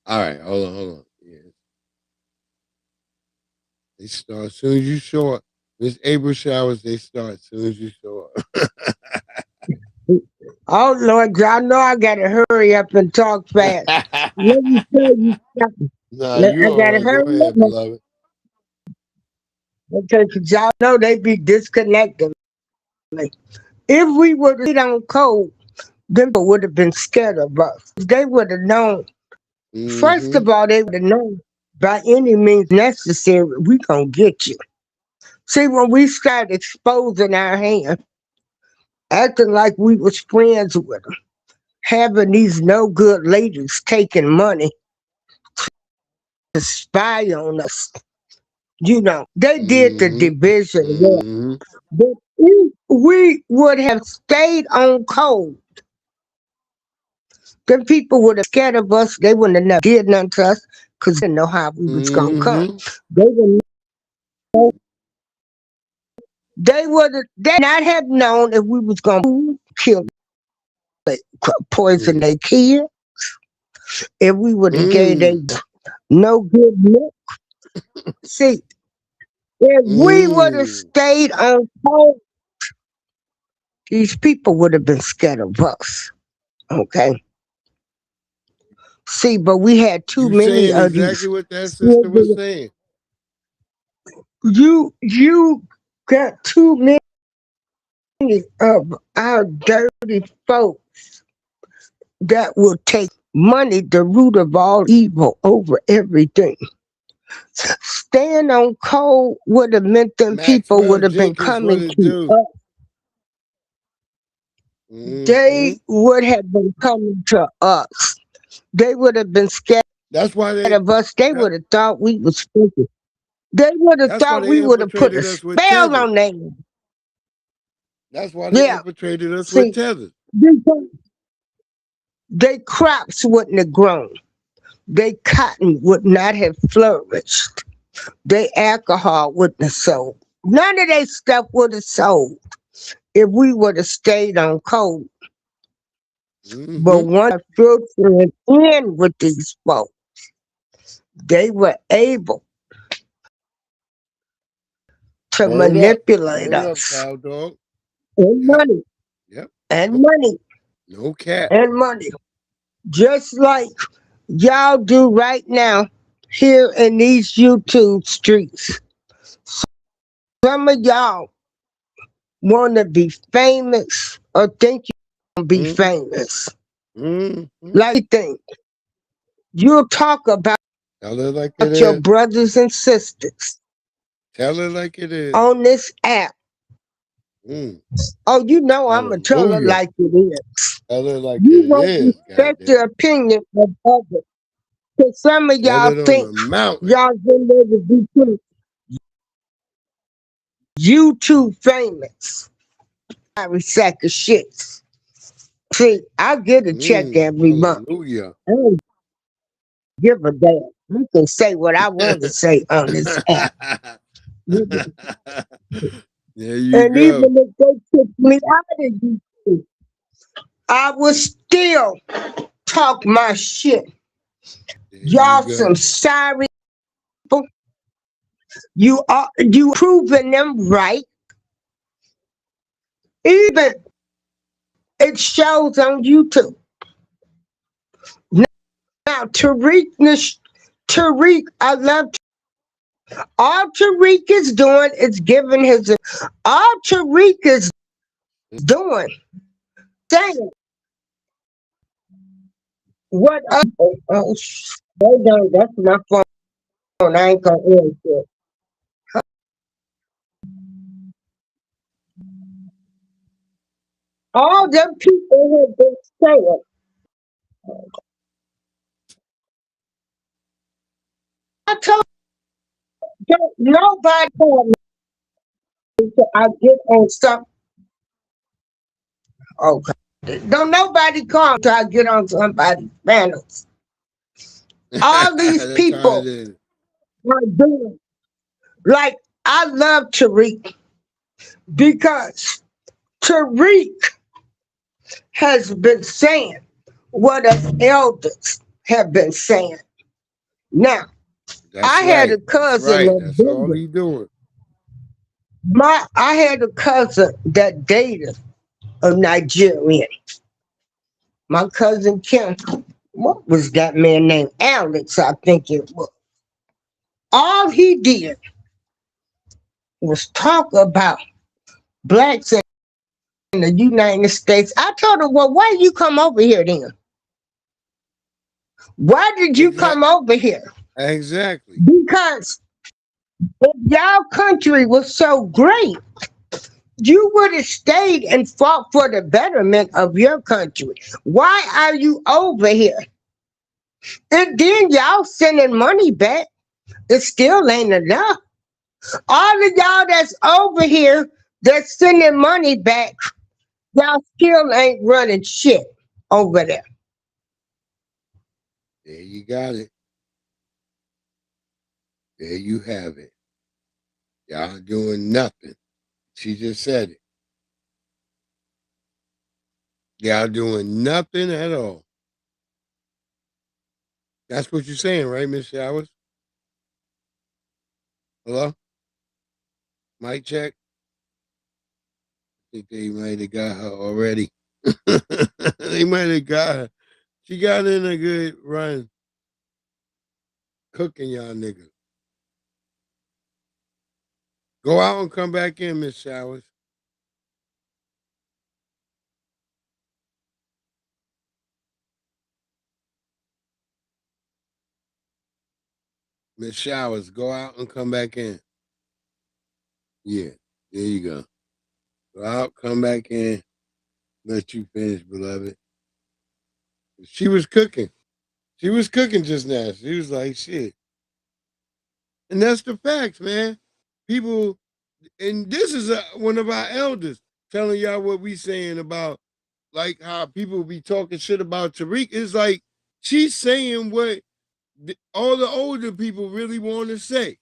All right, hold on. Yeah. They start as soon as you show up. Miss April showers, they start as soon as you show up. Oh Lord, y'all know I gotta hurry up and talk fast. Let me tell you something. Nah, you I all gotta right. Go hurry ahead, up beloved. because y'all know they be disconnected. If we would have on code, them people would have been scared of us. They would have known. First of all, they would have known by any means necessary, we gonna get you. See, when we started exposing our hand, acting like we was friends with them, having these no good ladies taking money to spy on us. They did the division well. But if we would have stayed on code, then people would have scared of us. They wouldn't have never did nothing to us because they didn't know how we was gonna come. They would they not have known if we was gonna kill, poison their kids. If we would have gave them no good milk. See, if we would have stayed on code, these people would have been scared of us. Okay. See, but we had too You many saying of exactly these. what that sister was saying. You got too many of our dirty folks that will take money, the root of all evil, over everything. Staying on code would have meant them people Maxwell would have been Jenkins, what coming it to do? us. They would have been coming to us. They would have been scared That's why of us. They would have thought we was stupid. They would have that's why thought they we would have put a infiltrated us with spell Tether. on them. That's why they Yeah. infiltrated us with See, Tether. they crops wouldn't have grown. They cotton would not have flourished. They alcohol wouldn't have sold. None of that stuff would have sold if we would have stayed on code. But once filtering in with these folks, they were able to manipulate us. Cow dog. And money. Yep. And money. No cap. And money. Just like y'all do right now here in these YouTube streets. Some of y'all want to be famous or think you're going to be famous. Like you think. You'll talk about like your brothers and sisters. Tell it like it is. On this app. Oh, you know I'm going to tell it like it is. Tell it like You it won't is. respect the opinion of others. Because some of y'all think y'all been there to be YouTube famous. Every sack of shit. See, I get a check every month. I don't give a damn. You can say what I want to say on this app. There you And go. even if they took me out of YouTube, I would still talk my shit. Y'all some sorry people. You proving them right. Even it shows on YouTube. Now Tariq, I love all Tariq is doing is giving all Tariq is doing saying what hold on, that's my phone. I ain't gonna answer it. All them people have been saying, I told you, nobody told me till I get on something. Okay. Don't nobody call till I get on somebody's panels. All these That's how it people is. are doing. Like, I love Tariq because Tariq has been saying what us elders have been saying. Now, That's I had right. a That's cousin right. that That's all dated. he doing. I had a cousin that dated a Nigerian. My cousin Kim, what was that man named Alex? I think it was. All he did was talk about blacks in the United States. I told him, well, why you come over here then? Why did you come over here? Exactly. Because if y'all country was so great, you would have stayed and fought for the betterment of your country. Why are you over here? And then y'all sending money back. It still ain't enough. All of y'all that's over here that's sending money back, y'all still ain't running shit over there. There you got it. There you have it. Y'all doing nothing. She just said it. Y'all doing nothing at all. That's what you're saying, right, Miss Showers? Hello? Mic check. I think they might have got her already. They might have got her. She got in a good run cooking y'all niggas. Go out and come back in, Miss Showers. Miss Showers, go out and come back in. Yeah, there you go. Go out, come back in. Let you finish, beloved. She was cooking. She was cooking just now. She was like, shit. And that's the facts, man. People, and this is one of our elders telling y'all what we saying about like how people be talking shit about Tariq. It's like she's saying what all the older people really want to say.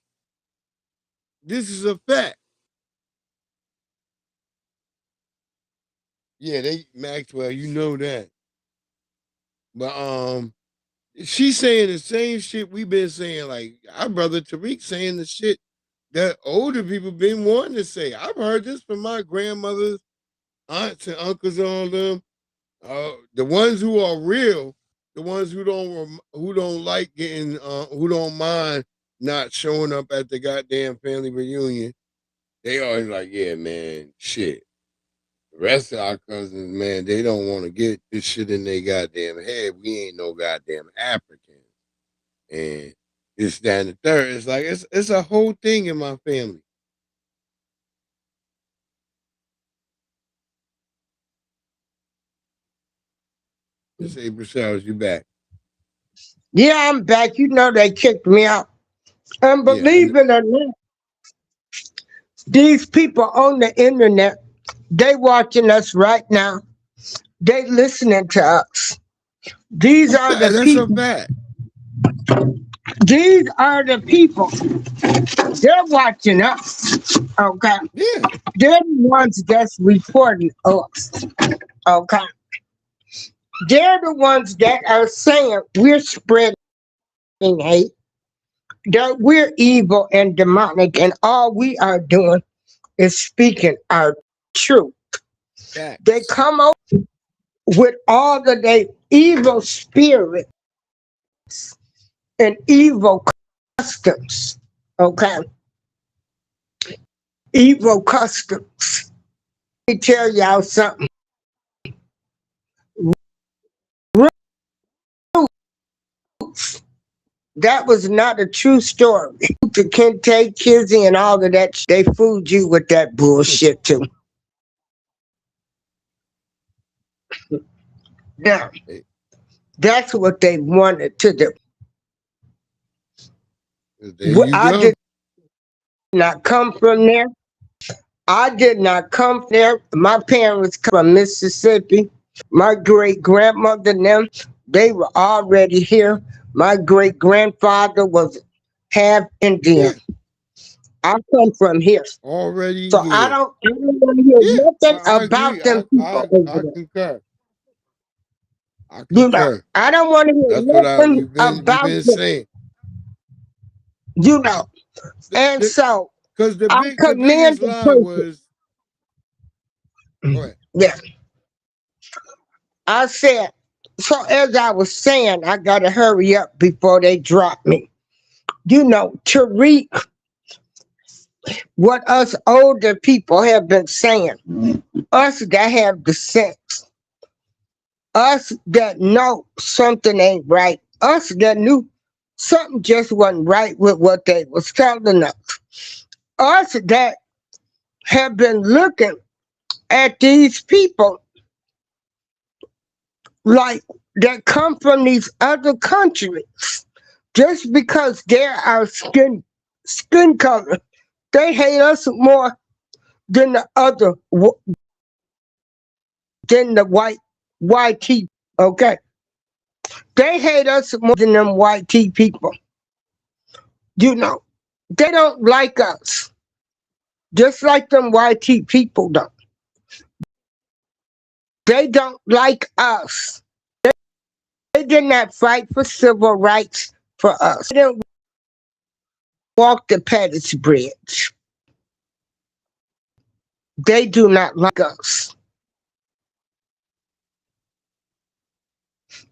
This is a fact. Yeah, they Maxwell, you know that. But she's saying the same shit we've been saying. Like our brother Tariq saying the shit that older people been wanting to say. I've heard this from my grandmothers, aunts, and uncles on them. The ones who are real, the ones who don't like getting, who don't mind not showing up at the goddamn family reunion. They always like, yeah, man, shit. The rest of our cousins, man, they don't want to get this shit in their goddamn head. We ain't no goddamn African. And this, that, and the third. It's like it's a whole thing in my family. Miss April Showers, you back. Yeah, I'm back. You know they kicked me out. And Yeah, believe it or not, these people on the internet, they watching us right now. They listening to us. These are the that's a people. fact. These are the people. They're watching us. Okay. Yeah. They're the ones that's reporting us. Okay. They're the ones that are saying we're spreading hate, that we're evil and demonic, and all we are doing is speaking our truth. Facts. They come up with all of their evil spirits and evil customs. Okay. Evil customs. Let me tell y'all something. Roots That was not a true story. To Kente, Kizzy, and all of that, they fooled you with that bullshit too. Now, that's what they wanted to do. There you I go. did not come from there. I did not come there. My parents come from Mississippi. My great grandmother and them, they were already here. My great grandfather was half Indian. Yeah. I come from here. Already So here. I don't want to hear nothing about them people over I there. concur. I You know, concur. I don't want to hear That's what nothing you've about been them. saying. You know, and so because the commend biggest the lie person. was. Go ahead. Yeah, I said. So as I was saying, I gotta hurry up before they drop me. You know, Tariq, what us older people have been saying, us that have the sense, us that know something ain't right, us that knew something just wasn't right with what they was telling us that have been looking at these people like that come from these other countries just because they're our skin color. They hate us more than the other than the white tea. Okay, they hate us more than them white tea people. You know, they don't like us just like them white tea people don't. They don't like us. They did not fight for civil rights for us. They didn't walk the Pettis Bridge. They do not like us.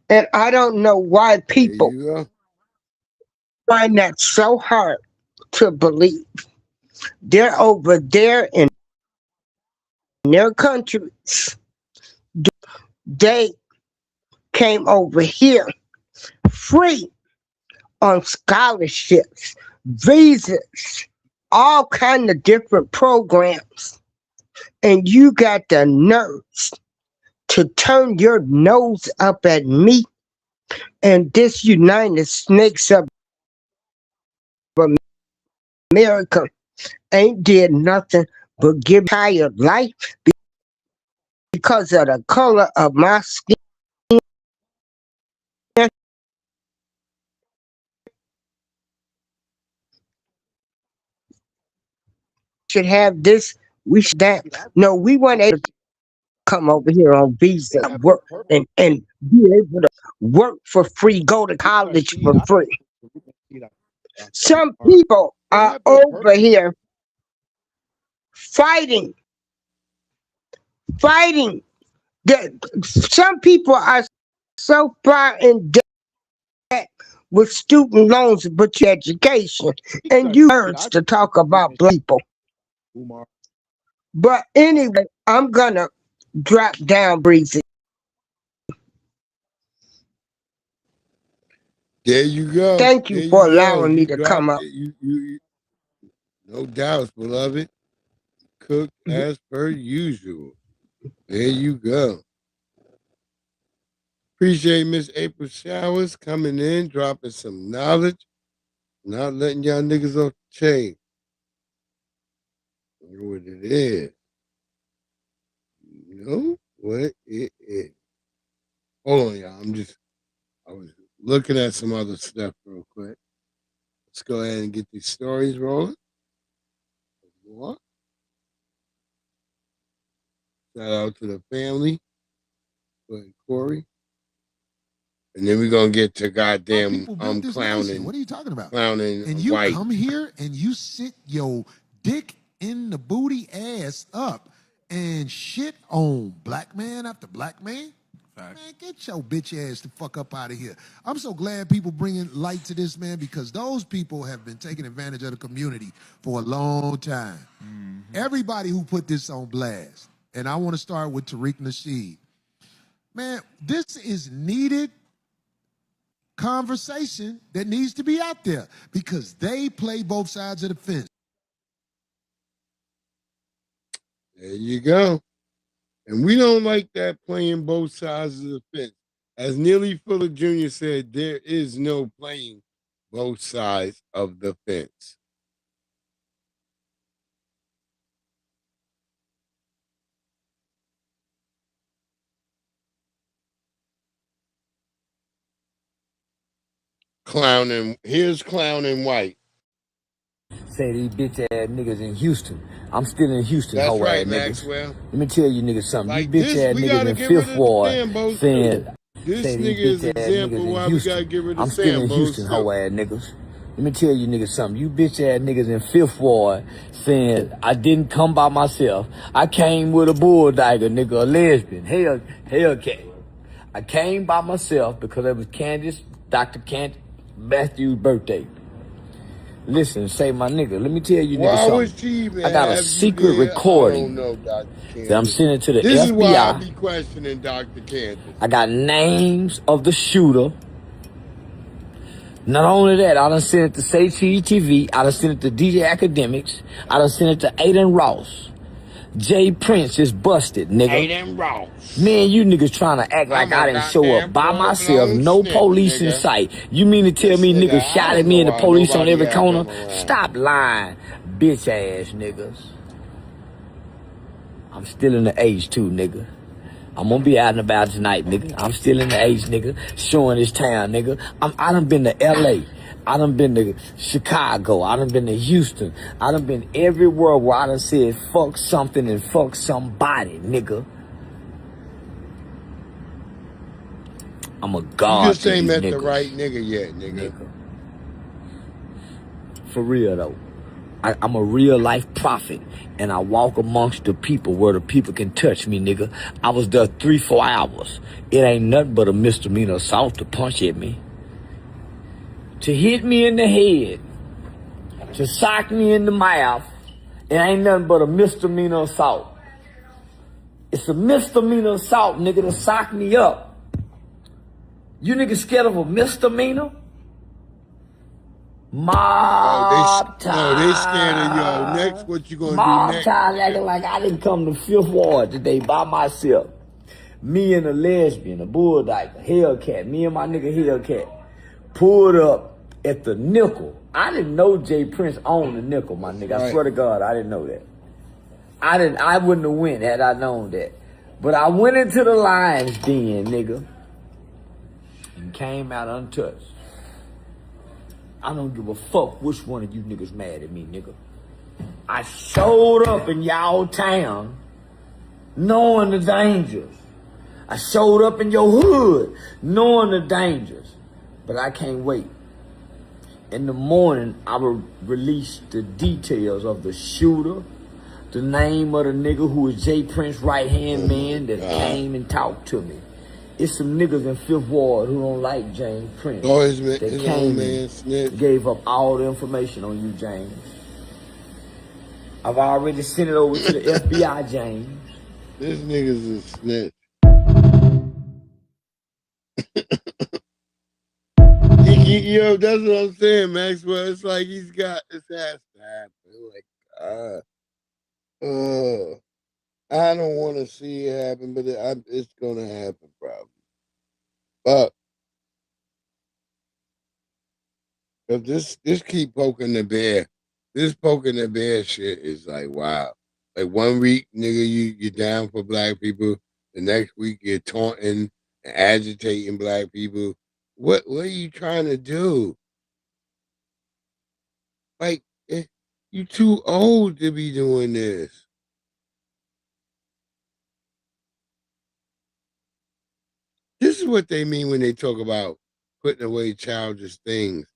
And I don't know why people find that so hard to believe. They're over there in their countries. They came over here free on scholarships, visas, all kind of different programs. And you got the nerves to turn your nose up at me and this United Snakes of America ain't did nothing but give entire life because of the color of my skin. Should have this, we should that. No, we weren't able to come over here on visa, work and be able to work for free, go to college for free. Some people are over here fighting. Some people are so far in debt with student loans, but your education, and you urge to talk about black people. But anyway, I'm gonna drop down, Breezy. There you go. Thank you for allowing me to come up. You no doubts, beloved. Cooked as per usual. There you go. Appreciate Miss April Showers coming in, dropping some knowledge, not letting y'all niggas off the chain. I know what it is. You know what it is. Hold on, y'all. I was looking at some other stuff real quick. Let's go ahead and get these stories rolling. Shout out to the family, Corey. And then we're gonna get to goddamn clowning. What are you talking about? Clowning and you white. come here and you sit your dick in the booty ass up and shit on black man after black man. Man, get your bitch ass the fuck up out of here. I'm so glad people bringing light to this, man, because those people have been taking advantage of the community for a long time. Everybody who put this on blast, and I want to start with Tariq Nasheed. Man, this is needed conversation that needs to be out there because they play both sides of the fence. There you go. And we don't like that playing both sides of the fence. As Neely Fuller Jr. said, there is no playing both sides of the fence. Clowning, here's Clowning White. Say these bitch ass niggas in Houston. I'm still in Houston, That's hoe right, ass niggas. Maxwell. Let me tell you niggas something. Like you bitch this, ass we niggas gotta in get rid Fifth of the Ward Sambos saying, too. This say nigga these is bitch ass example niggas why in we gotta Houston. get rid of I'm still in Sambos Houston, too. hoe ass niggas. Let me tell you niggas something. You bitch ass niggas in Fifth Ward saying I didn't come by myself. I came with a bulldigger, nigga, a lesbian, Hellcat. I came by myself because it was Dr. Candace Matthews' birthday. Listen, say my nigga, let me tell you niggas Why something. would she even I got a have you secret there? recording I don't know, Dr. that I'm Candace. sending to the This is why I FBI. be questioning Dr. Candace. I got names of the shooter. Not only that, I done sent it to Say Cheese TV. I done sent it to DJ Academics. I done sent it to Aiden Ross. Jay Prince is busted, nigga. Aiden Ross. Me and you niggas trying to act like I didn't show up by myself, no police in sight. You mean to tell me niggas shot at me and the police on every corner? Stop lying, bitch ass niggas. I'm still in the age too, nigga. I'm gonna be out and about tonight, nigga. I'm still in the age, nigga. Showing this town, nigga. I done been to LA. I done been to Chicago. I done been to Houston. I done been everywhere where I done said fuck something and fuck somebody, nigga. I'm a god. You just ain't met niggas. the right nigga yet, nigga. For real though. I'm a real life prophet, and I walk amongst the people where the people can touch me, nigga. I was there 3-4 hours. It ain't nothing but a misdemeanor assault to punch at me, to hit me in the head, to sock me in the mouth. It ain't nothing but a misdemeanor assault. It's a misdemeanor assault, nigga, to sock me up. You niggas scared of a misdemeanor? Mob time. No, they scared of yo. Next, what you gonna Mob do next? time, acting like I didn't come to Fifth Ward today by myself. Me and a lesbian, a bulldyke, a Hellcat. Me and my nigga Hellcat pulled up at the Nickel. I didn't know Jay Prince owned the Nickel, my nigga. I swear to God, I didn't know that. I wouldn't have went had I known that. But I went into the Lions Den, nigga, and came out untouched. I don't give a fuck which one of you niggas mad at me, nigga. I showed up in y'all town knowing the dangers. I showed up in your hood knowing the dangers. But I can't wait. In the morning, I will release the details of the shooter, the name of the nigga who was Jay Prince's right-hand man that came and talked to me. It's some niggas in Fifth Ward who don't like James Prince. Oh, his came and gave up all the information on you, James. I've already sent it over to the FBI, James. This nigga's a snitch. Yo, that's what I'm saying, Maxwell. It's like he's got this has to happen. Like, I don't want to see it happen, but it's gonna happen probably. But if this keep poking the bear, this poking the bear shit is like wow. Like 1 week, nigga, you're down for black people. The next week you're taunting and agitating black people. What are you trying to do? Like, you too old to be doing this. This is what they mean when they talk about putting away childish things.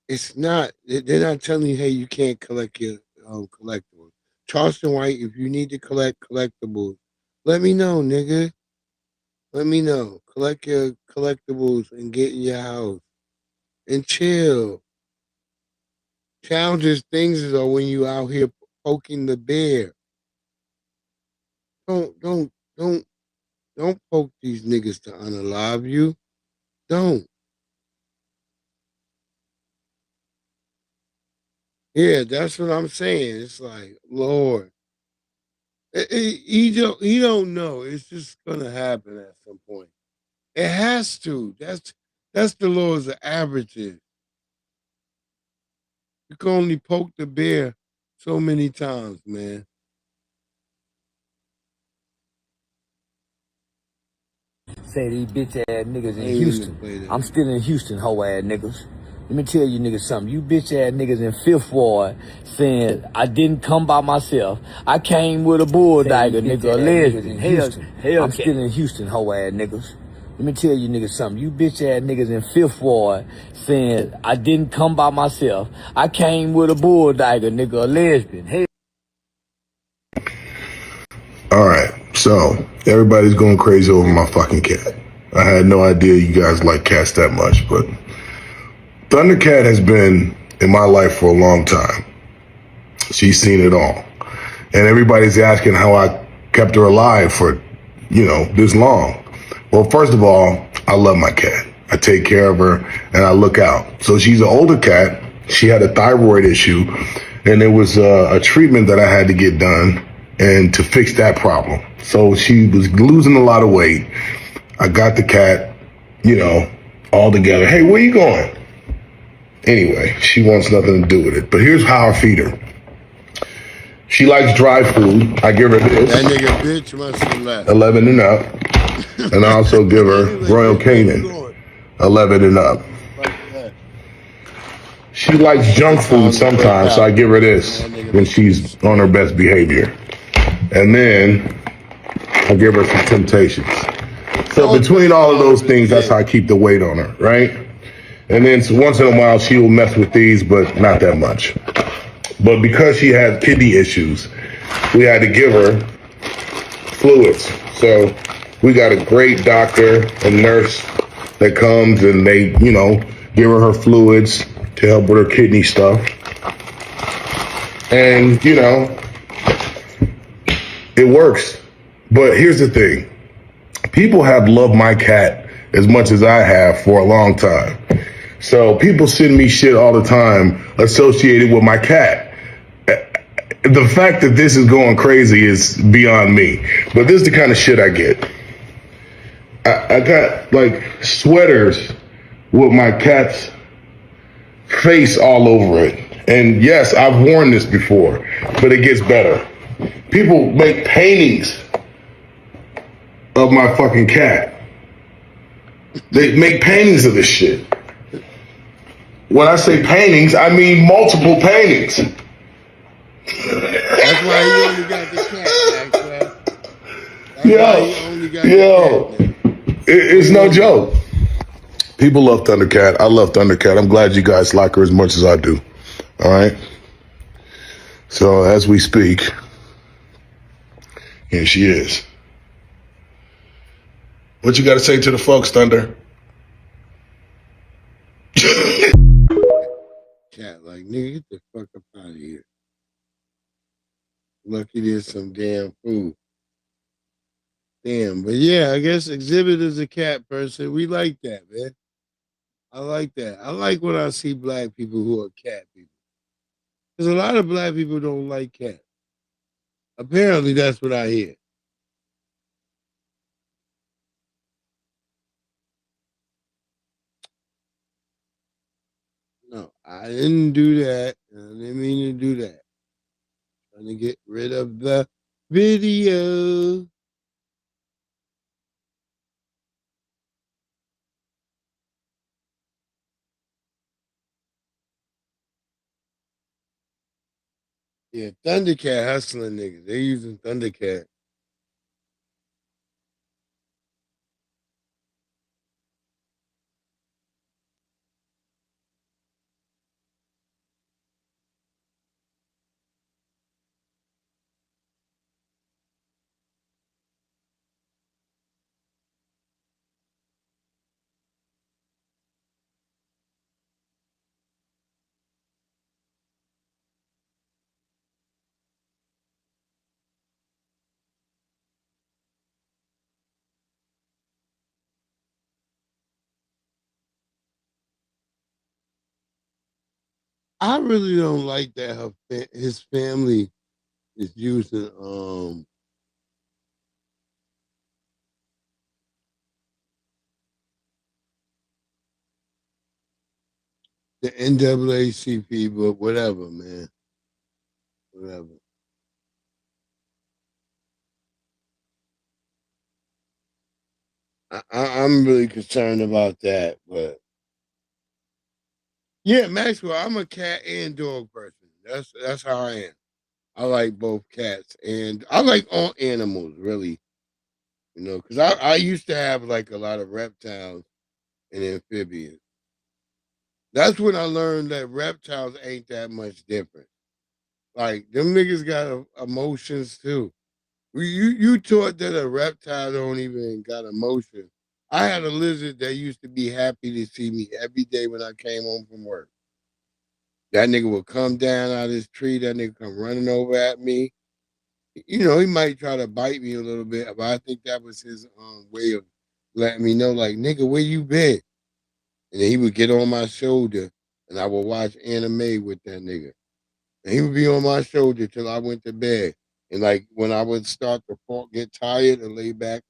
It's not, they're not telling you, hey, you can't collect your collectibles. Charleston White, if you need to collect collectibles, let me know, nigga. Let me know. Collect your collectibles and get in your house and chill. Childish things are when you out here poking the bear. Don't poke these niggas to unalive you. Don't. Yeah, that's what I'm saying. It's like, Lord, he don't know. It's just gonna happen at some point. It has to. That's the laws of averages. You can only poke the bear so many times, man. Say these bitch ass niggas I in ain't mean to Houston. play that. I'm still in Houston, hoe ass niggas. Let me tell you niggas something. You bitch ass niggas in Fifth Ward saying I didn't come by myself. I came with a bull dagger, nigga, a lesbian. Houston. I'm still in Houston, hoe ass niggas. Let me tell you niggas something. You bitch ass niggas in Fifth Ward saying I didn't come by myself. I came with a bull dagger, nigga, a lesbian. Hell. All right, so everybody's going crazy over my fucking cat. I had no idea you guys like cats that much, but Thundercat has been in my life for a long time. She's seen it all. And everybody's asking how I kept her alive for, this long. Well, first of all, I love my cat. I take care of her and I look out. So she's an older cat. She had a thyroid issue and there was a treatment that I had to get done and to fix that problem. So she was losing a lot of weight. I got the cat, all together. Hey, where you going? Anyway, she wants nothing to do with it. But here's how I feed her. She likes dry food. I give her this. That nigga bitch must have left. 11 and up. And I also give her Royal Canin. 11 and up. She likes junk food sometimes, so I give her this when she's on her best behavior. And then I give her some Temptations. So between all of those things, that's how I keep the weight on her, right? And then once in a while, she will mess with these, but not that much. But because she had kidney issues, we had to give her fluids. So we got a great doctor and nurse that comes and they, give her fluids to help with her kidney stuff. And, it works. But here's the thing. People have loved my cat as much as I have for a long time. So people send me shit all the time associated with my cat. The fact that this is going crazy is beyond me. But this is the kind of shit I get. I got like sweaters with my cat's face all over it. And yes, I've worn this before, but it gets better. People make paintings of my fucking cat. They make paintings of this shit. When I say paintings, I mean multiple paintings. That's why you only got the cat, Maxwell. It's no joke. People love Thundercat. I love Thundercat. I'm glad you guys like her as much as I do. All right. So as we speak, here she is. What you got to say to the folks, Thunder? Cat, like, nigga, get the fuck up out of here. Lucky there's some damn food. Damn, but yeah, I guess Exhibit is a cat person. We like that, man. I like that. I like when I see black people who are cat people. Because a lot of black people don't like cats. Apparently, that's what I hear. No, I didn't do that. I didn't mean to do that. Trying to get rid of the video. Yeah, Thundercat hustling niggas. They using Thundercat. I really don't like that his family is using the NAACP, but whatever, man. Whatever. I'm really concerned about that, but yeah, Maxwell, I'm a cat and dog person. That's how I am. I like both cats and I like all animals, really. You know, because I used to have like a lot of reptiles and amphibians. That's when I learned that reptiles ain't that much different. Like them niggas got emotions too. You taught that a reptile don't even got emotion. I had a lizard that used to be happy to see me every day when I came home from work. That nigga would come down out of his tree. That nigga come running over at me. You know, he might try to bite me a little bit, but I think that was his way of letting me know, like, nigga, where you been? And then he would get on my shoulder, and I would watch anime with that nigga. And he would be on my shoulder till I went to bed. And like when I would start to get tired and lay back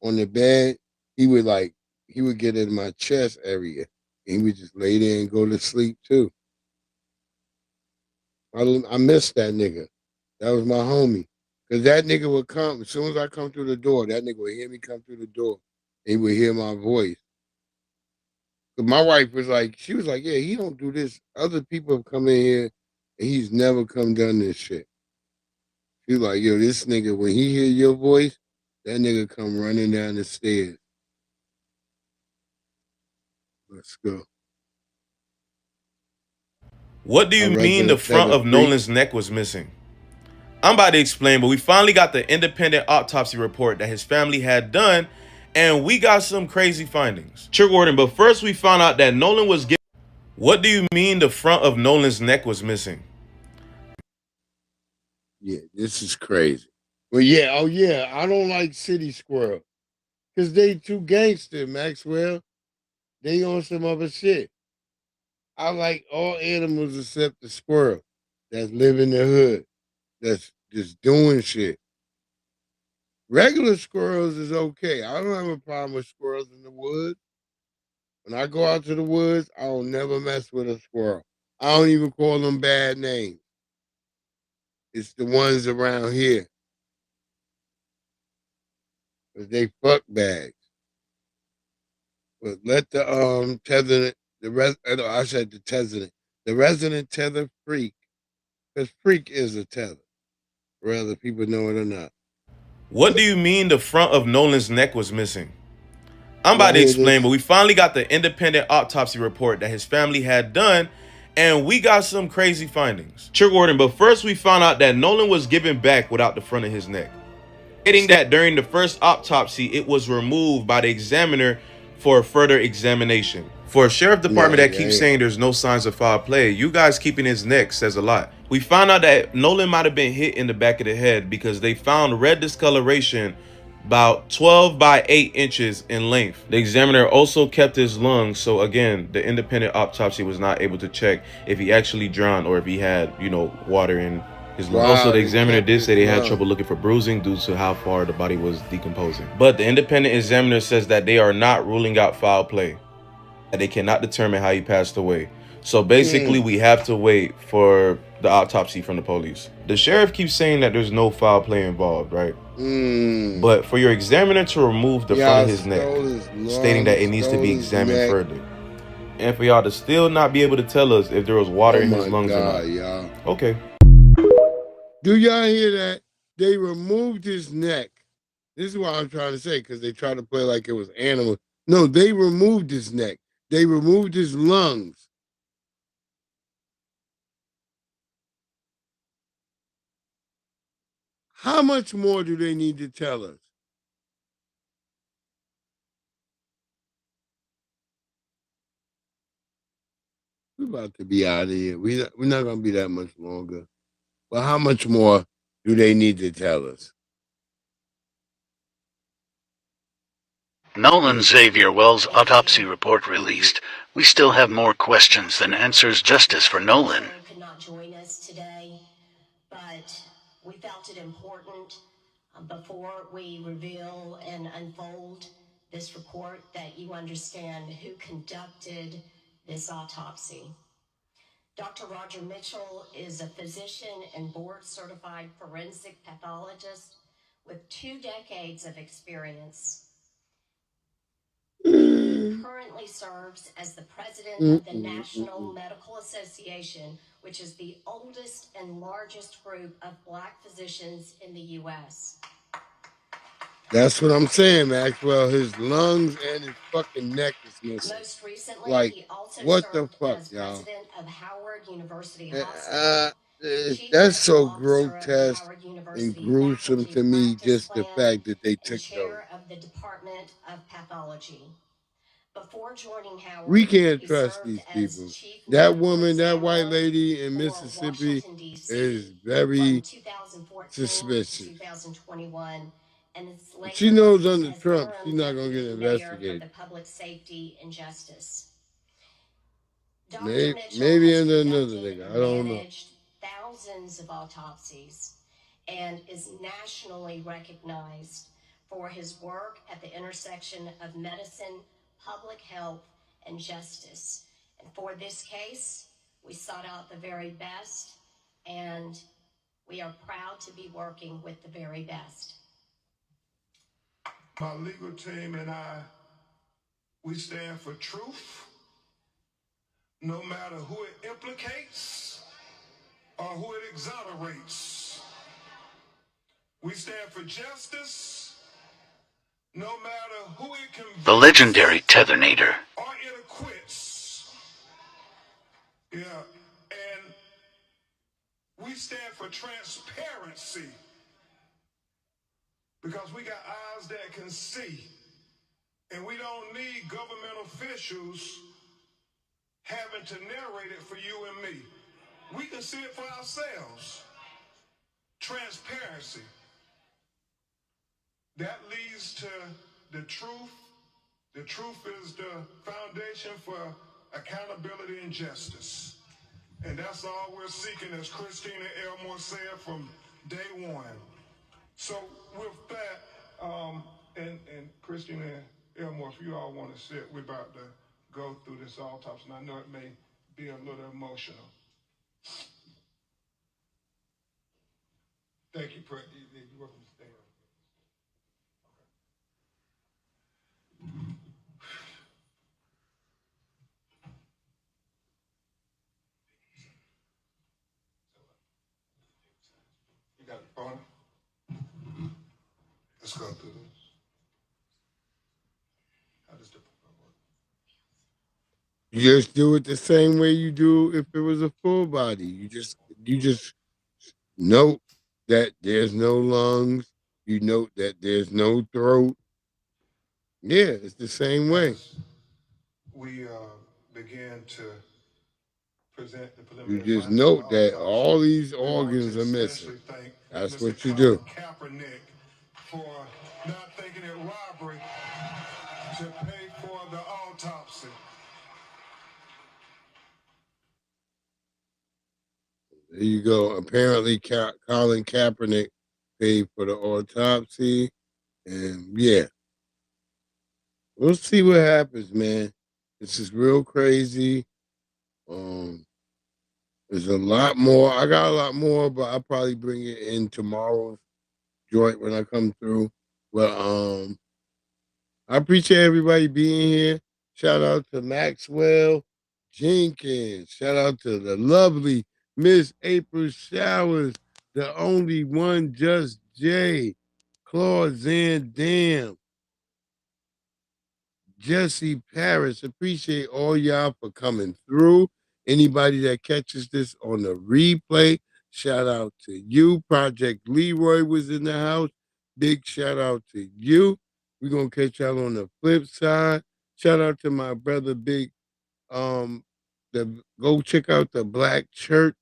on the bed, he would get in my chest area. And he would just lay there and go to sleep too. I miss that nigga. That was my homie. Cause that nigga would come as soon as I come through the door. That nigga would hear me come through the door. And he would hear my voice. Cause my wife was like, she was like, yeah, he don't do this. Other people have come in here and he's never come done this shit. She's like, yo, this nigga, when he hear your voice, that nigga come running down the stairs. Let's go. What do you mean the front of Nolan's neck was missing? I'm about to explain, but we finally got the independent autopsy report that his family had done, and we got some crazy findings. Trigger warning, but first we found out that Nolan was given. What do you mean the front of Nolan's neck was missing? Yeah, this is crazy. But yeah, oh yeah, I don't like city squirrel. Cause they too gangster, Maxwell. They on some other shit. I like all animals except the squirrel that live in the hood. That's just doing shit. Regular squirrels is okay. I don't have a problem with squirrels in the woods. When I go out to the woods, I don't never mess with a squirrel. I don't even call them bad names. It's the ones around here. Cause they fuck bags. But let the tether I said the resident tether freak. Because freak is a tether, whether people know it or not. What do you mean the front of Nolan's neck was missing? I'm about to explain, but we finally got the independent autopsy report that his family had done, and we got some crazy findings. Trigger warning, but first we found out that Nolan was given back without the front of his neck. Stating that during the first autopsy, it was removed by the examiner for further examination. For a sheriff department that keeps saying there's no signs of foul play, you guys keeping his neck says a lot. We found out that Nolan might have been hit in the back of the head because they found red discoloration about 12 by 8 inches in length. The examiner also kept his lungs, so again, the independent autopsy was not able to check if he actually drowned or if he had, water in his lungs. Also, the examiner did say they had trouble looking for bruising due to how far the body was decomposing. But the independent examiner says that they are not ruling out foul play, that they cannot determine how he passed away. So basically, we have to wait for the autopsy from the police. The sheriff keeps saying that there's no foul play involved, right? But for your examiner to remove the front of his neck, stating that it needs to be examined further, and for y'all to still not be able to tell us if there was water in his lungs or not. Okay. Do y'all hear that? They removed his neck. This is what I'm trying to say, because they tried to play like it was animal. No, they removed his neck. They removed his lungs. How much more do they need to tell us? We're about to be out of here. We're not going to be that much longer. But how much more do they need to tell us? Nolan Xavier Wells' autopsy report released. We still have more questions than answers. Justice for Nolan could not join us today, but we felt it important before we reveal and unfold this report that you understand who conducted this autopsy. Dr. Roger Mitchell is a physician and board-certified forensic pathologist with 2 decades of experience. He currently serves as the president of the National Medical Association, which is the oldest and largest group of Black physicians in the U.S. That's what I'm saying, Maxwell. His lungs and his fucking neck is missing. Most recently, like, he also what the served fuck, as y'all? president of Howard University Hospital. That's so grotesque and gruesome to me, just the fact that they took those. Chair of the Department of Pathology. Before joining Howard, We can't he trust served these as people. chief That medical woman, that white examiner lady in for Mississippi Washington, D.C. is very from 2014 suspicious. to 2021, and it's She later knows worked under as Trump, she's interim not going to get deputy mayor for investigated. the Public Safety and Justice. Dr. Maybe, Mitchell maybe has under another conducted nigga. I and don't know. managed thousands of autopsies and is nationally recognized for his work at the intersection of medicine, public health, and justice. And for this case, we sought out the very best, and we are proud to be working with the very best. My legal team and I, we stand for truth, no matter who it implicates or who it exonerates. We stand for justice, no matter who it convicts. The legendary Tethernator. Or it acquits. Yeah, and we stand for transparency because we got eyes that can see, and we don't need government officials having to narrate it for you and me. We can see it for ourselves. Transparency. That leads to the truth. The truth is the foundation for accountability and justice. And that's all we're seeking, as Christina Elmore said from day one. So with that, and Christina Elmore, if you all want to sit, we're about to go through this autopsy, and I know it may be a little emotional. Thank you, You're welcome to stay. You got the phone? Let's go through this. How does the phone work? You just do it the same way you do if it was a full body. You just note that there's no lungs. You note that there's no throat. Yeah, it's the same way. We begin to present the You preliminary just findings of note the that autopsy. all these We want organs to are missing. especially thank That's Mr. what you Colin do. Kaepernick for not thinking it robbery to pay for the autopsy. There you go. Apparently, Colin Kaepernick paid for the autopsy. And yeah, we'll see what happens, man. This is real crazy. There's a lot more. I got a lot more, but I'll probably bring it in tomorrow's joint when I come through. But I appreciate everybody being here. Shout out to Maxwell Jenkins. Shout out to the lovely Miss April Showers, the only one, Just Jay, Claude Zan Dam, Jesse Paris. Appreciate all y'all for coming through. Anybody that catches this on the replay, shout out to you. Project Leroy was in the house. Big shout out to you. We're gonna catch y'all on the flip side. Shout out to my brother Big. Go check out the Black Church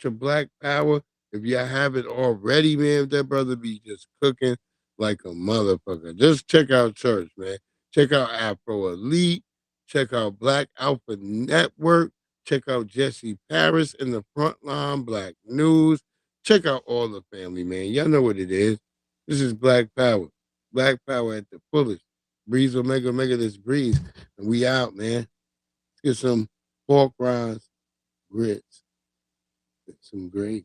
of Black Power. If y'all have it already, man, that brother be just cooking. like a motherfucker. Just check out church, man. Check out Afro Elite. Check out Black Alpha Network. Check out Jesse Paris in the Frontline Black News. Check out all the family, man. Y'all know what it is. This is Black Power. Black Power at the fullest. Breeze Omega, this breeze. And we out, man. Let's get some pork rinds, grits, and some gravy.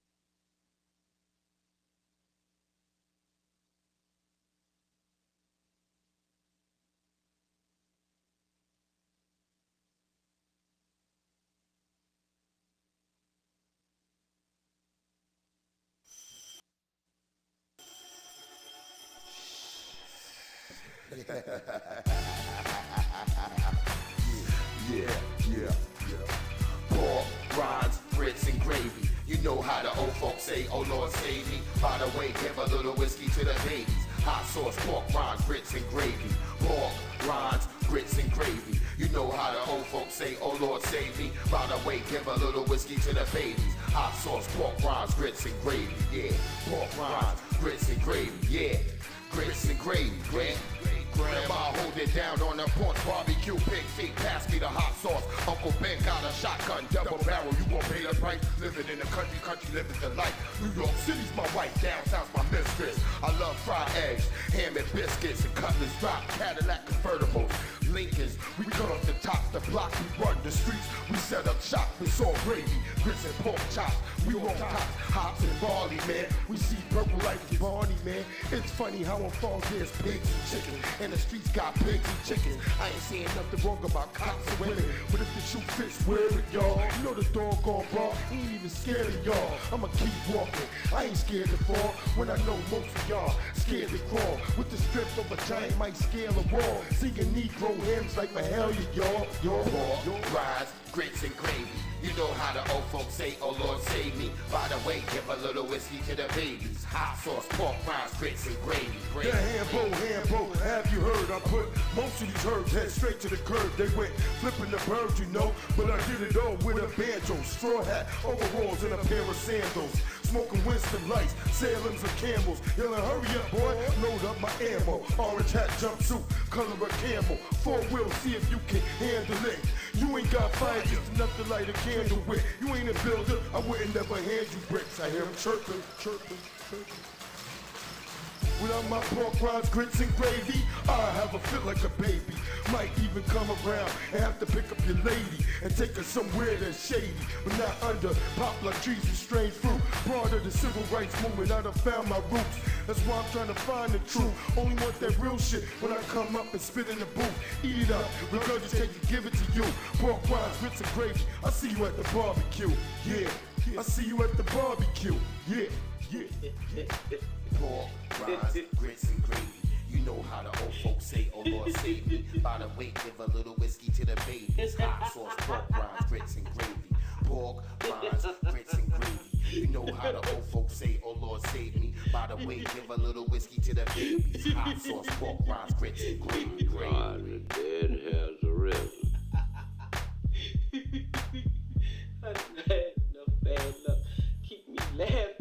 Yeah. Pork, rinds, grits, and gravy. You know how the old folks say, oh Lord save me. By the way, give a little whiskey to the babies. Hot sauce, pork, rinds, grits, and gravy. Pork, rinds, grits, and gravy. You know how the old folks say, oh Lord save me. By the way, give a little whiskey to the babies. Hot sauce, pork, rinds, grits, and gravy. Yeah, pork, rinds, grits, and gravy. Yeah, grits and gravy. Grandma hold it down on the porch, barbecue, pig feet, pass me the hot sauce. Uncle Ben got a shotgun, double barrel, you won't pay the price. Living in the country living the life. New York City's my wife, downtown's my mistress. I love fried eggs, ham and biscuits, and cutlets drop, Cadillac convertibles, Lincolns. We cut off the top, the block, we run the streets. We set up shop, it's all gravy, grits and pork chops. We want cops, hops and barley, man. We see purple like Barney, man. It's funny how on farms there's pigs and chicken, and the streets got pigs and chickens. I ain't saying nothing wrong about cops and women, but if the shoe fits, wear it, y'all. You know the doggone bar ain't even scared of y'all. I'ma keep walking, I ain't scared to fall. When I know most of y'all scared to crawl. With the strength of a giant might scale a wall. Singing Negro hymns like Mahalia, y'all. Your rise, grits and gravy. You know how the old folks say, oh Lord save me. By the way, give a little whiskey to the babies. Hot sauce, pork rinds, grits and gravy. Yeah, Hambo, have you heard? I put most of these herbs head straight to the curb. They went flipping the birds, you know, but I did it all with a banjo, straw hat, overalls, and a pair of sandals. Smoking Winston Lights, Salems and Camels. Yelling, hurry up, boy, load up my ammo. Orange hat, jumpsuit, color of camel. 4 wheels, see if you can handle it. You ain't got fire, just enough to light a candle with. You ain't a builder, I wouldn't never hand you bricks. I hear them chirping. Without my pork rinds, grits, and gravy, I have a feel like a baby. Might even come around and have to pick up your lady and take her somewhere that's shady, but not under popular trees and strange fruit. Part of the civil rights movement, I done found my roots. That's why I'm trying to find the truth. Only want that real shit when I come up and spit in the booth. Eat it up, regurgitate it, give it to you. Pork rinds, grits, and gravy. I see you at the barbecue. Yeah, I see you at the barbecue. Yeah. Pork rinds, grits, and gravy. You know how the old folks say, oh Lord save me. By the way, give a little whiskey to the babies. Hot sauce, pork rinds, grits, and gravy. Pork rinds, grits, and gravy. You know how the old folks say, oh Lord save me. By the way, give a little whiskey to the babies. Hot sauce, pork rinds, grits, and gravy. God, the dead has arisen. That's bad enough. Keep me laughing.